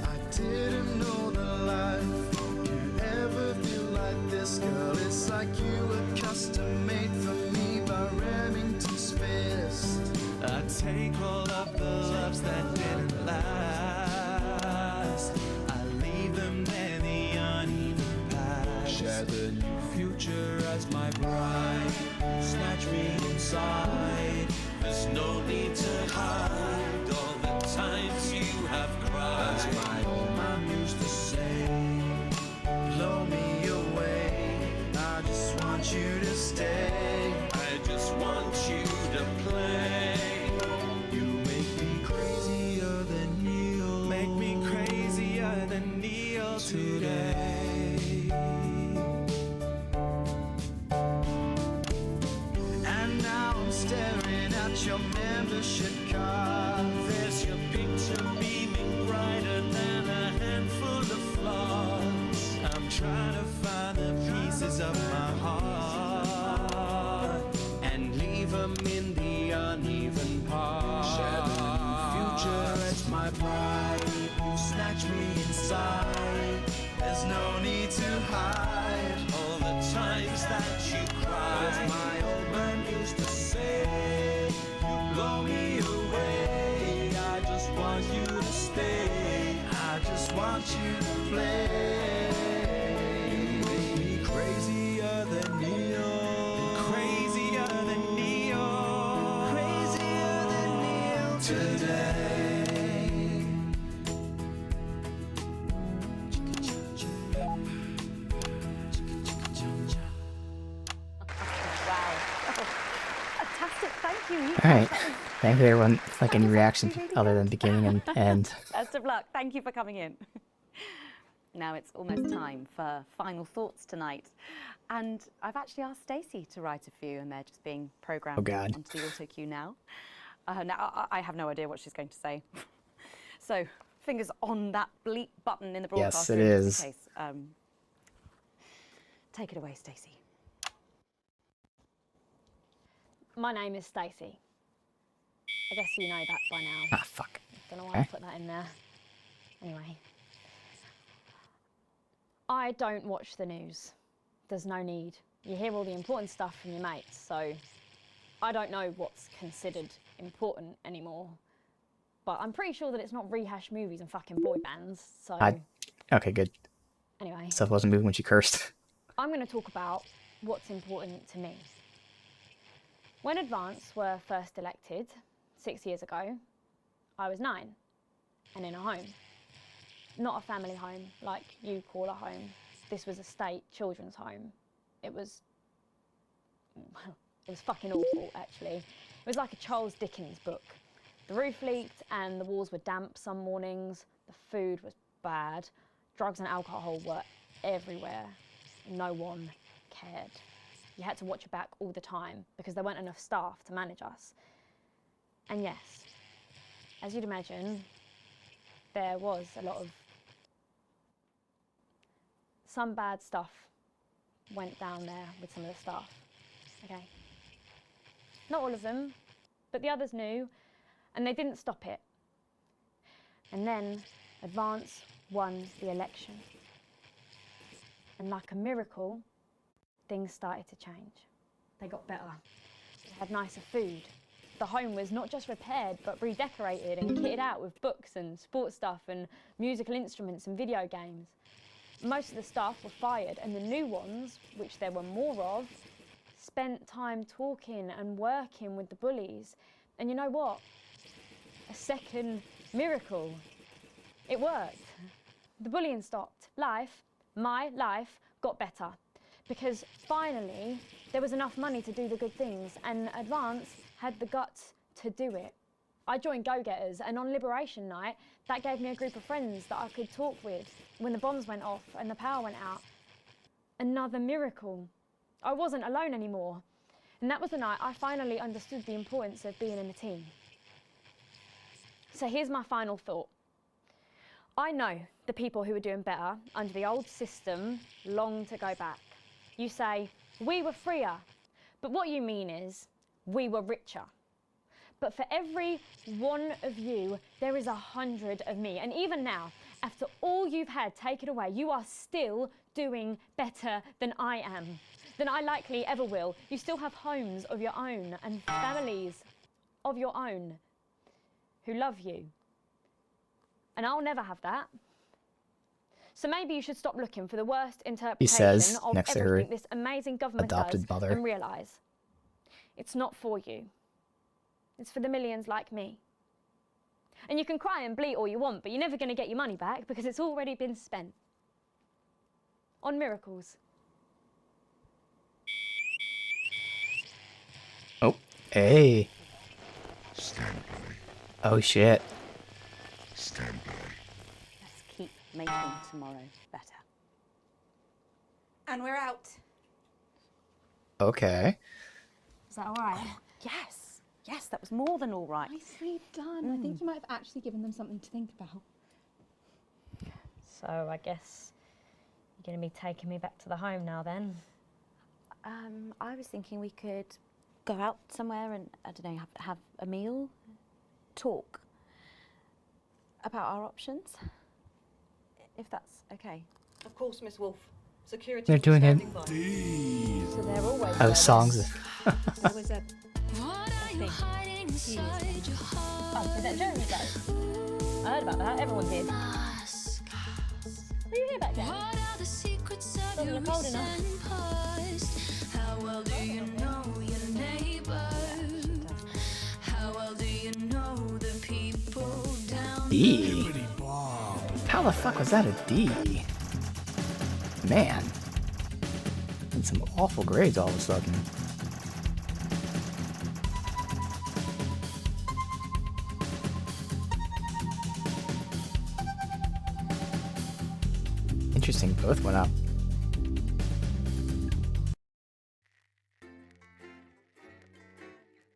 H: I didn't know that life could ever feel like this, girl. It's like you were custom made for me by Remington Smith. I take all of the loves that didn't last. I leave them there, the uneven past. Share the new future as my bride. Snatch me inside. There's no need to hide all the times you have cried. As my old man used to say, blow me away. I just want you to stay. I just want you to play. You make me crazier than Neil. Make me crazier than Neil today. Staring at your membership card. There's your picture beaming brighter than a handful of flaws. I'm trying to find the pieces of my heart and leave them in the uneven parts. Share the new future as my bride. You snatch me inside. There's no need to hide all the times that you cried. flame. You make me crazier than neon. Crazier than neon. Crazier than neon today.
F: Fantastic, thank you.
A: All right. Thank you, everyone. Like any reaction other than beginning and end.
D: Best of luck. Thank you for coming in. Now it's almost time for final thoughts tonight. And I've actually asked Stacey to write a few, and they're just being programmed
A: Oh, God.
D: onto the auto cue now. Now, I have no idea what she's going to say. So, fingers on that bleep button in the broadcast
A: Yes, it
D: room,
A: is.
D: just in case. Take it away, Stacey.
Q: My name is Stacey. I guess you know that by now.
A: Ah, fuck.
Q: Don't know why I put that in there. Anyway. I don't watch the news. There's no need. You hear all the important stuff from your mates, so I don't know what's considered important anymore. But I'm pretty sure that it's not rehashed movies and fucking boy bands, so...
A: Okay, good.
Q: Anyway.
A: Stuff wasn't moving when she cursed.
Q: I'm going to talk about what's important to me. When Advance were first elected 6 years ago, I was 9 and in a home. Not a family home like you call a home. This was a state children's home. It was fucking awful, actually. It was like a Charles Dickens book. The roof leaked and the walls were damp some mornings. The food was bad. Drugs and alcohol were everywhere. No one cared. You had to watch your back all the time because there weren't enough staff to manage us. And yes, as you'd imagine, there was a lot of... Some bad stuff went down there with some of the staff, okay? Not all of them, but the others knew, and they didn't stop it. And then Advance won the election. And like a miracle, things started to change. They got better. They had nicer food. The home was not just repaired, but redecorated and kitted out with books and sports stuff and musical instruments and video games. Most of the staff were fired, and the new ones, which there were more of, spent time talking and working with the bullies. And you know what? A second miracle. It worked. The bullying stopped. Life, my life, got better. Because finally, there was enough money to do the good things, and Advance had the guts to do it. I joined Go-Getters, and on Liberation Night, that gave me a group of friends that I could talk with when the bombs went off and the power went out. Another miracle. I wasn't alone anymore. And that was the night I finally understood the importance of being in a team. So here's my final thought. I know the people who were doing better under the old system long to go back. You say, we were freer, but what you mean is, we were richer. But for every one of you, there is 100 of me. And even now, after all you've had taken away, you are still doing better than I am, than I likely ever will. You still have homes of your own and families of your own who love you. And I'll never have that. So maybe you should stop looking for the worst interpretation of everything this amazing government does and realise it's not for you. It's for the millions like me. And you can cry and bleat all you want, but you're never going to get your money back because it's already been spent on miracles.
A: Oh, hey.
S: Stand by.
A: Oh, shit.
S: Stand by.
D: Let's keep making tomorrow better.
F: And we're out.
A: Okay.
Q: Is that all right?
D: Yes. Yes, that was more than all right.
F: Nicely done. I think you might have actually given them something to think about.
Q: So I guess you're going to be taking me back to the home now then?
D: I was thinking we could go out somewhere and, I don't know, have a meal, talk about our options, if that's okay.
B: Of course, Miss Wolf. Security.
A: They're doing it.
Q: So they're always
A: Oh, songs.
F: There was a
Q: thing. Oh, is that Jeremy though? I heard about that. Everyone did. Are you here back there? Doesn't look cold enough.
H: How well do you know your neighbor? How well do you know the people down
A: D? How the fuck was that a D? Man. And some awful grades all of a sudden. Interesting, both went up.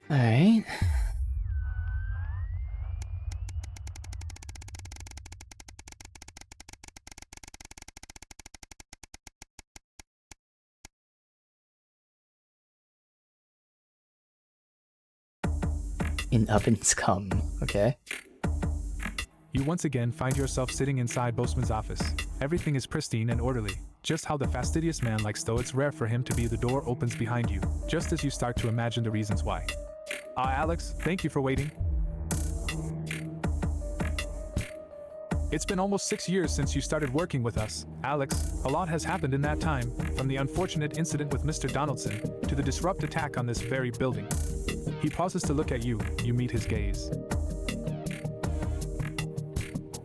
A: Alright. In ovens come, okay.
G: You once again find yourself sitting inside Boastman's office. Everything is pristine and orderly, just how the fastidious man likes, though it's rare for him to be. The door opens behind you, just as you start to imagine the reasons why. Alex, thank you for waiting. It's been almost 6 years since you started working with us. Alex, a lot has happened in that time, from the unfortunate incident with Mr. Donaldson, to the disrupt attack on this very building. He pauses to look at you, you meet his gaze.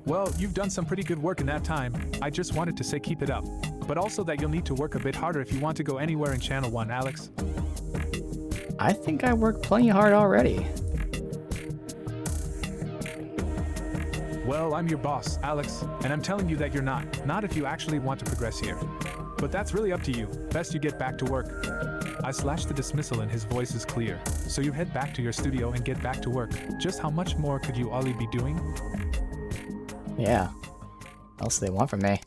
G: Well, you've done some pretty good work in that time. I just wanted to say keep it up. But also that you'll need to work a bit harder if you want to go anywhere in Channel 1, Alex.
A: I think I worked plenty hard already.
G: Well, I'm your boss, Alex, and I'm telling you that you're not. Not if you actually want to progress here. But that's really up to you. Best you get back to work. I slash the dismissal and his voice is clear. So you head back to your studio and get back to work. Just how much more could you Ollie be doing?
A: Yeah. What else do they want from me?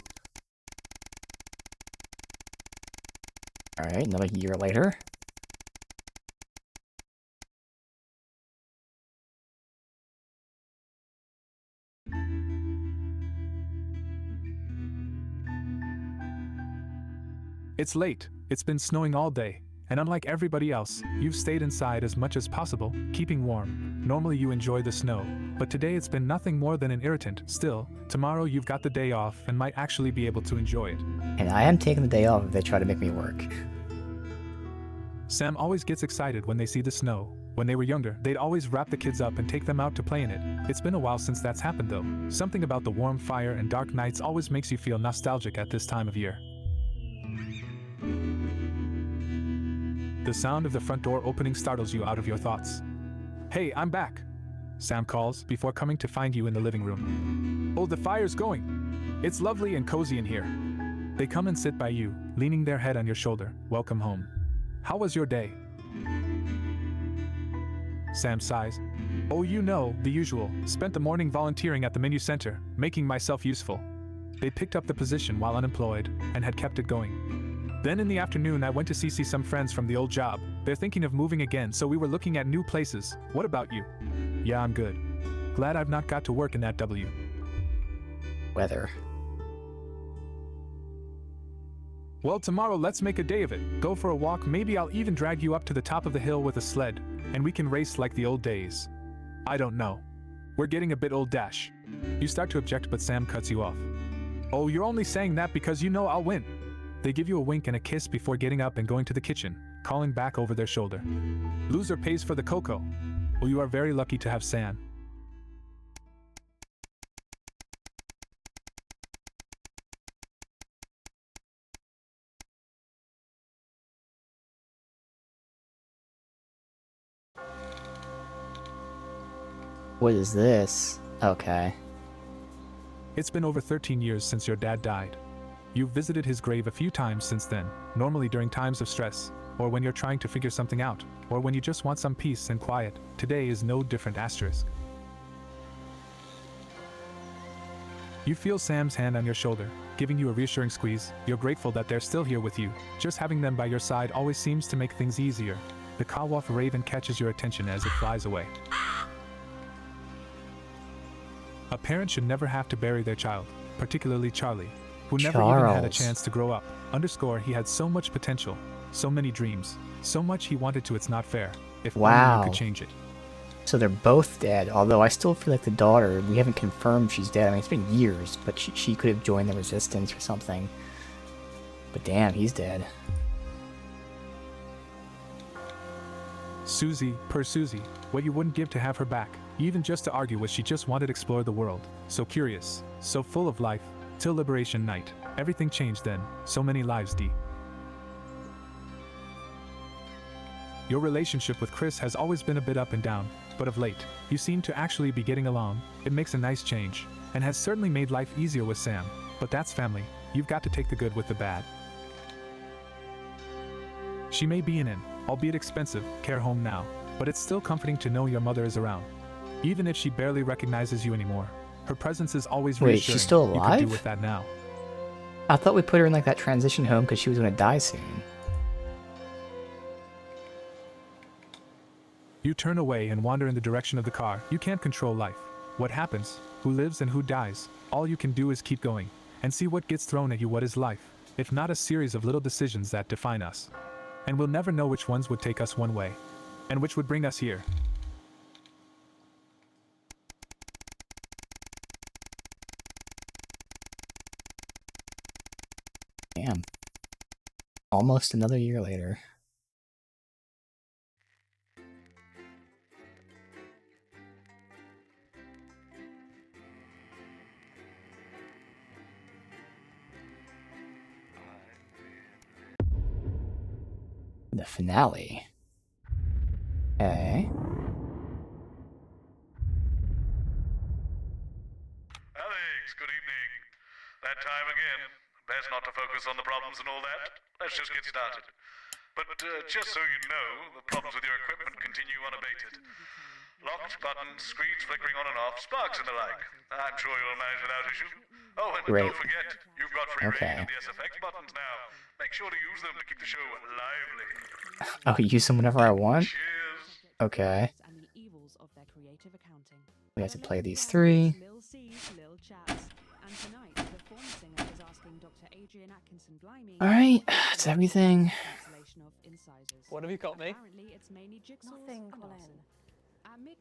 A: Alright, another year later.
G: It's late. It's been snowing all day. And unlike everybody else, you've stayed inside as much as possible, keeping warm. Normally you enjoy the snow, but today it's been nothing more than an irritant. Still, tomorrow you've got the day off and might actually be able to enjoy it.
A: And I am taking the day off if they try to make me work.
G: Sam always gets excited when they see the snow. When they were younger, they'd always wrap the kids up and take them out to play in it. It's been a while since that's happened though. Something about the warm fire and dark nights always makes you feel nostalgic at this time of year. The sound of the front door opening startles you out of your thoughts. Hey, I'm back, Sam calls before coming to find you in the living room. Oh, the fire's going. It's lovely and cozy in here. They come and sit by you, leaning their head on your shoulder. Welcome home. How was your day? Sam sighs. Oh, you know, the usual. Spent the morning volunteering at the menu center, making myself useful. They picked up the position while unemployed and had kept it going. Then in the afternoon I went to see some friends from the old job. They're thinking of moving again, so we were looking at new places. What about you? Yeah, I'm good. Glad I've not got to work in that W.
A: Weather.
G: Well, tomorrow let's make a day of it. Go for a walk, maybe I'll even drag you up to the top of the hill with a sled, and we can race like the old days. I don't know. We're getting a bit old dash. You start to object, but Sam cuts you off. Oh, you're only saying that because you know I'll win. They give you a wink and a kiss before getting up and going to the kitchen, calling back over their shoulder. Loser pays for the cocoa. Well, you are very lucky to have Sam.
A: What is this? Okay.
G: It's been over 13 years since your dad died. You've visited his grave a few times since then, normally during times of stress, or when you're trying to figure something out, or when you just want some peace and quiet. Today is no different asterisk. You feel Sam's hand on your shoulder, giving you a reassuring squeeze. You're grateful that they're still here with you. Just having them by your side always seems to make things easier. The Kawaff raven catches your attention as it flies away. A parent should never have to bury their child, particularly Charlie, who never even had a chance to grow up. He had so much potential, so many dreams, so much he wanted to. It's not fair. If only you could change it.
A: So they're both dead, although I still feel like the daughter, we haven't confirmed she's dead. I mean, it's been years, but she could have joined the resistance or something. But damn, he's dead.
G: Susie, poor Susie, what you wouldn't give to have her back, even just to argue with. She just wanted to explore the world. So curious, so full of life, till Liberation Night. Everything changed then, so many lives, Dee. Your relationship with Chris has always been a bit up and down, but of late, you seem to actually be getting along. It makes a nice change, and has certainly made life easier with Sam. But that's family, you've got to take the good with the bad. She may be in an, albeit expensive, care home now, but it's still comforting to know your mother is around. Even if she barely recognizes you anymore, her presence is always reassuring.
A: Wait, she's still
G: You
A: alive?
G: can do with that now.
A: I thought we put her in like that transition home because she was gonna die soon.
G: You turn away and wander in the direction of the car. You can't control life. What happens, who lives and who dies. All you can do is keep going, and see what gets thrown at you. What is life, if not a series of little decisions that define us? And we'll never know which ones would take us one way, and which would bring us here.
A: Damn. Almost another year later. The finale. Okay.
E: Alex, good evening. That time again. Best not to focus on the problems and all that. Let's just get started. But just so you know, the problems with your equipment continue unabated. Locked buttons, screens flickering on and off, sparks and the like. I'm sure you'll manage without issue. Oh, and
A: Great.
E: don't forget, you've got free
A: Okay.
E: reign of the SFX buttons now. Make sure to use them to keep the show lively.
A: I'll use them whenever I want. Okay. We have to play these three. Alright, that's everything.
J: What have you got me?
F: Nothing, Colin.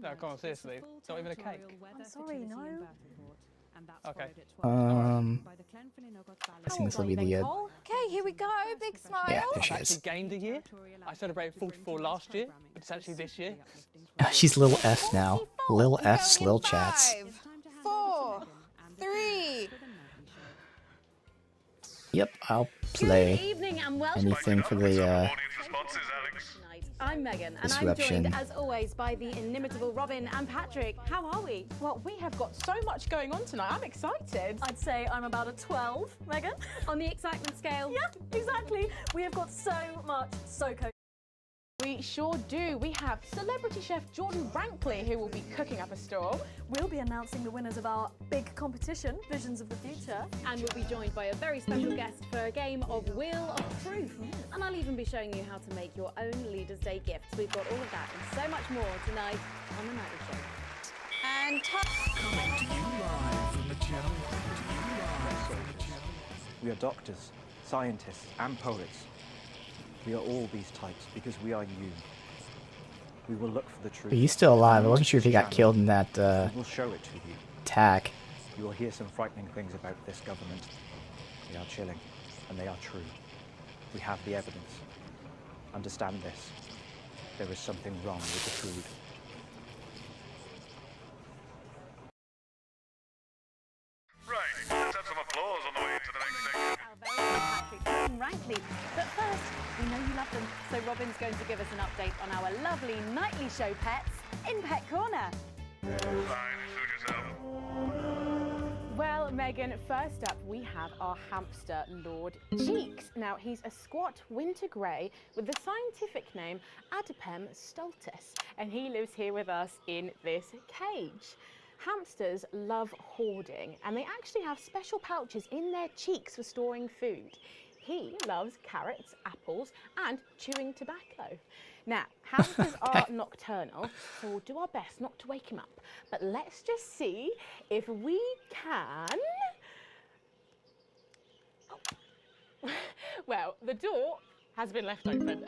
J: No, come on, seriously. Not even a cake.
F: I'm sorry, no.
J: Okay.
A: I think this will be the
F: Okay, here we go. Big smile.
A: Yeah, there she
J: I've
A: is.
J: actually gained a year. I celebrated 44 last year, but it's actually this year.
A: She's Lil F now. Lil F's Lil Chats.
F: 5, 4, 3.
A: Yep, I'll play
Q: evening and welcome.
A: anything for the
Q: I'm Megan, and
A: disruption.
Q: I'm joined, as always, by the inimitable Robin and Patrick. How are we?
T: Well, we have got so much going on tonight. I'm excited.
I: I'd say I'm about a 12, Megan.
Q: On the excitement scale?
I: Yeah, exactly. We have got so much SoCo.
T: We sure do. We have celebrity chef Jordan Brankley, who will be cooking up a storm.
I: We'll be announcing the winners of our big competition, Visions of the Future.
Q: And we'll be joined by a very special guest for a game of Wheel of Proof. And I'll even be showing you how to make your own Leaders' Day gifts. We've got all of that and so much more tonight on The Nightly Show.
F: And
H: Coming to you live from the channel.
L: We are doctors, scientists, and poets. We are all these types because we are you. We will look for the truth.
A: But he's still alive. I wasn't sure if he got killed in that
L: We will show it to you.
A: attack.
L: You will hear some frightening things about this government. They are chilling, and they are true. We have the evidence. Understand this. There is something wrong with the food.
E: Right, let's have some applause on the way into the next section.
Q: Patrick and Rankley. But first, we know you love them, so Robin's going to give us an update on our lovely Nightly Show pets in Pet Corner.
E: Fine, suit yourself.
T: Well, Megan, first up we have our hamster, Lord Cheeks. Now, he's a squat winter grey with the scientific name Adipem stultus, and he lives here with us in this cage. Hamsters love hoarding, and they actually have special pouches in their cheeks for storing food. He loves carrots, apples, and chewing tobacco. Now, hamsters are nocturnal, so we'll do our best not to wake him up. But let's just see if we can... Oh. Well, the door has been left open.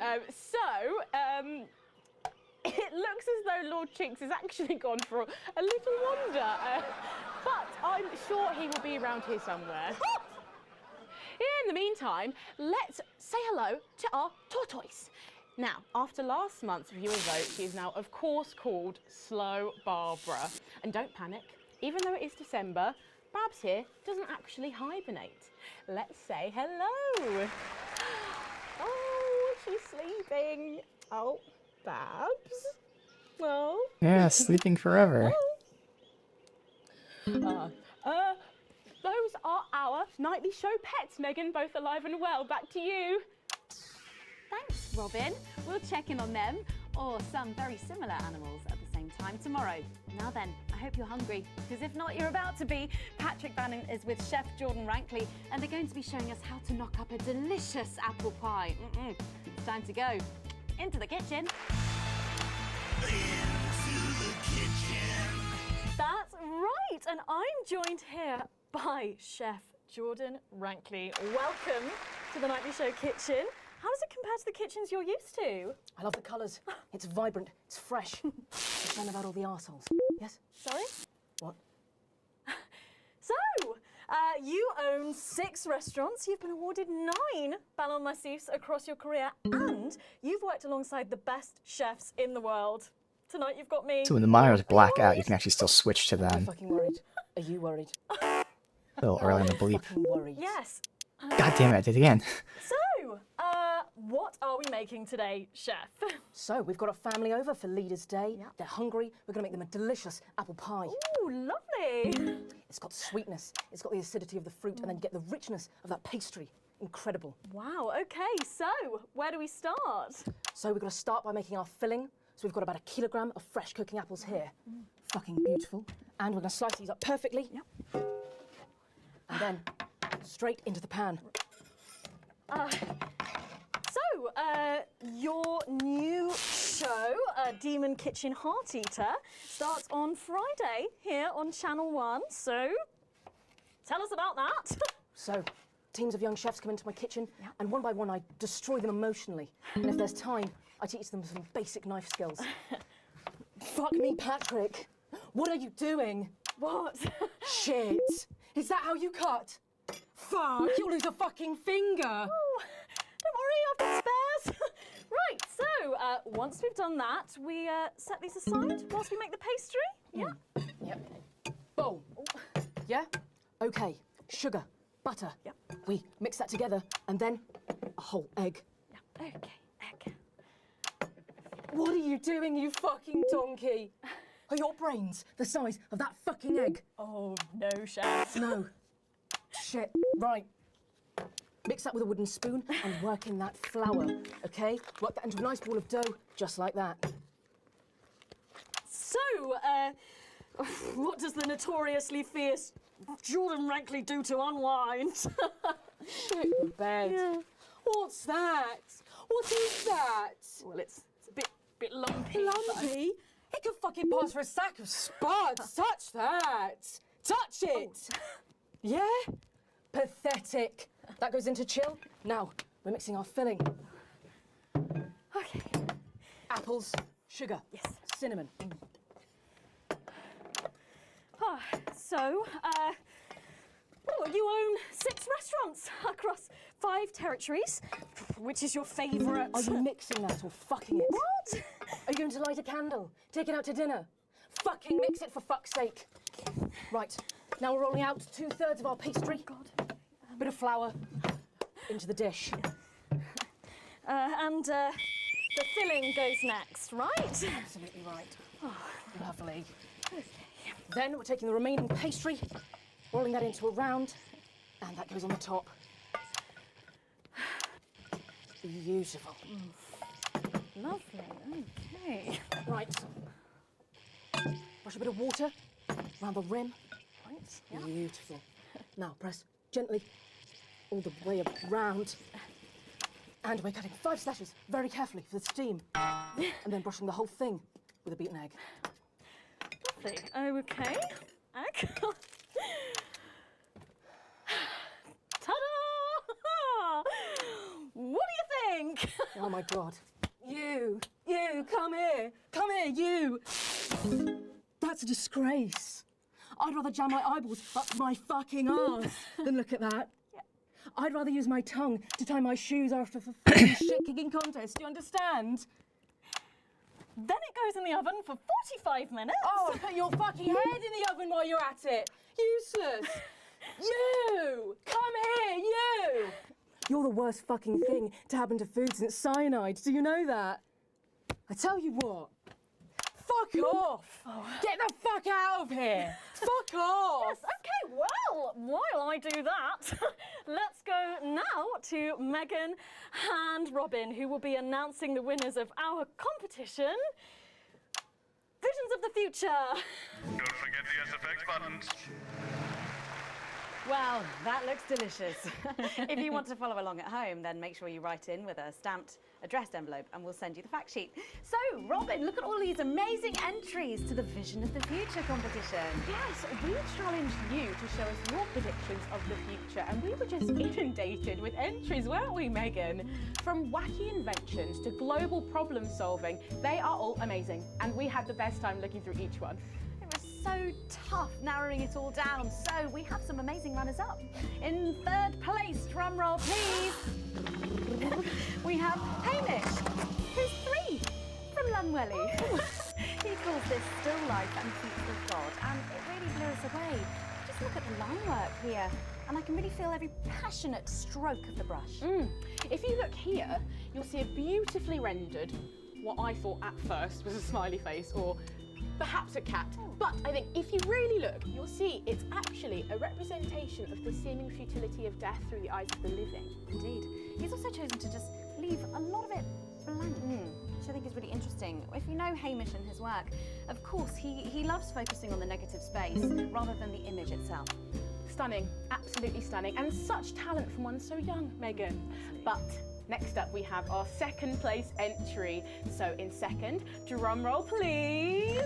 T: It looks as though Lord Chinks has actually gone for a little wander, but I'm sure he will be around here somewhere. In the meantime, let's say hello to our tortoise. Now, after last month's viewer vote, she is now, of course, called Slow Barbara. And don't panic, even though it is December, Babs here doesn't actually hibernate. Let's say hello. Oh, she's sleeping. Oh, Babs. Oh.
A: Yeah, sleeping forever.
T: Those are our nightly show pets, Megan, both alive and well. Back to you.
D: Thanks, Robin. We'll check in on them, or some very similar animals, at the same time tomorrow. Now then, I hope you're hungry, because if not, you're about to be. Patrick Bannon is with Chef Jordan Rankley, and they're going to be showing us how to knock up a delicious apple pie. It's time to go into the kitchen.
I: That's right, and I'm joined here by Chef Jordan Rankley. Welcome to the Nightly Show kitchen. How does it compare to the kitchens you're used to?
O: I love the colours. It's vibrant, it's fresh. It's fun about all the arseholes. Yes?
I: Sorry?
O: What?
I: So, you own 6 restaurants, you've been awarded 9 Ballon Massifs across your career, and you've worked alongside the best chefs in the world. Tonight you've got me.
A: So when the monitors black out, you can actually still switch to
O: I'm
A: them.
O: fucking worried. Are you worried?
A: A little early on the bleep.
O: Fucking worried.
I: Yes.
A: God damn it, I did it again.
I: So, what are we making today, Chef?
O: So, we've got a family over for Leaders' Day. Yep. They're hungry. We're going to make them a delicious apple pie.
I: Ooh, lovely.
O: It's got sweetness, it's got the acidity of the fruit, and then you get the richness of that pastry. Incredible.
I: Wow, okay, so where do we start?
O: So, we've got to start by making our filling. So, we've got about 1 kilogram of fresh cooking apples here. Fucking beautiful. And we're going to slice these up perfectly.
I: Yep.
O: And then straight into the pan.
I: Your new show, Demon Kitchen Heart Eater, starts on Friday here on Channel 1, so tell us about that.
O: So, teams of young chefs come into my kitchen, and one by one I destroy them emotionally. And if there's time, I teach them some basic knife skills. Fuck me, Patrick. What are you doing?
I: What?
O: Shit. Is that how you cut? Fuck, you'll lose a fucking finger.
I: Oh, don't worry, I've got spares. Right, so once we've done that, we set these aside whilst we make the pastry. Yeah?
O: Yep. Bowl. Yeah? Okay. Sugar, butter.
I: Yep.
O: We mix that together, and then a whole egg.
I: Yeah. Okay, egg.
O: What are you doing, you fucking donkey? Are your brains the size of that fucking egg?
I: Oh, no, Chef.
O: No. Shit. Right. Mix that with a wooden spoon and work in that flour, okay? Work that into a nice ball of dough, just like that.
I: So, what does the notoriously fierce Jordan Rankley do to unwind?
O: Shit the bed.
I: Yeah.
O: What's that? What is that?
I: Well, it's a bit lumpy.
O: Lumpy? It could fucking pass for a sack of spuds. Touch that. Touch it. Yeah? Pathetic. That goes into chill. Now, we're mixing our filling.
I: Okay.
O: Apples, sugar,
I: yes,
O: cinnamon.
I: So, you own 6 restaurants across 5 territories. Which is your favourite?
O: Are you mixing that or fucking it?
I: What?
O: Are you going to light a candle? Take it out to dinner? Fucking mix it for fuck's sake. Right, now we're rolling out 2/3 of our pastry.
I: God.
O: Bit of flour into the dish.
I: And the filling goes next, right?
O: Absolutely right. Oh, lovely. Okay. Then we're taking the remaining pastry, rolling that into a round, and that goes on the top. Beautiful.
I: Lovely, okay.
O: Right. Brush a bit of water around the rim.
I: Right, yeah.
O: Beautiful. Now press gently all the way around. And we're cutting 5 slashes very carefully for the steam. And then brushing the whole thing with a beaten egg.
I: Lovely. Okay. Egg. Ta-da! What do you think?
O: Oh my God. You You, come here, you. That's a disgrace. I'd rather jam my eyeballs up my fucking arse than look at that. I'd rather use my tongue to tie my shoes after a fucking shit-kicking contest. Do you understand?
I: Then it goes in the oven for 45 minutes.
O: Oh, put your fucking head in the oven while you're at it. Useless. You! Come here, you! You're the worst fucking thing to happen to food since cyanide. Do you know that? I tell you what. Fuck off! Get the fuck out of here! Fuck off!
I: Yes, okay, well, while I do that, let's go now to Megan and Robin, who will be announcing the winners of our competition, Visions of the Future.
E: Don't forget the SFX buttons.
D: Well, that looks delicious. If you want to follow along at home, then make sure you write in with a stamped addressed envelope and we'll send you the fact sheet. So, Robin, look at all these amazing entries to the Vision of the Future competition.
T: Yes, we challenged you to show us your predictions of the future, and we were just inundated with entries, weren't we, Megan? From wacky inventions to global problem solving, they are all amazing, and we had the best time looking through each one.
D: So tough narrowing it all down. So we have some amazing runners-up. In third place, drum roll please, we have Hamish, who's 3 from Lunwelly. He calls this still life and future of God, and it really blew us away. Just look at the line work here, and I can really feel every passionate stroke of the brush.
T: If you look here, you'll see a beautifully rendered, what I thought at first was a smiley face, or perhaps a cat. But I think if you really look, you'll see it's actually a representation of the seeming futility of death through the eyes of the living.
D: Indeed. He's also chosen to just leave a lot of it blank, which I think is really interesting. If you know Hamish and his work, of course, he loves focusing on the negative space rather than the image itself.
T: Stunning, absolutely stunning, and such talent from one so young, Megan. But next up, we have our second place entry. So in second, drum roll please,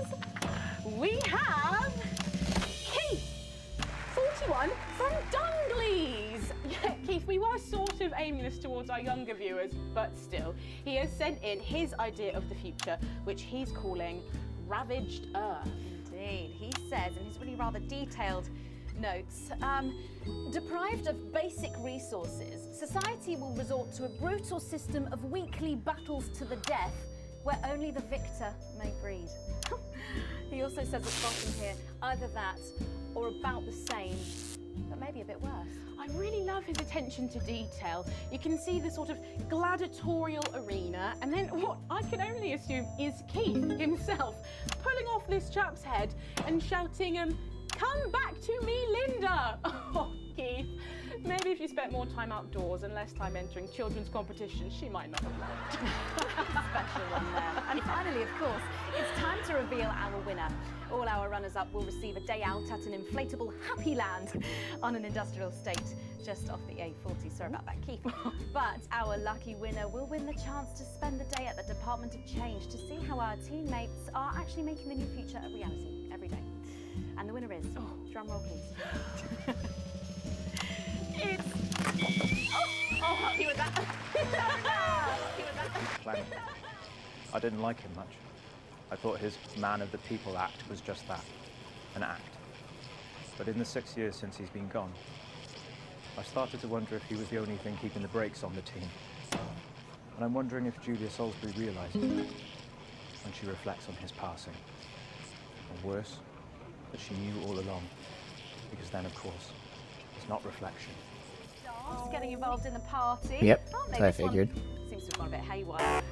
T: we have Keith, 41 from Dungleys. Yeah, Keith, we were sort of aiming this towards our younger viewers, but still, he has sent in his idea of the future, which he's calling Ravaged Earth.
D: Indeed, he says in his really rather detailed notes, deprived of basic resources, society will resort to a brutal system of weekly battles to the death where only the victor may breed. He also says at the bottom here, either that or about the same, but maybe a bit worse.
T: I really love his attention to detail. You can see the sort of gladiatorial arena, and then what I can only assume is Keith himself pulling off this chap's head and shouting, "Come back to me, Linda!" Oh, Keith. Maybe if you spent more time outdoors and less time entering children's competitions, she might not have loved.
D: Special one there. And finally, of course, it's time to reveal our winner. All our runners-up will receive a day out at an inflatable Happy Land on an industrial estate just off the A40. Sorry about that, Keith. But our lucky winner will win the chance to spend the day at the Department of Change to see how our teammates are actually making the new future a reality every day. And the winner is, drum roll please. Happy with that. Happy with that.
L: Clem. I didn't like him much. I thought his Man of the People act was just that, an act. But in the 6 years since he's been gone, I started to wonder if he was the only thing keeping the brakes on the team. And I'm wondering if Julia Salisbury realised it when she reflects on his passing. Or worse, that she knew all along, because then, of course, it's not reflection.
D: Getting involved in the party.
A: Yep,
D: Oh,
A: that's what I figured.
D: Seems to have gone a bit haywire.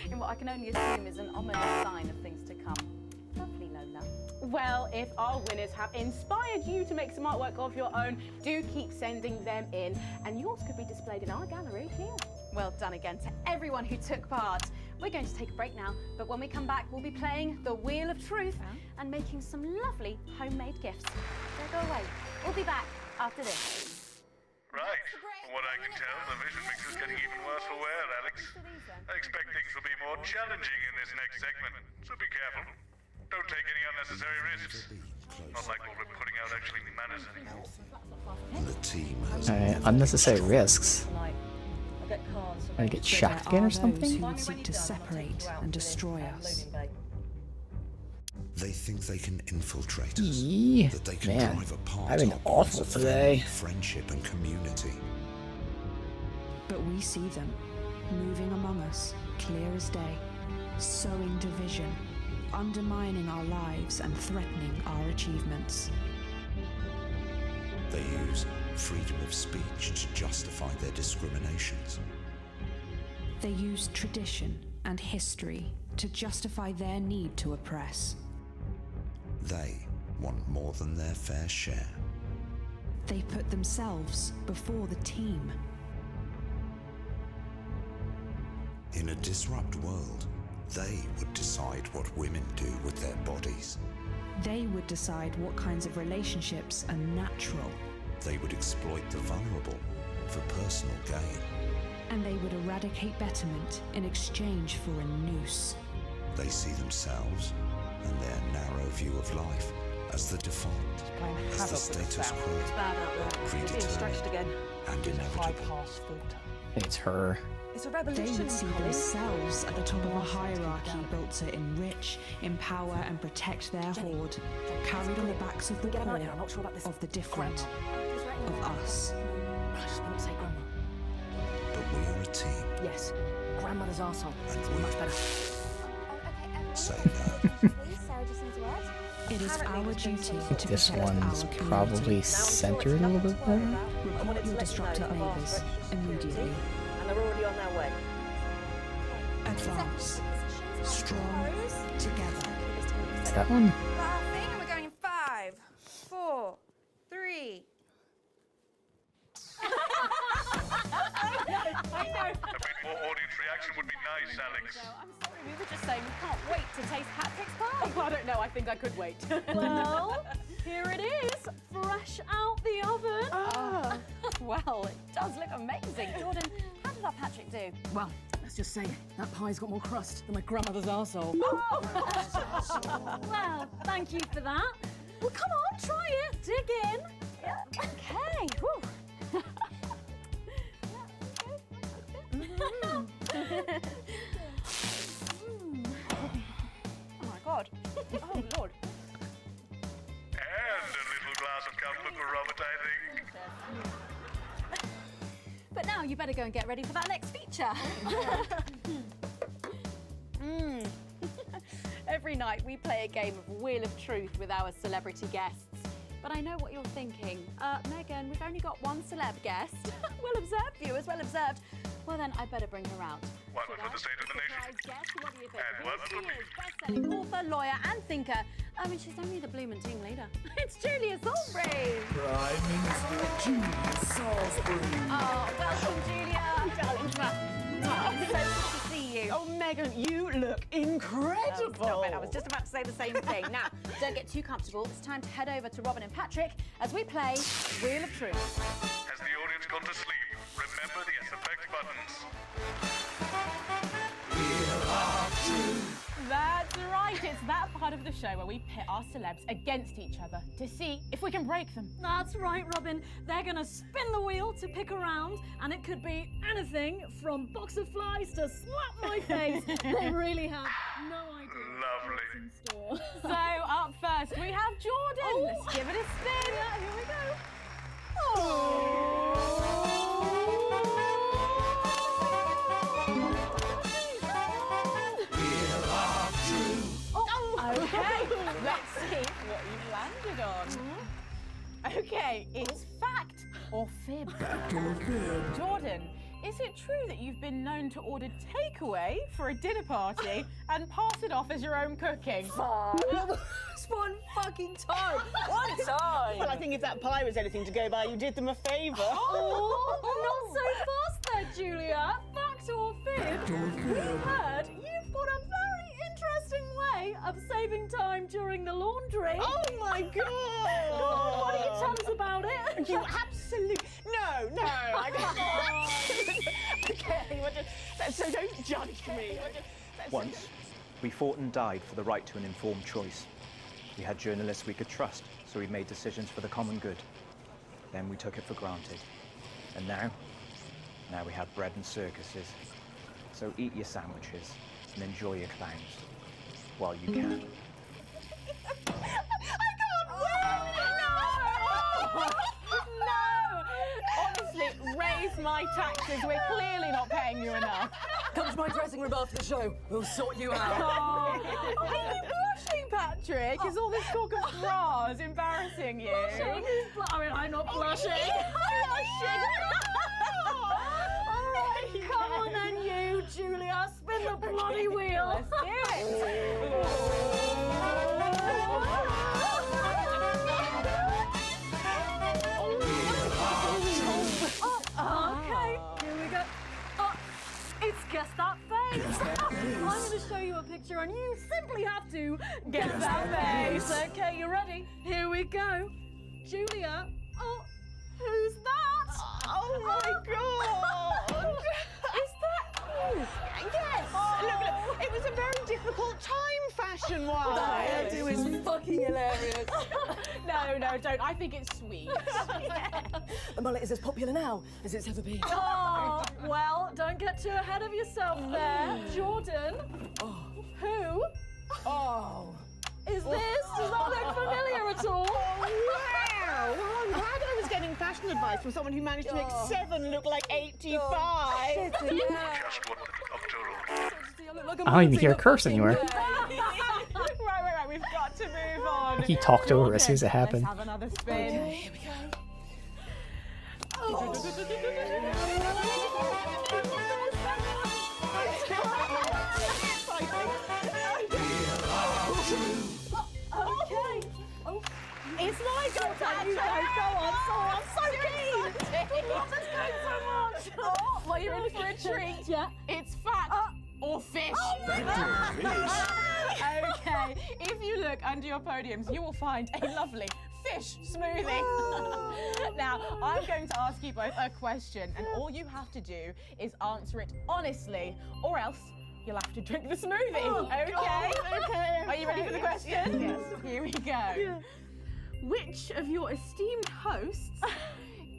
D: In what I can only assume is an ominous sign of things to come. Lovely, Lola.
T: Well, if our winners have inspired you to make some artwork of your own, do keep sending them in, and yours could be displayed in our gallery here.
D: Well done again to everyone who took part. We're going to take a break now, but when we come back, we'll be playing the Wheel of Truth and making some lovely homemade gifts. Don't go away. We'll be back after this.
E: Right. From what I can tell, the vision mix is getting even worse for wear, Alex. I expect things will be more challenging in this next segment, so be careful. Don't take any unnecessary risks. Not like what we're putting out actually matters anymore.
S: The team has
A: Unnecessary risks.
D: Like a
A: Gonna get shocked again or something?
C: Who would seek to separate and destroy us.
S: They think they can infiltrate us,
A: Yee,
S: that they can
A: man,
S: drive apart
A: I've been
S: our
A: awful
S: bonds of
A: today.
S: family, friendship and community.
C: But we see them, moving among us, clear as day, sowing division, undermining our lives and threatening our achievements.
S: They use freedom of speech to justify their discriminations.
C: They use tradition and history to justify their need to oppress.
S: They want more than their fair share.
C: They put themselves before the team.
S: In a disrupt world, they would decide what women do with their bodies.
C: They would decide what kinds of relationships are natural.
S: They would exploit the vulnerable for personal gain.
C: And they would eradicate betterment in exchange for a noose.
S: They see themselves and their narrow view of life as the default, as the status quo, predetermined and inevitable.
A: It's her.
B: It's a
C: They
B: revolution.
C: would see themselves at the top of a hierarchy built to enrich, empower and protect their horde, carried on the backs of the poor, of the different, of us.
O: I just want to say grandma.
S: But we are a team,
O: Yes, grandmother's arsehole.
S: and we
O: Much better.
S: say no.
C: It is our duty to
A: This
C: protect
A: one's
C: our
A: probably
C: community.
A: centered a little bit better.
C: Report your disrupted neighbours immediately.
P: And they're already on their way.
C: Advance. Strong together.
A: That one?
F: Laughing, and we're going in 5, 4, 3.
E: A bit more audience reaction would be nice, Alex.
D: I'm sorry, we were just saying we can't wait to taste Patrick's pie.
T: Oh, I don't know, I think I could wait.
I: Well, here it is, fresh out the oven.
D: Ah. Well, it does look amazing. Jordan, how did our Patrick do?
O: Well, let's just say that pie's got more crust than my grandmother's arsehole.
I: Well, thank you for that. Well, come on, try it. Dig in.
D: Okay. Whew. Oh my God. Oh Lord.
E: And a little glass of comfort for Robert, I think.
D: But now you better go and get ready for that next feature. Every night we play a game of Wheel of Truth with our celebrity guests. But I know what you're thinking. Megan, we've only got one celeb guest. Well observed, viewers, well observed. Well then, I better bring her out.
E: One for the State of the Nation.
D: Guest, what do you think?
E: And one for me.
D: Best-selling author, lawyer, and thinker. I mean, she's only the bloomin' team leader. It's Julia Salisbury.
H: Prime Minister Julia Salisbury.
D: Oh, welcome, Julia. Darling. Oh, so good to see you.
P: Oh, Megan, you look incredible.
D: Stop it. I was just about to say the same thing. Now, don't get too comfortable. It's time to head over to Robin and Patrick as we play Wheel of Truth.
E: Has the audience gone to sleep? Remember the SFX buttons.
T: That's right, it's that part of the show where we pit our celebs against each other to see if we can break them.
I: That's right, Robin. They're gonna spin the wheel to pick a round, and it could be anything from box of flies to slap my face. They really have no idea.
E: Lovely.
I: What's in store.
T: So up first we have Jordan. Let's give it a spin.
I: Yeah, here we go.
T: Okay, let's see what you've landed on. Okay, it's fact or fib. Jordan, is it true that you've been known to order takeaway for a dinner party and pass it off as your own cooking?
P: Just one fucking time. One time. Well, I think if that pie was anything to go by, you did them a favour.
I: Oh, not so fast there, Julia. Fact or fib? We've heard you've got a very interesting way of saving time during the laundry.
P: Oh my God!
I: Go on, why don't you tell us about it?
P: You absolutely no. I can't. Okay, so don't judge me.
L: Once, we fought and died for the right to an informed choice. We had journalists we could trust, so we made decisions for the common good. Then we took it for granted. And now, Now we have bread and circuses. So eat your sandwiches and enjoy your clowns while you can.
T: No! Honestly, raise my taxes. We're clearly not paying you enough.
O: Come to my dressing room after the show. We'll sort you out.
T: Are you blushing, Patrick? Is all this talk of bras embarrassing you?
Q: Blushing? I mean, I'm not blushing. Come on then, you, Julia. Spin the bloody wheel.
T: Let's do it.
Q: Okay, here we go. Oh, it's Guess That Face. I'm going to show you a picture and you simply have to guess that face. Okay, you ready? Here we go. Julia. Oh, who's that?
P: Oh my God!
Q: Is that you?
P: Yes! Look, it was a very difficult time fashion-wise.
O: That hairdo is fucking hilarious.
T: No, don't. I think it's sweet.
O: The mullet is as popular now as it's ever been.
Q: Oh, well, don't get too ahead of yourself there. Jordan, who is this? Does that look familiar at all?
P: Wow! Well, I'm glad I was getting fashion advice from someone who managed to make 7 look like 85.
E: Just what the
A: I don't even hear a curse anywhere.
T: Right. We've got to move on.
A: He talked over as soon as it happened.
T: Let's have another spin.
O: Okay, here we go.
Q: Okay. Oh,
T: It's my go, Patrick.
Q: go on. I'm so keen. Love this game so much.
T: Oh, well, you're in for a treat.
Q: Yeah.
T: It's fact or fish. Okay, if you look under your podiums, you will find a lovely fish smoothie. Now, I'm going to ask you both a question, and all you have to do is answer it honestly, or else you'll have to drink the smoothie. Okay?
P: Okay.
T: Are you ready for the question? Yes. Here we go. Which of your esteemed hosts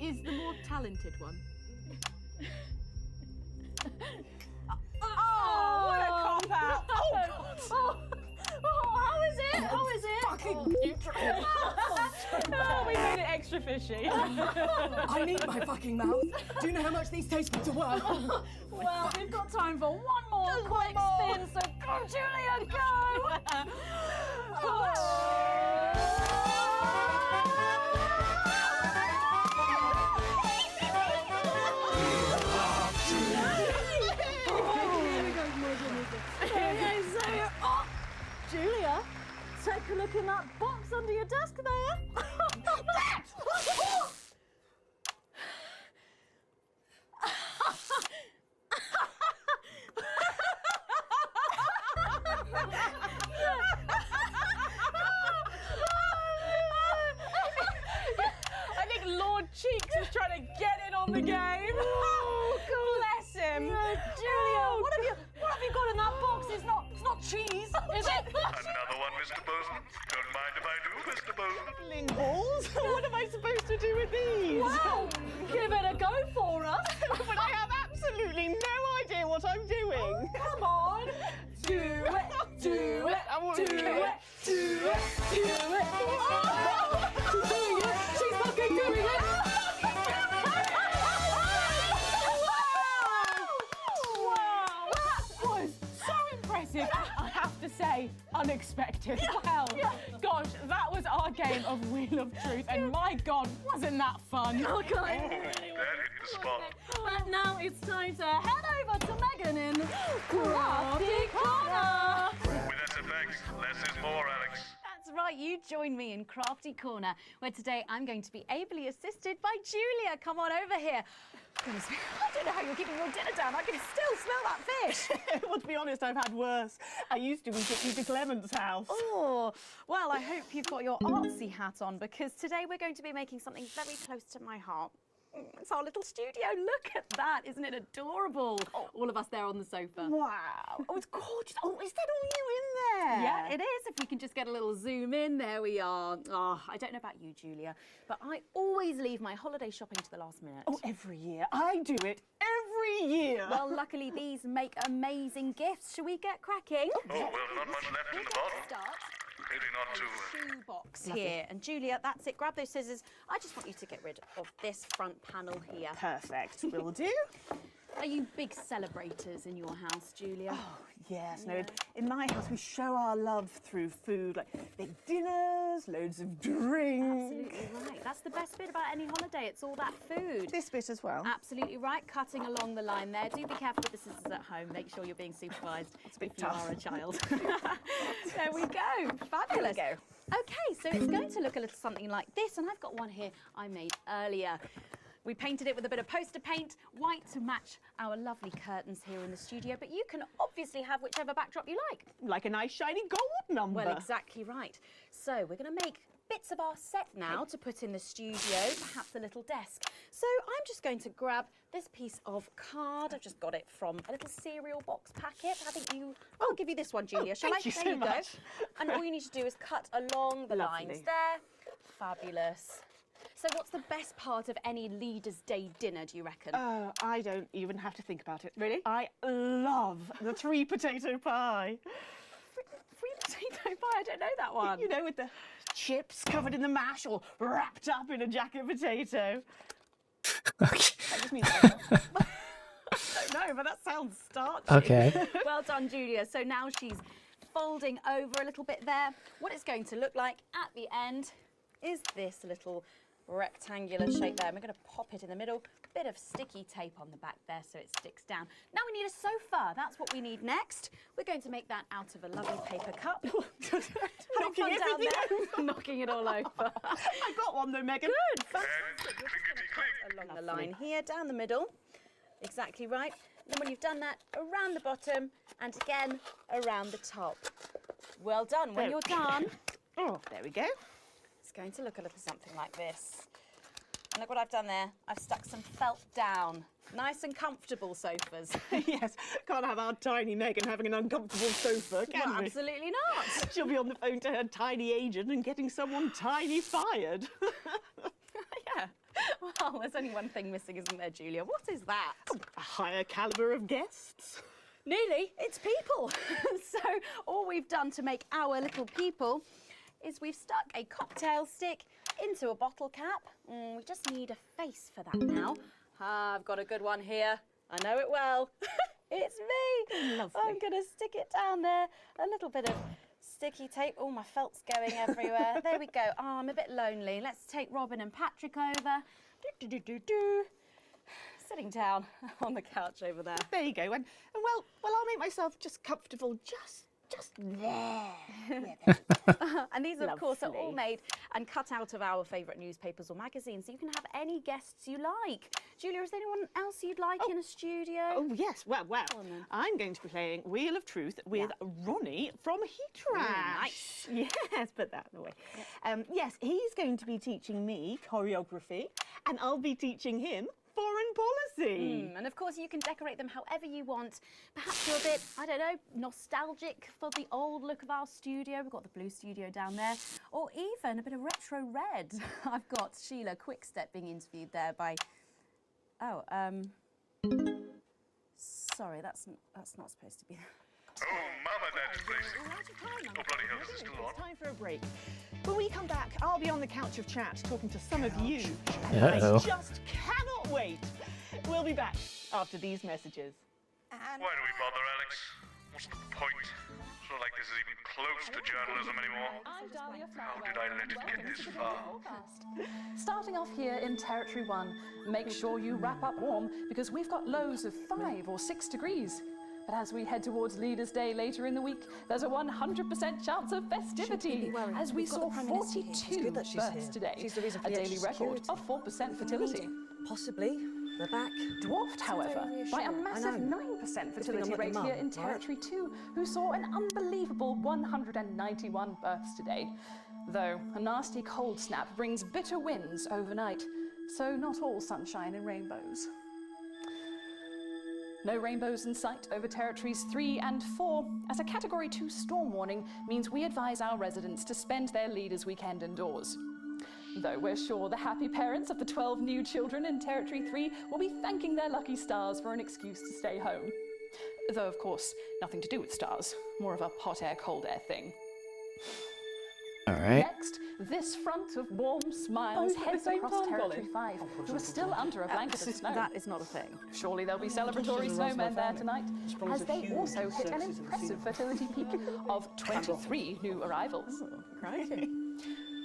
T: is the more talented one? Oh, what a cop-out.
Q: How is it? How is it?
O: Fucking neutral.
T: Oh, we made it extra fishy.
O: I need my fucking mouth. Do you know how much these teaspoons are worth?
Q: Well, we've got time for one more quick spin, so go, Julia, go! Julia, take a look in that box under your desk there.
T: I think Lord Cheeks is trying to get in on the game. Oh, bless him.
Q: Julia, what have you got in that box? It's not cheese, is it?
E: Another one, Mr. Boson. Don't mind if I do, Mr. Boson.
P: Ling balls? What am I supposed to do with these?
Q: Well, give it a go for us.
P: But I have absolutely no idea what I'm doing.
Q: Come on. Do it, do it,
P: I want
Q: do
P: to
Q: it,
P: do it.
Q: do it, do it. Oh, she's doing it. She's fucking doing it.
T: Wow, that was so impressive. I have to say, unexpected. Wow, gosh, that was our game of Wheel of Truth, and my God, wasn't that fun?
Q: Okay.
E: That hit the spot.
Q: But now it's time to head over to Megan in Crafty Corner.
E: With SFX, less is more, Alex.
D: That's right, you join me in Crafty Corner, where today I'm going to be ably assisted by Julia. Come on over here. Goodness me, I don't know how you're keeping your dinner down. I can still smell that fish.
P: Well, to be honest, I've had worse. I used to eat at Peter Clement's house.
D: Oh, well, I hope you've got your artsy hat on, because today we're going to be making something very close to my heart.
R: It's our little studio. Look at that. Isn't it adorable? All of us there on the sofa.
P: Wow. Oh, it's gorgeous. Oh, is that all you in there?
R: Yeah, it is. If we can just get a little zoom in, there we are. Oh, I don't know about you, Julia, but I always leave my holiday shopping to the last minute.
P: Oh, every year. I do it every year.
R: Well, luckily these make amazing gifts. Shall we get cracking?
E: Oh, well, not much left in the bottle.
R: Start.
E: Clearly not too...
R: Shoebox
P: Lovely.
R: here. And Julia, that's it. Grab those scissors. I just want you to get rid of this front panel here.
P: Perfect. Will do.
R: Are you big celebrators in your house, Julia?
P: Oh, yes. No, in my house we show our love through food, like big dinners, loads of drink.
R: Absolutely right. That's the best bit about any holiday. It's all that food.
P: This bit as well.
R: Absolutely right. Cutting along the line there. Do be careful with the scissors at home. Make sure you're being supervised if you are a child. There we go. Fabulous.
P: There we go.
R: Okay, so it's going to look a little something like this, and I've got one here I made earlier. We painted it with a bit of poster paint, white to match our lovely curtains here in the studio, but you can obviously have whichever backdrop you like.
P: Like a nice shiny gold number.
R: Well, exactly right. So we're going to make bits of our set now to put in the studio, perhaps a little desk. So I'm just going to grab this piece of card. I've just got it from a little cereal box packet. I think I'll give you this one, Julia. Shall I?
P: Thank you
R: There
P: so
R: you go.
P: much.
R: And all you need to do is cut along the
P: Lovely.
R: lines there. Fabulous. So what's the best part of any Leaders' Day dinner, do you reckon?
P: I don't even have to think about it. Really? I love the 3 potato pie.
R: Free potato pie? I don't know that one.
P: You know, with the chips covered in the mash or wrapped up in a jacket potato.
A: Okay.
P: That just means I don't know, but that sounds starchy.
A: Okay.
R: Well done, Julia. So now she's folding over a little bit there. What it's going to look like at the end is this little rectangular shape there. And we're going to pop it in the middle. Bit of sticky tape on the back there so it sticks down. Now we need a sofa. That's what we need next. We're going to make that out of a lovely paper cup.
P: Knocking everything over.
R: Knocking it all over.
P: I got one though, Megan.
R: Good. Fantastic. You're just going to cut along the line here, down the middle. Exactly right. And then when you've done that, around the bottom and again around the top. Well done. When you're done,
P: oh, there we go.
R: It's going to look a little something like this. And look what I've done there. I've stuck some felt down. Nice and comfortable sofas.
P: Yes, can't have our tiny Megan having an uncomfortable sofa, can
R: Well,
P: we?
R: absolutely not.
P: She'll be on the phone to her tiny agent and getting someone tiny fired.
R: Yeah. Well, there's only one thing missing, isn't there, Julia? What is that?
P: A higher calibre of guests.
R: Nearly. It's people. So all we've done to make our little people is we've stuck a cocktail stick into a bottle cap. We just need a face for that now. I've got a good one here. I know it well. It's me.
P: Lovely.
R: I'm going to stick it down there. A little bit of sticky tape. Oh, my felt's going everywhere. There we go. Oh, I'm a bit lonely. Let's take Robin and Patrick over. Do. Sitting down on the couch over there.
P: There you go. And well, I'll make myself just comfortable just there.
R: And these, of course, are all
P: Lovely.
R: made and cut out of our favourite newspapers or magazines, so you can have any guests you like. Julia, is there anyone else you'd like in a studio?
P: Oh, yes. Well,
R: Go on then.
P: I'm going to be playing Wheel of Truth with Ronnie from Heat Rash.
R: Nice.
P: Yes, put that away. Yes, he's going to be teaching me choreography, and I'll be teaching him foreign policy.
R: And of course, you can decorate them however you want. Perhaps you're a bit, I don't know, nostalgic for the old look of our studio. We've got the blue studio down there. Or even a bit of retro red. I've got Sheila Quickstep being interviewed there by... Oh, sorry, that's not supposed to be...
E: Oh, Mama, that's Stacey. Oh, bloody hell, is it still on?
P: It's time for a break. When we come back, I'll be on the couch of chat talking to some of you.
A: Uh-oh.
P: I just cannot wait. We'll be back after these messages.
E: Why do we bother, Alex? What's the point? It's not like this is even close to journalism anymore.
U: I'm Dahlia
E: How did I let it get this far?
U: Starting off here in Territory 1, make sure you wrap up warm because we've got lows of 5 or 6 degrees. But as we head towards Leaders' Day later in the week, there's a 100% chance of festivity, as we saw 42 births today, a daily record of 4% fertility.
O: Possibly. We're back.
U: Dwarfed, however, by a massive 9% fertility rate here in Territory 2, who saw an unbelievable 191 births today. Though a nasty cold snap brings bitter winds overnight, So not all sunshine and rainbows. No rainbows in sight over territories 3 and 4, as a Category 2 storm warning means we advise our residents to spend their leaders' weekend indoors. Though we're sure the happy parents of the 12 new children in Territory 3 will be thanking their lucky stars for an excuse to stay home. Though, of course, nothing to do with stars, more of a hot air, cold air thing.
A: All right.
U: Next, this front of warm smiles heads across Territory 5, who are still under a blanket of snow.
R: That is not a thing.
U: Surely there'll be celebratory snowmen there tonight, as they also hit an impressive fertility peak of 23 new arrivals.
R: Crikey.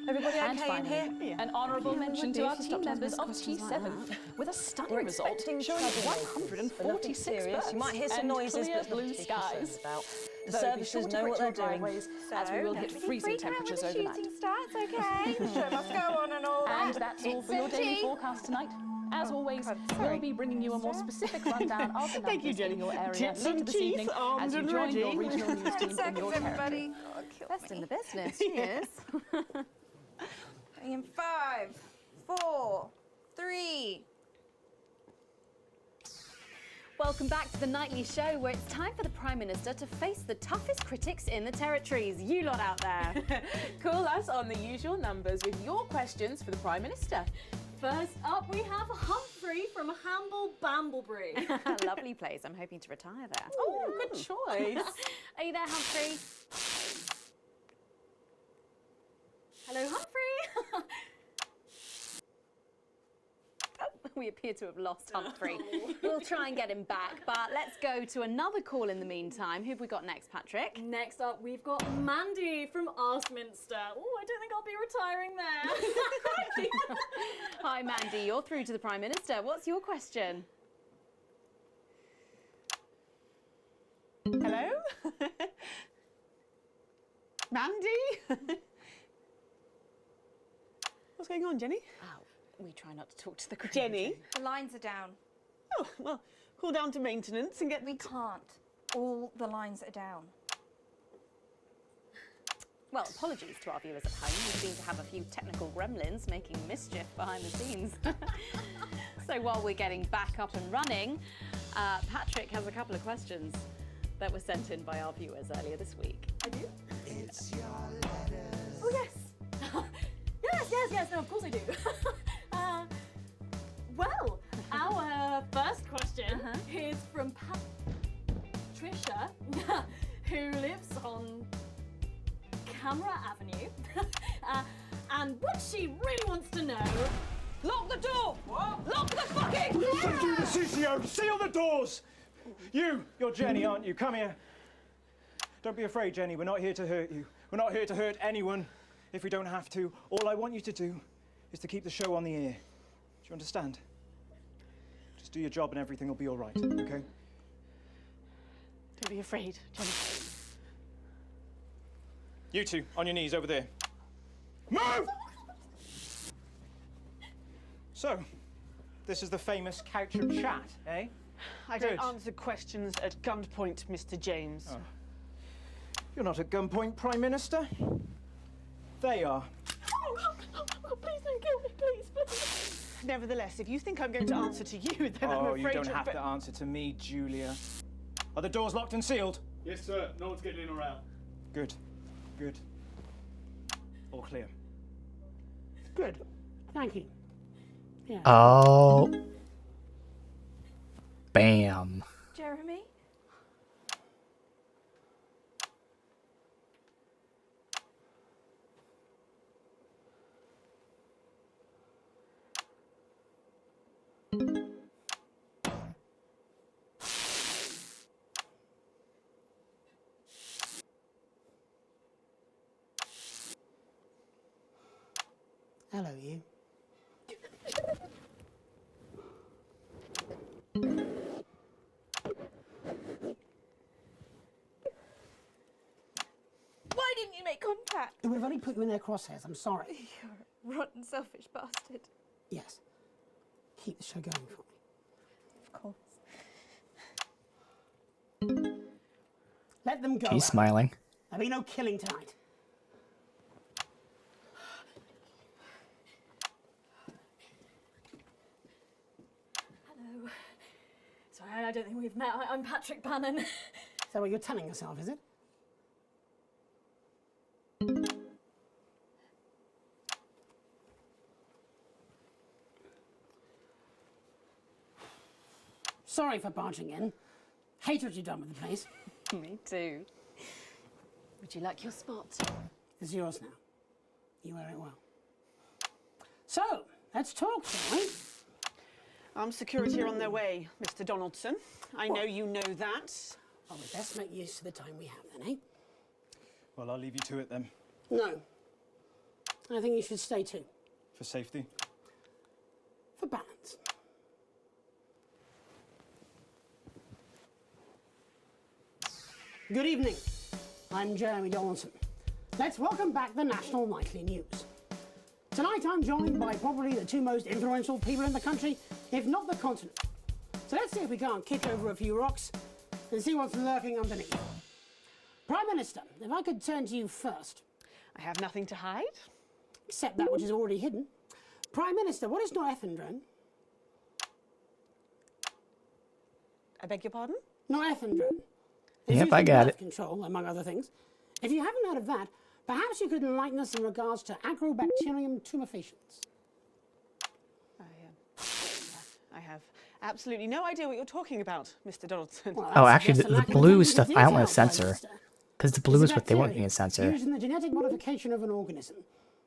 U: Everybody
R: And
U: okay in
R: finally,
U: here? An honourable mention to our team members of T7, with a stunning result showing 146 births
N: You might hear some
U: and
N: noises,
U: clear
N: but
U: blue
N: nothing to be concerned
U: skies.
N: about. The
U: Though be
N: services
U: sure to
N: know
U: grit
N: what
U: your
N: they're doing.
U: driveways, as we will hit freezing temperatures overnight.
F: Starts, okay? The show must go on and all that.
U: And that's all for your daily forecast tonight. As always, we'll be bringing you a more specific rundown of the numbers in your area
P: Tits
U: later
P: and
U: this
P: teeth
U: evening
P: armed
U: as you
P: and
U: join
P: ready.
U: your regional news team in your territory.
R: Best in the business, she is.
F: In 5, 4, 3.
D: Welcome back to the Nightly Show, where it's time for the Prime Minister to face the toughest critics in the territories. You lot out there.
V: Call us on the usual numbers with your questions for the Prime Minister.
Q: First up, we have Humphrey from Hamble Bamblebury.
D: Lovely place. I'm hoping to retire there.
V: Oh, good choice.
Q: Are you there, Humphrey? Hello, Humphrey.
D: We appear to have lost Humphrey. We'll try and get him back, but let's go to another call in the meantime. Who have we got next, Patrick?
Q: Next up, we've got Mandy from Askminster. Oh, I don't think I'll be retiring there.
D: Hi, Mandy. You're through to the Prime Minister. What's your question?
P: Hello? Mandy? What's going on, Jenny?
D: Oh, we try not to talk to the crew.
P: Jenny?
F: The lines are down.
P: Oh, well, call down to maintenance and get...
F: We can't. All the lines are down.
D: Well, apologies to our viewers at home. We seem to have a few technical gremlins making mischief behind the scenes. So while we're getting back up and running, Patrick has a couple of questions that were sent in by our viewers earlier this week.
Q: I do?
S: It's your letters.
Q: Oh, yes. yes, no, of course I do. Well, our first question is from Patricia, who lives on Camera Avenue. And what she really wants to know...
P: Lock the door! What? Lock the fucking
L: Listen to the CCO! Seal the doors! You're Jenny, aren't you? Come here. Don't be afraid, Jenny. We're not here to hurt you. We're not here to hurt anyone if we don't have to. All I want you to do is to keep the show on the air. Do you understand? Just do your job and everything will be all right, okay?
P: Don't be afraid, Jenny.
L: You two, on your knees over there. Move! So, this is the famous couch of chat, eh?
P: I don't answer questions at gunpoint, Mr. James.
L: Oh. You're not at gunpoint, Prime Minister. They are.
P: Oh, please don't kill me, please. Nevertheless, if you think I'm going to answer to you, then I'm afraid
L: you don't have to answer to me, Julia. Are the doors locked and sealed?
M: Yes, sir. No one's getting in or out.
L: Good. Good. All clear.
P: Good. Thank you. Yeah.
A: Oh. Bam.
F: Jeremy?
N: Hello, you.
F: Why didn't you make contact?
N: We've only put you in their crosshairs. I'm sorry.
F: You're a rotten, selfish bastard.
N: Yes. Keep the show going for me.
F: Of course.
N: Let them go.
A: She's smiling.
N: There'll be no killing tonight.
I: I don't think we've met. I'm Patrick Bannon.
N: Is that what you're telling yourself, is it? Sorry for barging in. Hate what you've done with the place.
R: Me too. Would you like your spot?
N: It's yours now. You wear it well. So, let's talk, shall we?
P: Armed security are on their way, Mr. Donaldson. I know you know that.
N: Well, we best make use of the time we have then, eh?
L: Well, I'll leave you to it then.
N: No. I think you should stay too.
L: For safety?
N: For balance. Good evening. I'm Jeremy Donaldson. Let's welcome back the National Nightly News. Tonight I'm joined by probably the two most influential people in the country, if not the continent. So let's see if we can't kick over a few rocks and see what's lurking underneath. Prime Minister, if I could turn to you first.
P: I have nothing to hide.
N: Except that which is already hidden. Prime Minister, what is norethindrone?
P: I beg your pardon?
N: Norethindrone.
A: Yep, I got it.
N: Control, among other things. If you haven't heard of that, perhaps you could enlighten us in regards to Agrobacterium tumefaciens.
P: I have absolutely no idea what you're talking about, Mr. Donaldson.
N: Well,
A: Oh, actually, the blue stuff I don't want to censor. Because the blue is what they want me to censor.
N: Used in the genetic modification of an organism.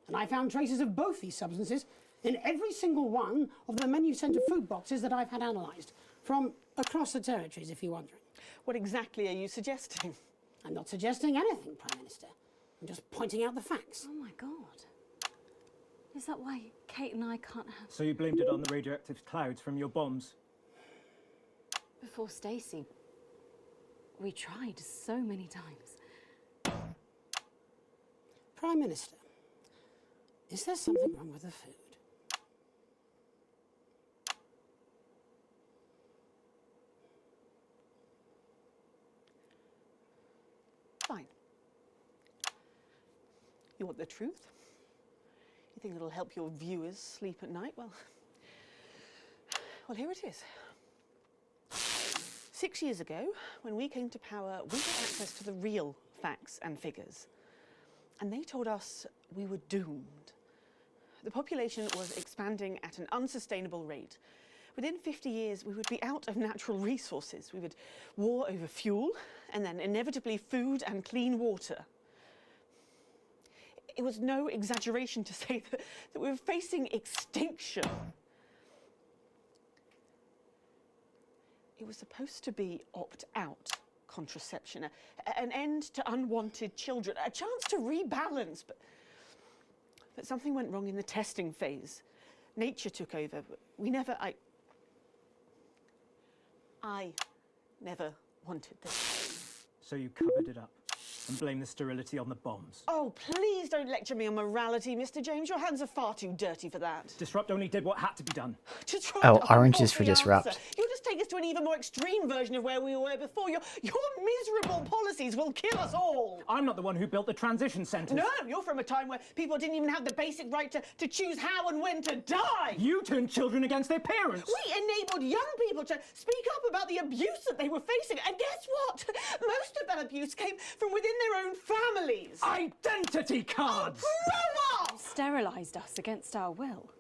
N: And I found traces of both these substances in every single one of the menu centre food boxes that I've had analysed. From across the territories, if you're wondering.
P: What exactly are you suggesting?
N: I'm not suggesting anything, Prime Minister. I'm just pointing out the facts.
I: Oh my God. Is that why Kate and I can't have...
L: So you blamed it on the radioactive clouds from your bombs?
I: Before Stacey, we tried so many times.
N: Prime Minister, is there something wrong with the food?
P: Fine. You want the truth? You think it'll help your viewers sleep at night? Well, here it is. 6 years ago, when we came to power, we got access to the real facts and figures. And they told us we were doomed. The population was expanding at an unsustainable rate. Within 50 years, we would be out of natural resources. We would war over fuel, and then inevitably food and clean water. It was no exaggeration to say that we were facing extinction. It was supposed to be opt-out contraception, an end to unwanted children, a chance to rebalance, but something went wrong in the testing phase. Nature took over. I never wanted this.
L: So you covered it up and blamed the sterility on the bombs?
P: Oh, please don't lecture me on morality, Mr. James. Your hands are far too dirty for that.
L: Disrupt only did what had to be done.
A: Oh, orange is for disrupt.
P: You'll just take us to an even more extreme version of where we were before. Your miserable policies will kill us all.
L: I'm not the one who built the transition centres.
P: No, you're from a time where people didn't even have the basic right to choose how and when to die.
L: You turned children against their parents.
P: We enabled young people to speak up about the abuse that they were facing. And guess what? Most of that abuse came from within their own families.
L: Identity cards!
P: Oh, grow up!
I: Sterilised us against our will.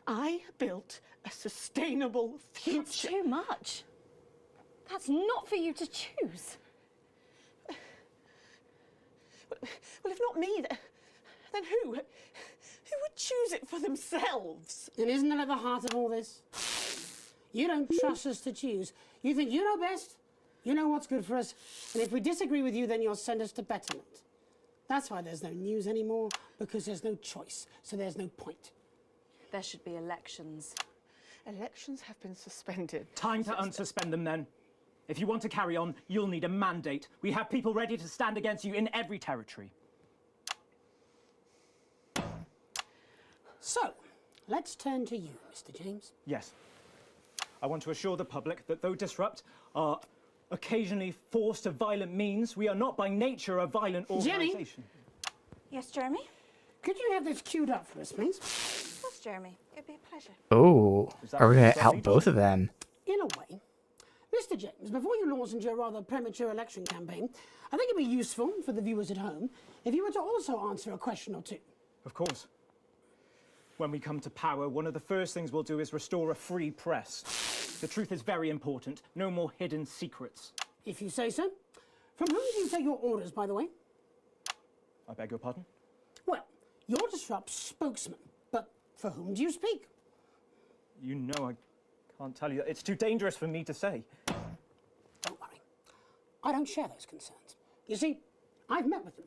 P: I built a sustainable future.
I: That's too much. That's not for you to choose.
P: Well, if not me, then who? Who would choose it for themselves?
N: And isn't that at the heart of all this? You don't trust us to choose. You think you know best, you know what's good for us, and if we disagree with you, then you'll send us to betterment. That's why there's no news anymore, because there's no choice, so there's no point.
I: There should be elections.
P: Elections have been suspended.
L: Time to unsuspend them then. If you want to carry on, you'll need a mandate. We have people ready to stand against you in every territory.
N: So, let's turn to you, Mr. James.
L: Yes. I want to assure the public that though Disrupt are occasionally forced to violent means, we are not by nature a violent organisation.
N: Jenny?
F: Yes, Jeremy?
N: Could you have this queued up for us, please?
F: What's Jeremy. It'd be a pleasure.
A: Oh, are we gonna out both of them?
N: In a way. Mr. James, before you launch into your rather premature election campaign, I think it'd be useful for the viewers at home if you were to also answer a question or two.
L: Of course. When we come to power, one of the first things we'll do is restore a free press. The truth is very important. No more hidden secrets.
N: If you say so. From whom do you take your orders, by the way?
L: I beg your pardon?
N: Well, you're Disrupt's spokesman, but for whom do you speak?
L: You know I can't tell you. It's too dangerous for me to say.
N: Don't worry. I don't share those concerns. You see, I've met with them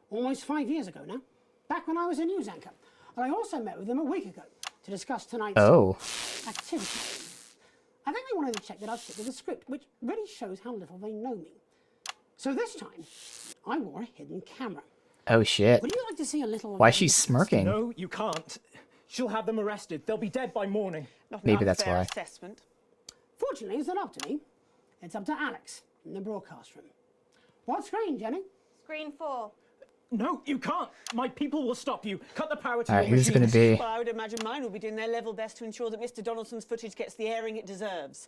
N: almost 5 years ago now, back when I was a news anchor. And I also met with them a week ago to discuss tonight's activity. I think they wanted to check that I'd stick with the script, which really shows how little they know me. So this time, I wore a hidden camera.
A: Oh shit.
N: Would you like to see a little...
A: Why is she smirking?
L: No, you can't. She'll have them arrested. They'll be dead by morning.
A: Maybe that's why.
P: Assessment.
N: Fortunately, it's not up to me. It's up to Alex in the broadcast room. What screen, Jenny?
F: Screen 4.
L: No, you can't. My people will stop you. Cut the power to
A: Alright,
L: your
A: who's
L: machines.
A: gonna be?
P: Well, I would imagine mine will be doing their level best to ensure that Mr. Donaldson's footage gets the airing it deserves.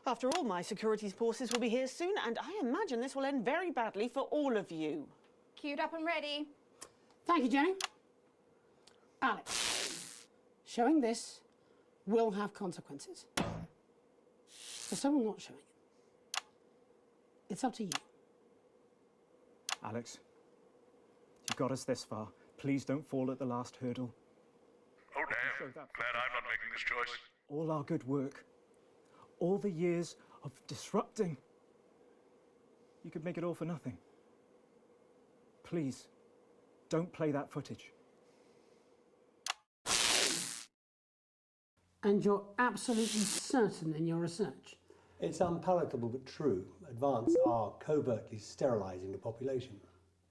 P: After all, my security forces will be here soon, and I imagine this will end very badly for all of you.
F: Queued up and ready.
N: Thank you, Jenny. Alex, showing this will have consequences. For someone not showing it, it's up to you.
L: Alex, you got us this far. Please don't fall at the last hurdle.
E: Oh damn, glad I'm not making this choice.
L: All our good work, all the years of disrupting, you could make it all for nothing. Please, don't play that footage.
N: And you're absolutely certain in your research?
G: It's unpalatable but true. Advance are covertly sterilising the population.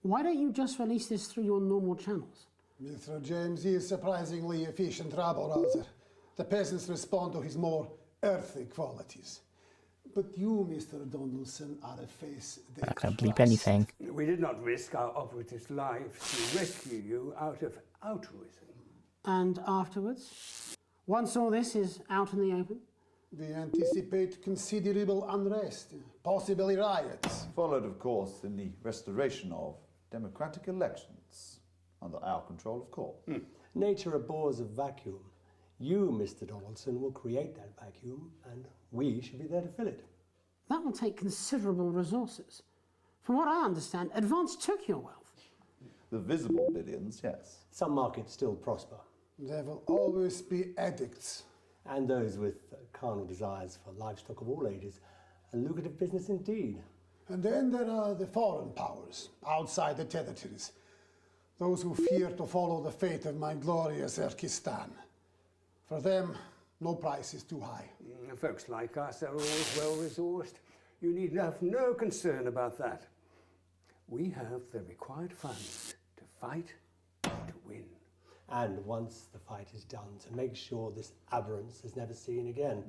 N: Why don't you just release this through your normal channels?
K: Mr. James is surprisingly efficient rabble-rouser. The peasants respond to his more earthly qualities. But you, Mr. Donaldson, are a face they
A: I'm not gonna bleep anything.
W: We did not risk our operatives' lives to rescue you out of altruism.
N: And afterwards? Once all this is out in the open?
K: We anticipate considerable unrest, possibly riots.
X: Followed, of course, in the restoration of democratic elections, under our control, of course.
G: Nature abhors a vacuum. You, Mr. Donaldson, will create that vacuum, and we should be there to fill it.
N: That will take considerable resources. From what I understand, Advance took your wealth.
X: The visible billions, yes.
G: Some markets still prosper.
K: There will always be addicts.
G: And those with carnal desires for livestock of all ages. A lucrative business indeed.
K: And then there are the foreign powers, outside the territories. Those who fear to follow the fate of my glorious Erkistan. For them, no price is too high.
W: Folks like us are always well-resourced. You need have no concern about that. We have the required funds to fight, to win.
G: And once the fight is done, to make sure this aberrance is never seen again.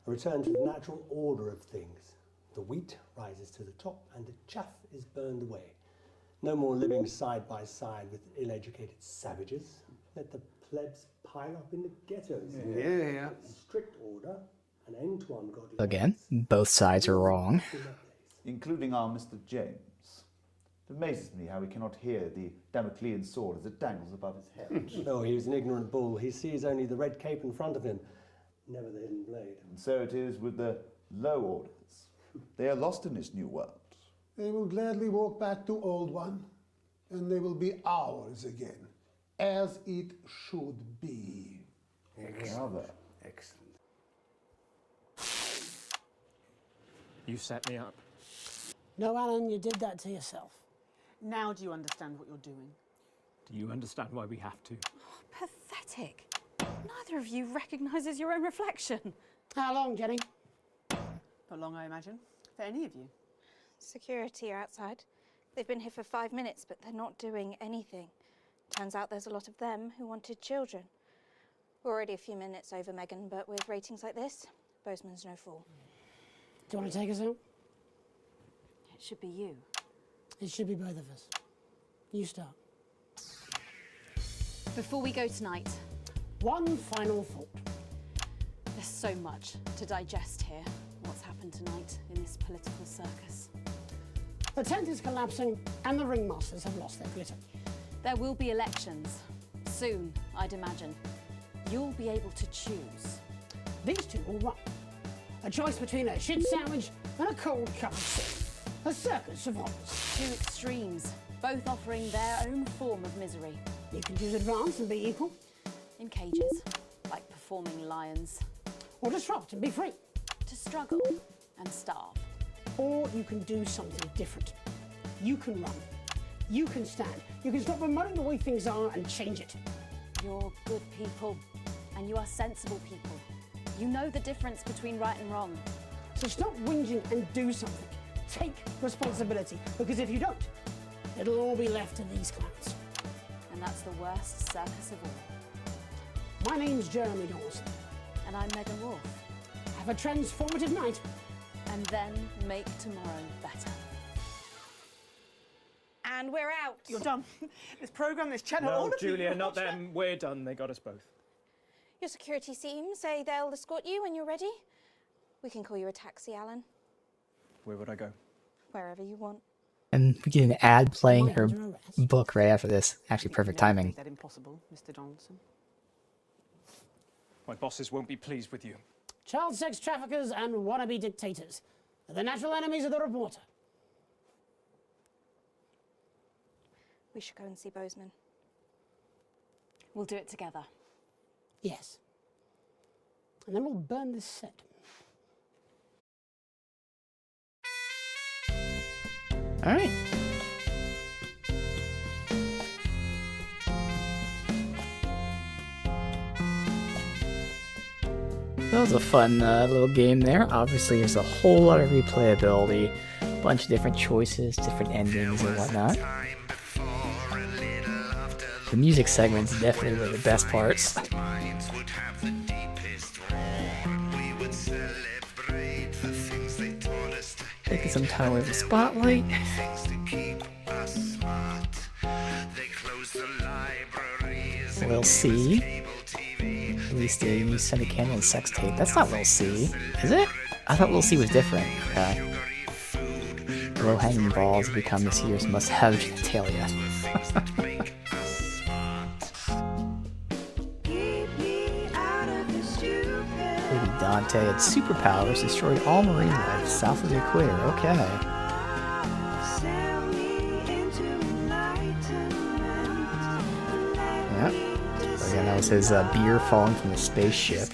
G: A return to the natural order of things. The wheat rises to the top and the chaff is burned away. No more living side by side with ill-educated savages. Let the plebs pile up in the ghettos.
W: Yeah.
G: Strict order, an end to ungodly.
A: Again, both sides are wrong.
X: Including our Mr. James. It amazes me how he cannot hear the Damoclean sword as it dangles above his head.
G: Oh, he's an ignorant bull. He sees only the red cape in front of him, never the hidden blade.
X: And so it is with the low orders. They are lost in this new world.
K: They will gladly walk back to Old One, and they will be ours again, as it should be.
X: Excellent.
W: Excellent.
L: You set me up.
N: No, Alan, you did that to yourself.
P: Now do you understand what you're doing?
L: Do you understand why we have to?
R: Pathetic. Neither of you recognises your own reflection.
N: How long, Jenny?
P: For long, I imagine. For any of you.
F: Security are outside. They've been here for 5 minutes, but they're not doing anything. Turns out there's a lot of them who wanted children. We're already a few minutes over, Megan, but with ratings like this, Bozeman's no fool.
N: Do you want to take us out?
R: It should be you.
N: It should be both of us. You start.
R: Before we go tonight,
N: one final thought.
D: There's so much to digest here. What's happened tonight in this political circus?
N: The tent is collapsing and the ringmasters have lost their glitter.
D: There will be elections. Soon, I'd imagine. You'll be able to choose.
N: These two will run. A choice between a shit sandwich and a cold cup of soup. A circus of horrors.
D: Two extremes, both offering their own form of misery.
N: You can choose advance and be equal.
D: In cages, like performing lions.
N: Or disrupt and be free.
D: To struggle and starve.
N: Or you can do something different. You can run. You can stand. You can stop promoting the way things are and change it.
D: You're good people, and you are sensible people. You know the difference between right and wrong.
N: So stop whinging and do something. Take responsibility, because if you don't, it'll all be left to these clowns.
D: And that's the worst circus of all.
N: My name's Jeremy Dawson.
D: And I'm Megan Wolf.
N: Have a transformative night.
D: And then make tomorrow better.
F: And we're out.
P: You're done. This programme, this channel, all
L: No,
P: of you.
L: Julia, not them. We're done. They got us both.
F: Your security team say they'll escort you when you're ready. We can call you a taxi, Alan.
L: Where would I go?
F: Wherever you want.
A: And we get an ad playing her book right after this. Actually, perfect timing.
P: Is that impossible, Mr. Donaldson?
L: My bosses won't be pleased with you.
N: Child sex traffickers and wannabe dictators are the natural enemies of the reporter.
F: We should go and see Bozeman.
D: We'll do it together.
N: Yes. And then we'll burn this set.
A: All right. That was a fun little game there. Obviously, there's a whole lot of replayability, a bunch of different choices, different endings and whatnot. The music segments definitely were the best parts. Taking some time away from the spotlight. Lil C. Released a new Sunny Canyon sex tape. That's not Lil C, is it? I thought Lil C was different. Okay. Low-hanging balls become this year's must-have genitalia. Lady Dante had superpowers, destroyed all marine life south of the equator. Okay. Yep. Again, that was his beer falling from the spaceship.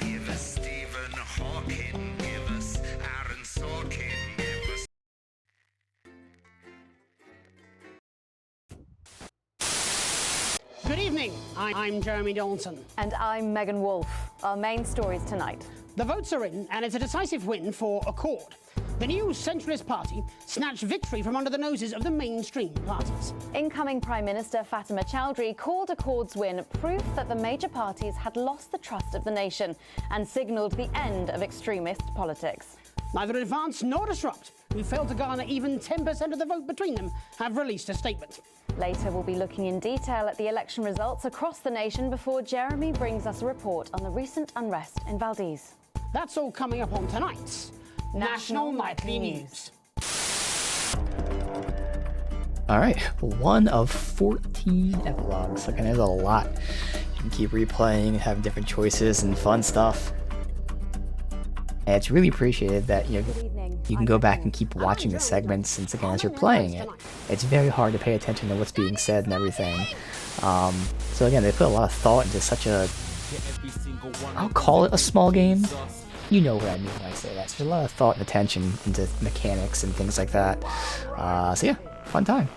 N: Good evening. I'm Jeremy Dawson.
D: And I'm Megan Wolf. Our main stories tonight.
N: The votes are in, and it's a decisive win for Accord. The new centralist party snatched victory from under the noses of the mainstream parties.
D: Incoming Prime Minister Fatima Chowdhury called Accord's win proof that the major parties had lost the trust of the nation and signalled the end of extremist politics.
N: Neither Advance nor Disrupt, who failed to garner even 10% of the vote between them, have released a statement.
D: Later, we'll be looking in detail at the election results across the nation before Jeremy brings us a report on the recent unrest in Valdez.
N: That's all coming up on tonight's National Nightly News.
A: Alright, one of 14 epilogues. Again, there's a lot. You can keep replaying and have different choices and fun stuff. And it's really appreciated that you can go back and keep watching the segments since again as you're playing it. It's very hard to pay attention to what's being said and everything. So again, they put a lot of thought into such a, I'll call it a small game. You know what I mean when I say that. So there's a lot of thought and attention into mechanics and things like that. So yeah, fun time.